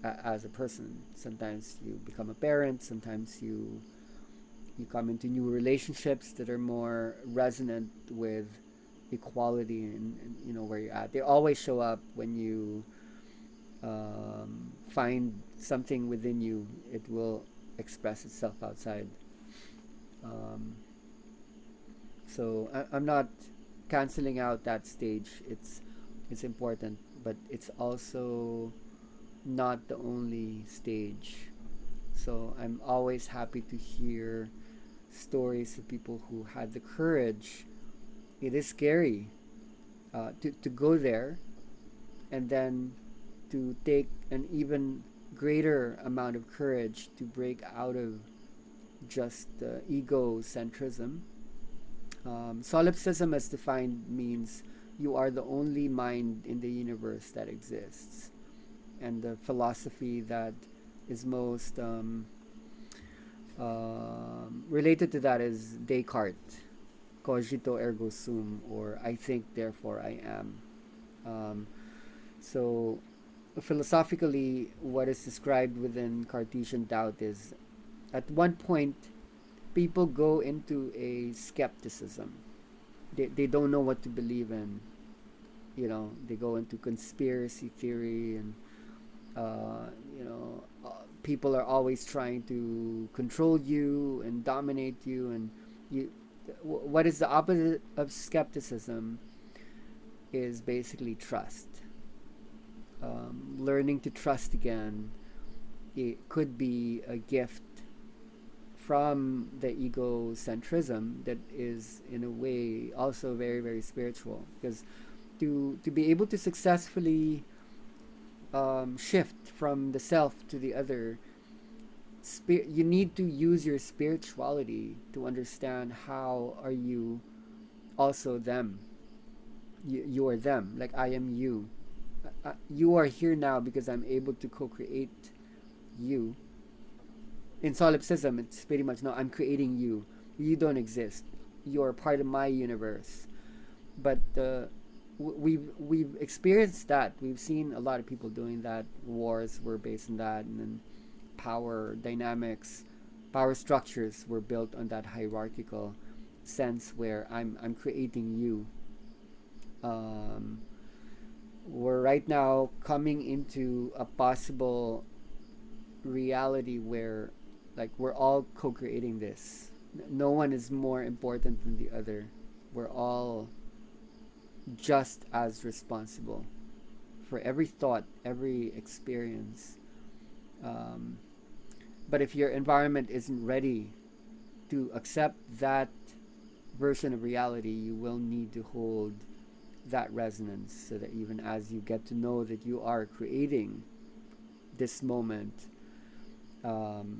as a person. Sometimes you become a parent, sometimes you come into new relationships that are more resonant with equality and you know where you're at. They always show up when you find something within you. It will express itself outside. So I'm not canceling out that stage. It's important, but it's also not the only stage. So I'm always happy to hear stories of people who had the courage. It is scary to go there, and then to take an even greater amount of courage to break out of just egocentrism. Solipsism, as defined, means you are the only mind in the universe that exists. And the philosophy that is most related to that is Descartes, cogito ergo sum, or I think therefore I am. So philosophically, what is described within Cartesian doubt is, at one point, people go into a skepticism. They don't know what to believe in. You know, they go into conspiracy theory, and people are always trying to control you and dominate you. And what is the opposite of skepticism is basically trust. Learning to trust again. It could be a gift from the egocentrism that is in a way also very, very spiritual, because to be able to successfully shift from the self to the other, you need to use your spirituality to understand how are you also them. You are them, like I am you. You are here now because I'm able to co-create you. In solipsism, it's pretty much, no, I'm creating you. You don't exist. You're part of my universe. But the we've experienced that. We've seen a lot of people doing that. Wars were based on that, and then power dynamics, power structures were built on that hierarchical sense where I'm creating you. Um, we're right now coming into a possible reality where like we're all co-creating this. No one is more important than the other. We're all just as responsible for every thought, every experience. Um, but if your environment isn't ready to accept that version of reality, you will need to hold that resonance so that even as you get to know that you are creating this moment,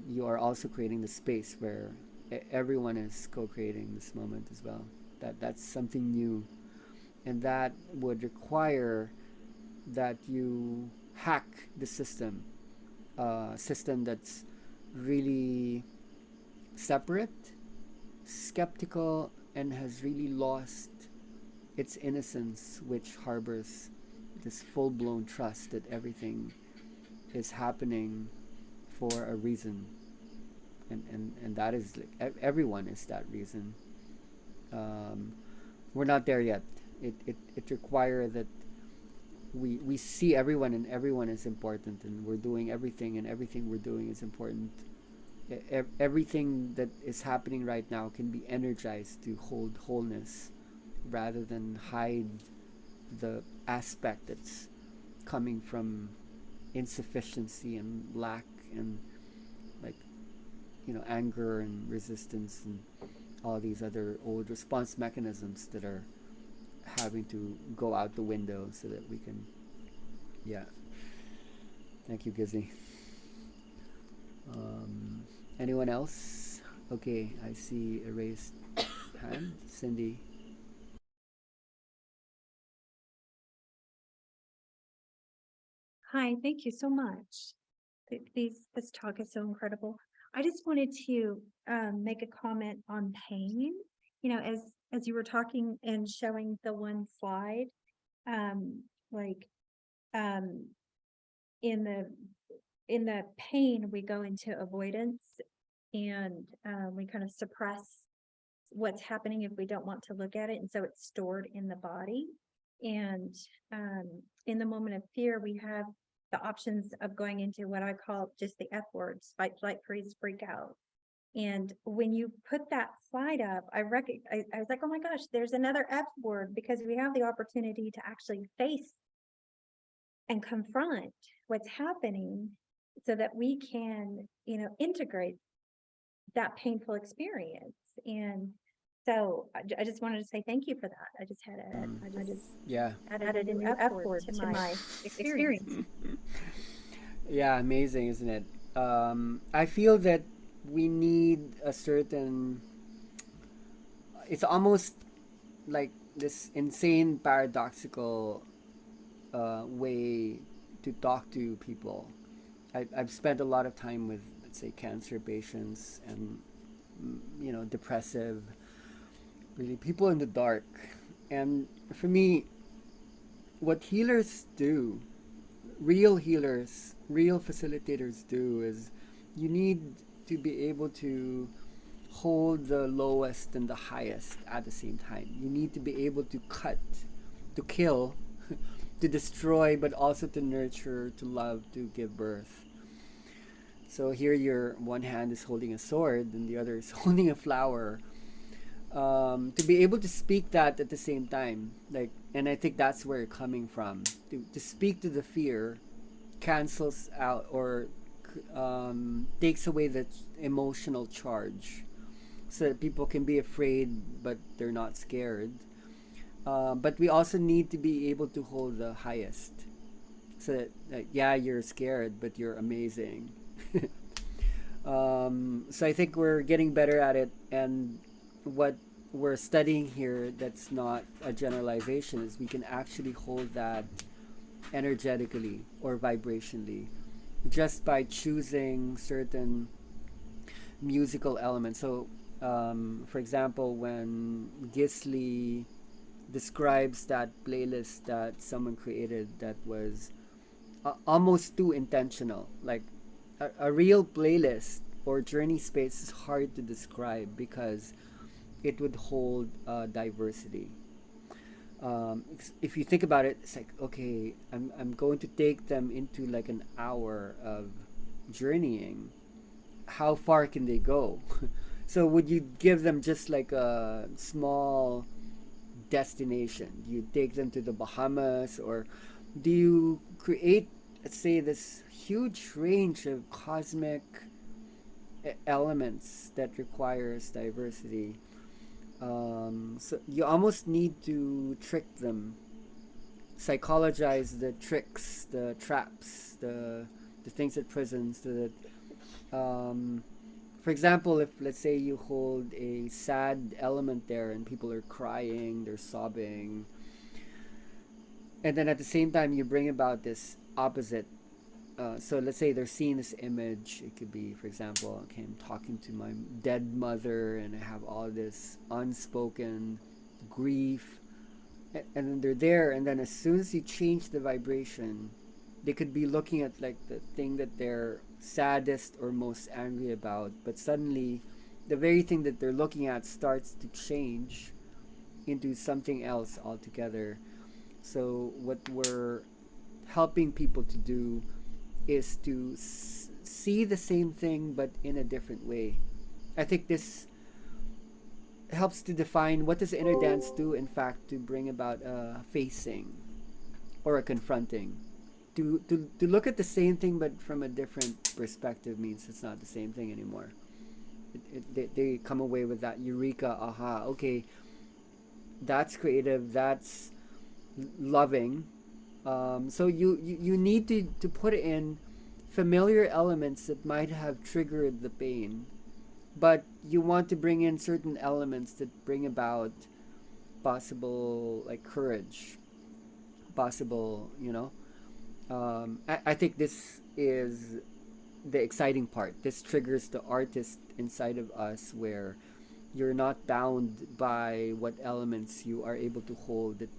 you are also creating the space where everyone is co-creating this moment as well. That's something new, and that would require that you hack the system, system that's really separate, skeptical, and has really lost its innocence, which harbors this full-blown trust that everything is happening for a reason, and that is like everyone is that reason. um, we're not there yet. It requires that we see everyone, and everyone is important, and we're doing everything, and everything we're doing is important. Everything that is happening right now can be energized to hold wholeness rather than hide the aspect that's coming from insufficiency and lack and like anger and resistance and all these other old response mechanisms that are having to go out the window so that we can. Yeah, thank you, Gizzy. Anyone else? Okay, I see a raised hand. Cindy. Hi, thank you so much. This talk is so incredible. I just wanted to make a comment on pain. You know, as you were talking and showing the one slide, like in the pain we go into avoidance, and we kind of suppress what's happening if we don't want to look at it, and so it's stored in the body. And in the moment of fear, we have the options of going into what I call just the F words: fight, flight, freeze, freak out. And when you put that slide up, I was like, oh my gosh, there's another F word, because we have the opportunity to actually face and confront what's happening so that we can, integrate that painful experience. And so I just wanted to say thank you for that. I just had Yeah. added a new F word to my experience. Yeah, amazing, isn't it? I feel that we need a certain. It's almost like this insane paradoxical way to talk to people. I've spent a lot of time with, let's say, cancer patients and depressive, really people in the dark. And for me, what healers do, real healers, real facilitators do, is you need to be able to hold the lowest and the highest at the same time. You need to be able to cut, to kill, to destroy, but also to nurture, to love, to give birth. So here your one hand is holding a sword and the other is holding a flower. To be able to speak that at the same time, and I think that's where you're coming from. To speak to the fear cancels out or takes away the emotional charge, so that people can be afraid but they're not scared. But we also need to be able to hold the highest, so that yeah, you're scared but you're amazing. So I think we're getting better at it, and what we're studying here, that's not a generalization, is we can actually hold that energetically or vibrationally just by choosing certain musical elements. So for example, when Gisli describes that playlist that someone created that was almost too intentional. Like a real playlist or journey space is hard to describe because it would hold diversity. If you think about it, it's like, okay, I'm going to take them into like an hour of journeying. How far can they go? So would you give them just like a small destination? Do you take them to the Bahamas, or do you create, let's say, this huge range of cosmic elements that requires diversity? So you almost need to trick them, psychologize the tricks, the traps, the things at prisons. For example, if let's say you hold a sad element there and people are crying, they're sobbing, and then at the same time you bring about this opposite. So let's say they're seeing this image. It could be, for example, okay, I'm talking to my dead mother and I have all this unspoken grief, and then they're there, and then as soon as you change the vibration, they could be looking at like the thing that they're saddest or most angry about, but suddenly the very thing that they're looking at starts to change into something else altogether. So what we're helping people to do is to see the same thing but in a different way. I think this helps to define what does inner dance do, in fact, to bring about a facing or a confronting. To look at the same thing but from a different perspective means it's not the same thing anymore. They come away with that eureka, aha, okay, that's creative, that's loving. So you need to put in familiar elements that might have triggered the pain, but you want to bring in certain elements that bring about possible like courage, possible, I think this is the exciting part. This triggers the artist inside of us, where you're not bound by what elements you are able to hold. It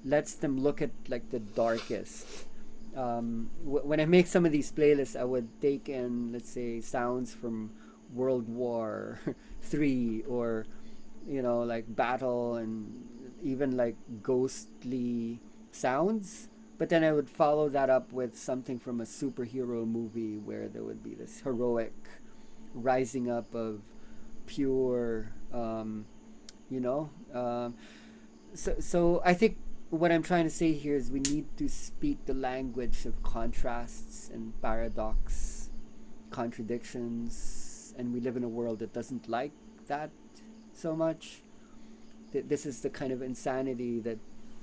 lets them look at like the darkest. When I make some of these playlists, I would take in, let's say, sounds from World War III, or like battle, and even like ghostly sounds. But then I would follow that up with something from a superhero movie where there would be this heroic rising up of pure, you know. So I think what I'm trying to say here is we need to speak the language of contrasts and paradox, contradictions, and we live in a world that doesn't like that so much. This is the kind of insanity that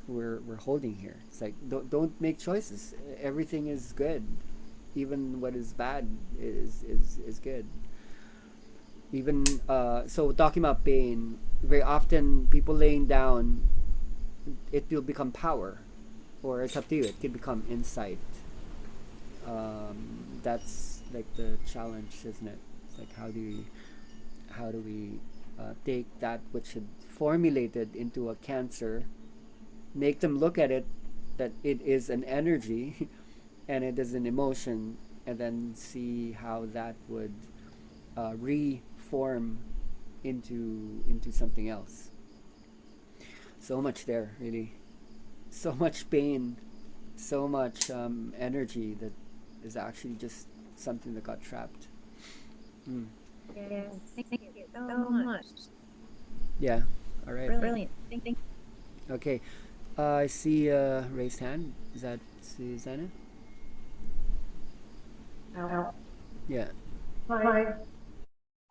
we're holding here. It's like don't make choices. Everything is good, even what is bad is good. Even so, talking about pain, very often people laying down, it will become power, or it's up to you. It can become insight. That's like the challenge, isn't it? It's like how do we take that which had formulated into a cancer, make them look at it that it is an energy and it is an emotion, and then see how that would reform into something else. So much there, really. So much pain, so much energy that is actually just something that got trapped. Yes, thank you so much. Yeah. All right. Brilliant. Thank you. Okay. I see a raised hand. Is that Susanna? No. Yeah. Hi.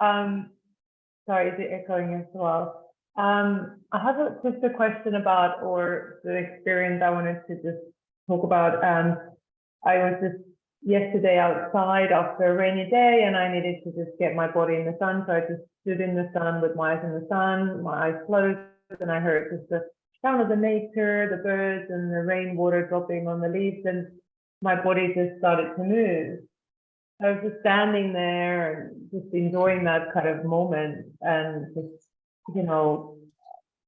Sorry, is it echoing as well? I have just a question about, or the experience I wanted to just talk about. I was just yesterday outside after a rainy day, and I needed to just get my body in the sun. So I just stood in the sun with my eyes in the sun, my eyes closed, and I heard just the sound of the nature, the birds, and the rainwater dropping on the leaves, and my body just started to move. I was just standing there and just enjoying that kind of moment, and just,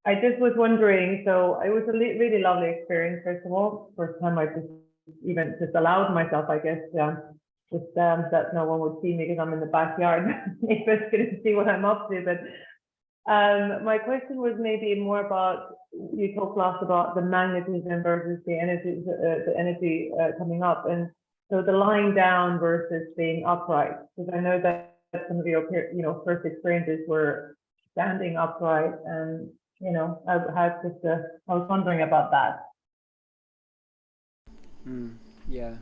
I just was wondering, so it was a really lovely experience, first of all. First time I just allowed myself, I guess, that no one would see me because I'm in the backyard. Neighbors couldn't see what I'm up to. But my question was maybe more about, you talked last about the magnetism versus the energy coming up. And so the lying down versus being upright, because I know that some of your first experiences were standing upright, and I was wondering about that. Yeah.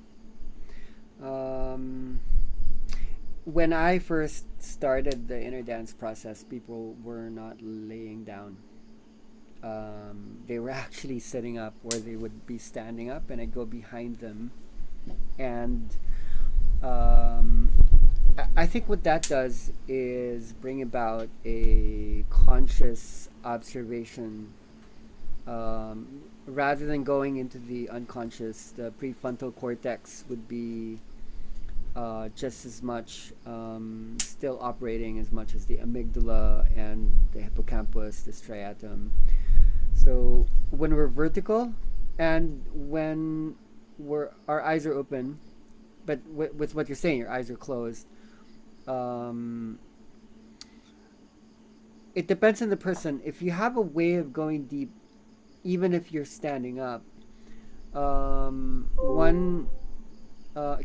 When I first started the inner dance process, people were not laying down. They were actually sitting up, or they would be standing up, and I'd go behind them. And I think what that does is bring about a conscious observation, rather than going into the unconscious. The prefrontal cortex would be just as much still operating as much as the amygdala and the hippocampus, the striatum. So when we're vertical and when our eyes are open, but with what you're saying, your eyes are closed. It depends on the person. If you have a way of going deep, even if you're standing up, one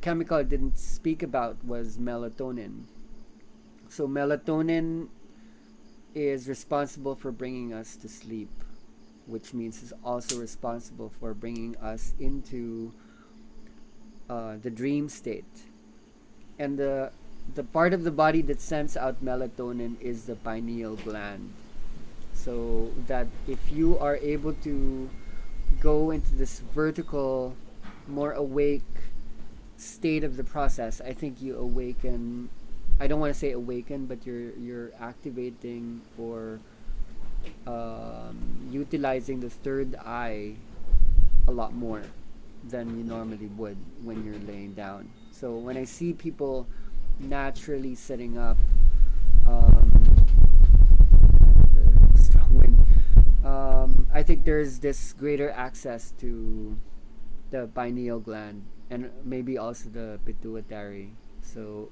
chemical I didn't speak about was melatonin. So melatonin is responsible for bringing us to sleep, which means it's also responsible for bringing us into the dream state. And the part of the body that sends out melatonin is the pineal gland. So that if you are able to go into this vertical, more awake state of the process, I think you awaken. I don't want to say awaken, but you're activating or utilizing the third eye a lot more than you normally would when you're laying down. So when I see people naturally sitting up, strong wind, I think there's this greater access to the pineal gland and maybe also the pituitary. So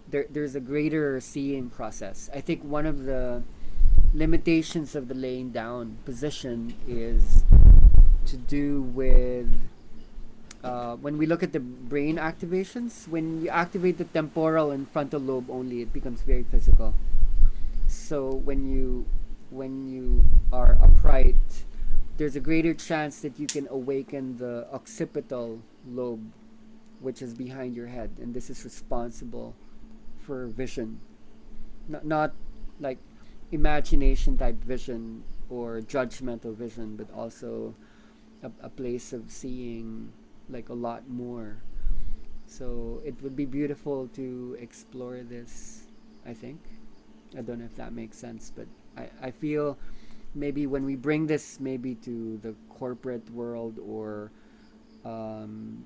there's a greater seeing process. I think one of the limitations of the laying down position is to do with when we look at the brain activations. When you activate the temporal and frontal lobe only, it becomes very physical. So when you are upright, there's a greater chance that you can awaken the occipital lobe, which is behind your head, and this is responsible for vision. Not like imagination type vision or judgmental vision, but also a place of seeing like a lot more. So it would be beautiful to explore this, I think. I don't know if that makes sense, but I feel maybe when we bring this maybe to the corporate world or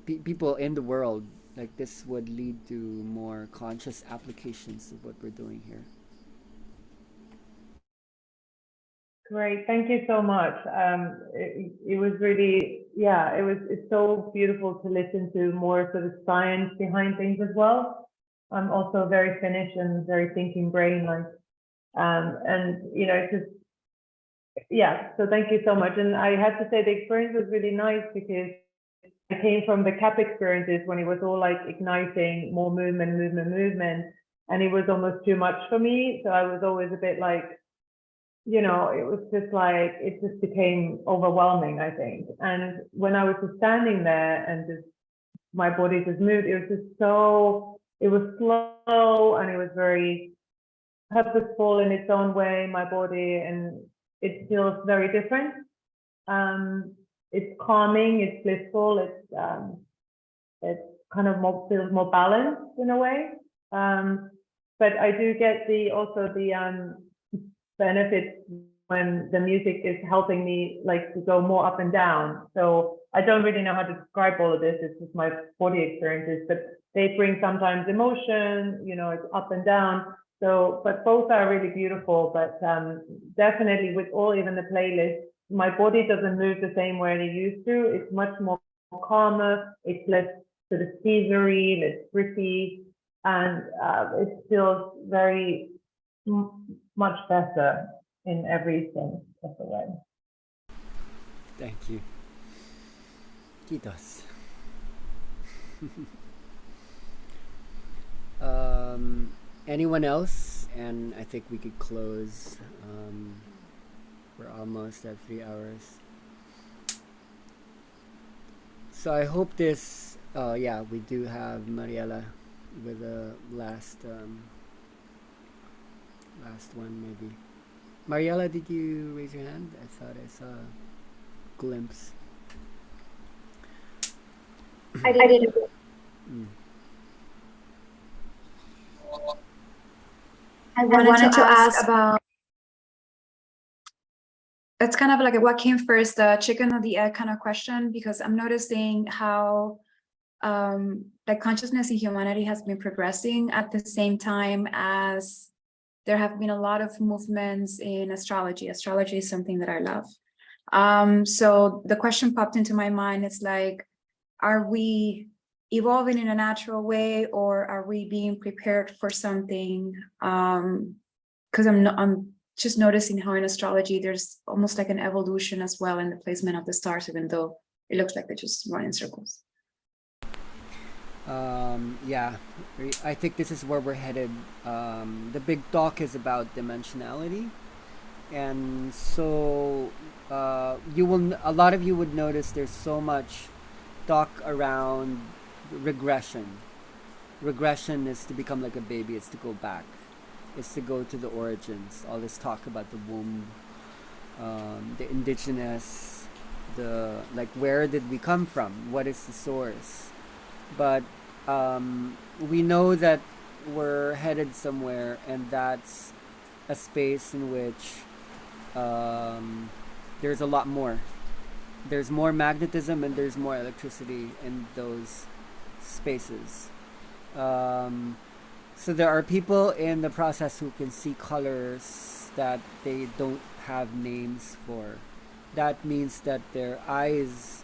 people in the world, like this would lead to more conscious applications of what we're doing here. Great, thank you so much. It was really, it's so beautiful to listen to more sort of science behind things as well. I'm also very Finnish and very thinking brain, like, and it's just, so thank you so much. And I have to say the experience was really nice because I came from the CAP experiences when it was all like igniting more movement, and it was almost too much for me. So I was always a bit like, it was just like, it just became overwhelming, I think. And when I was just standing there and just my body just moved, it was just so, it was slow and it was very purposeful in its own way, my body, and it feels very different. It's calming, it's blissful, it's kind of more, feels more balanced in a way. But I do get also the benefits when the music is helping me like to go more up and down. So I don't really know how to describe all of this. It's just my body experiences, but they bring sometimes emotion, it's up and down. So, but both are really beautiful. But definitely with all, even the playlist, my body doesn't move the same way it used to. It's much more calmer. It's less sort of seizery, less gritty, and it feels very much better in every sense of the way. Thank you. Kitos. Anyone else? And I think we could close. We're almost at 3 hours. So I hope this. Yeah, we do have Mariela with a last one maybe. Mariela, did you raise your hand? I thought I saw a glimpse. I did. Mm. I wanted to ask about. It's kind of like what came first, the chicken or the egg kind of question, because I'm noticing how like consciousness in humanity has been progressing at the same time as there have been a lot of movements in astrology. Astrology is something that I love. So the question popped into my mind. It's like, are we evolving in a natural way, or are we being prepared for something? Because I'm just noticing how in astrology there's almost like an evolution as well in the placement of the stars, even though it looks like they just run in circles. Yeah, I think this is where we're headed. The big talk is about dimensionality, and so a lot of you would notice there's so much talk around regression. Regression is to become like a baby. It's to go back. It's to go to the origins. All this talk about the womb, the indigenous, the like, where did we come from? What is the source? But we know that we're headed somewhere, and that's a space in which there's a lot more. There's more magnetism and there's more electricity in those spaces. So there are people in the process who can see colors that they don't have names for. That means that their eyes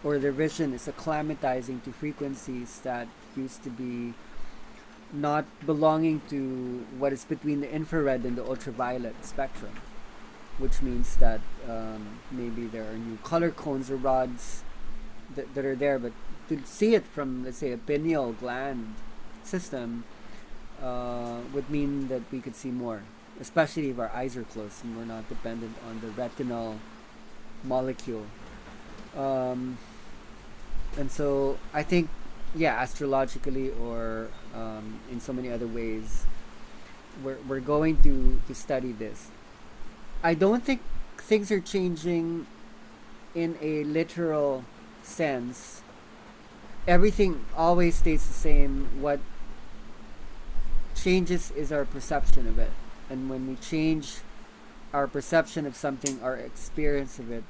or their vision is acclimatizing to frequencies that used to be not belonging to what is between the infrared and the ultraviolet spectrum, which means that maybe there are new color cones or rods that are there, but to see it from, let's say, a pineal gland system would mean that we could see more, especially if our eyes are closed and we're not dependent on the retinal molecule. And so I think, yeah, astrologically or in so many other ways, we're going to study this. I don't think things are changing in a literal sense. Everything always stays the same. What changes is our perception of it. And when we change our perception of something, our experience of it,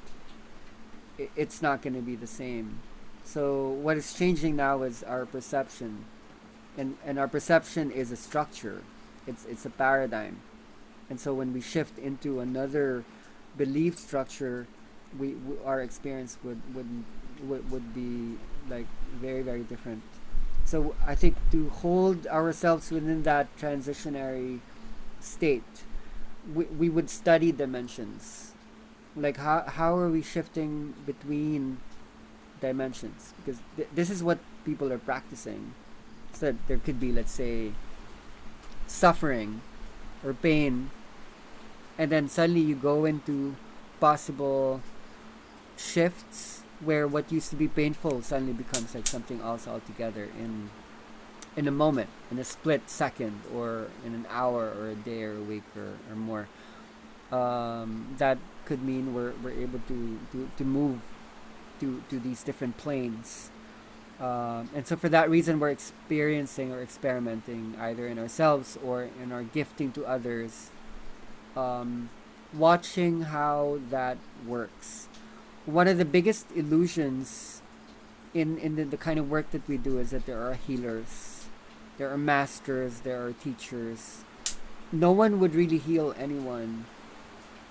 it's not going to be the same. So what is changing now is our perception. And our perception is a structure. It's a paradigm. And so when we shift into another belief structure, our experience would be like very, very different. So I think to hold ourselves within that transitionary state, we would study dimensions. Like how are we shifting between dimensions? Because this is what people are practicing. So that there could be, let's say, suffering or pain, and then suddenly you go into possible shifts where what used to be painful suddenly becomes like something else altogether in a moment, in a split second, or in an hour or a day or a week or more. That could mean we're able to move to these different planes. And so for that reason, we're experiencing or experimenting either in ourselves or in our gifting to others, watching how that works. One of the biggest illusions in the kind of work that we do is that there are healers, there are masters, there are teachers, no one would really heal anyone.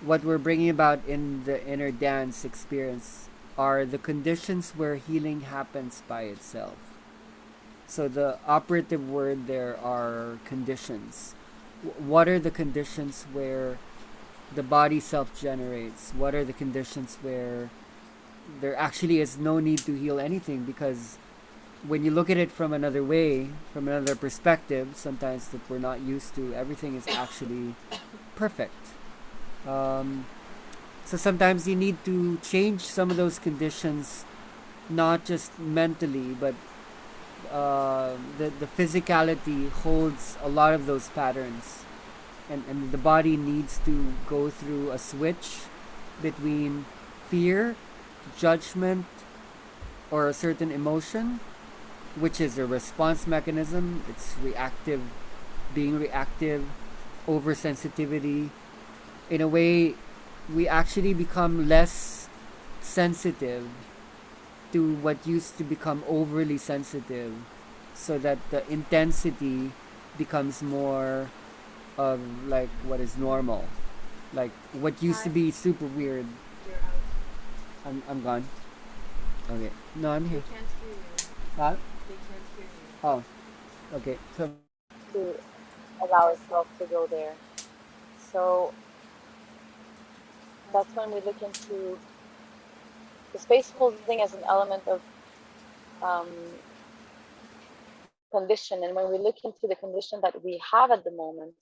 What we're bringing about in the inner dance experience are the conditions where healing happens by itself. So the operative word there are conditions. What are the conditions where the body self-generates? What are the conditions where there actually is no need to heal anything? Because when you look at it from another way, from another perspective, sometimes that we're not used to, everything is actually perfect. So sometimes you need to change some of those conditions, not just mentally, but the physicality holds a lot of those patterns, and the body needs to go through a switch between fear, judgment, or a certain emotion, which is a response mechanism. It's reactive, being reactive, oversensitivity. In a way, we actually become less sensitive to what used to become overly sensitive, so that the intensity becomes more of like what is normal. Like what used to be super weird. I'm gone. Okay. No, I'm here. Can't hear you. Huh? They can't hear you. Oh, okay. So To allow itself to go there. So that's when we look into the space holding as an element of um, condition. And when we look into the condition that we have at the moment,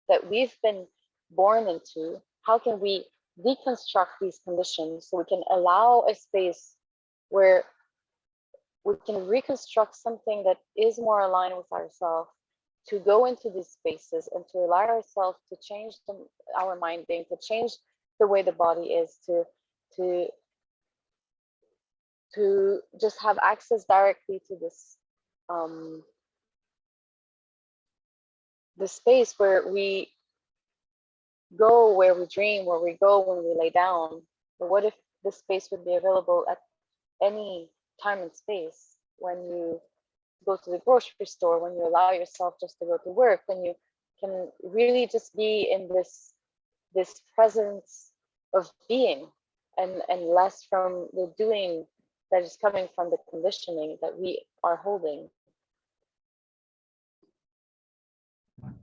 that we've been born into, how can we deconstruct these conditions so we can allow a space where we can reconstruct something that is more aligned with ourselves, to go into these spaces and to allow ourselves to change our mind being, to change the way the body is, to just have access directly to this the space where we go, where we dream, where we go when we lay down. But what if this space would be available at any time and space, when you go to the grocery store, when you allow yourself just to go to work, when you can really just be in this presence of being, and less from the doing that is coming from the conditioning that we are holding.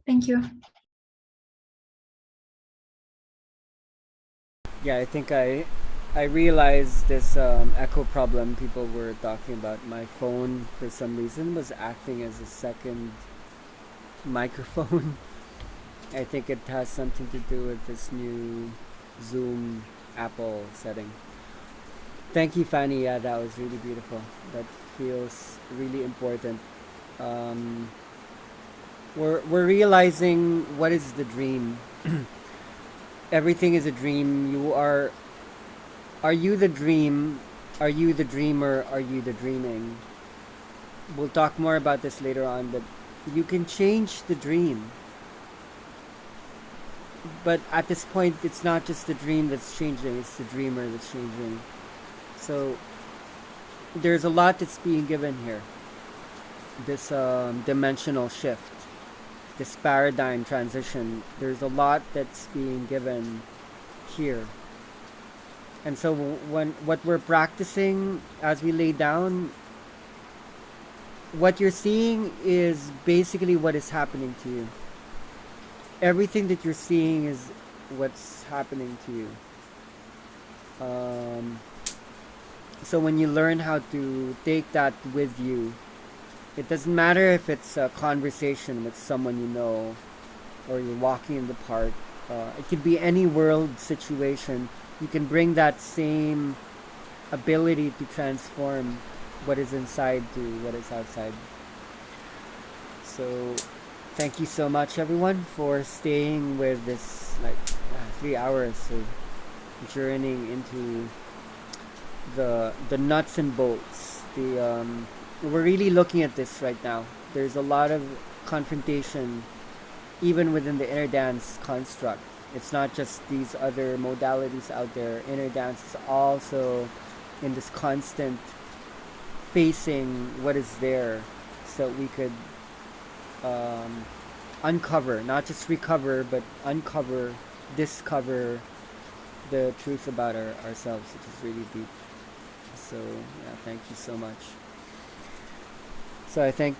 Thank you. yeah, I think I realized this echo problem people were talking about. My phone, for some reason, was acting as a second microphone. I think it has something to do with this new Zoom Apple setting. Thank you, Fanny. Yeah, that was really beautiful. That feels really important. Um, we're realizing what is the dream. Everything is a dream. Are you the dream? Are you the dreamer? Are you the dreaming? We'll talk more about this later on, but you can change the dream. But at this point, it's not just the dream that's changing, it's the dreamer that's changing. So there's a lot that's being given here. This dimensional shift, this paradigm transition, there's a lot that's being given here. And so what we're practicing as we lay down, what you're seeing is basically what is happening to you. Everything that you're seeing is what's happening to you. So when you learn how to take that with you, it doesn't matter if it's a conversation with someone you know, or you're walking in the park. It could be any world situation. You can bring that same ability to transform what is inside to what is outside. So thank you so much, everyone, for staying with this 3 hours of journeying into the nuts and bolts. We're really looking at this right now. There's a lot of confrontation even within the inner dance construct. It's not just these other modalities out there. Inner dance is also in this constant facing what is there, so we could uncover, not just recover, but uncover, discover the truth about ourselves, which is really deep. So yeah, thank you so much. So I think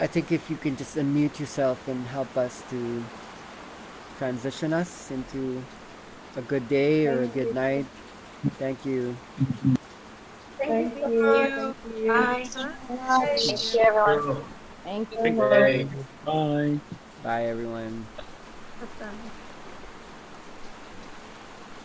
if you can just unmute yourself and help us to transition us into a good day or a good night. Thank you. Thank Thank you. you. Thank you. Bye. Thank you, everyone. Thank Bye you. bye. Bye. Bye everyone. Bye.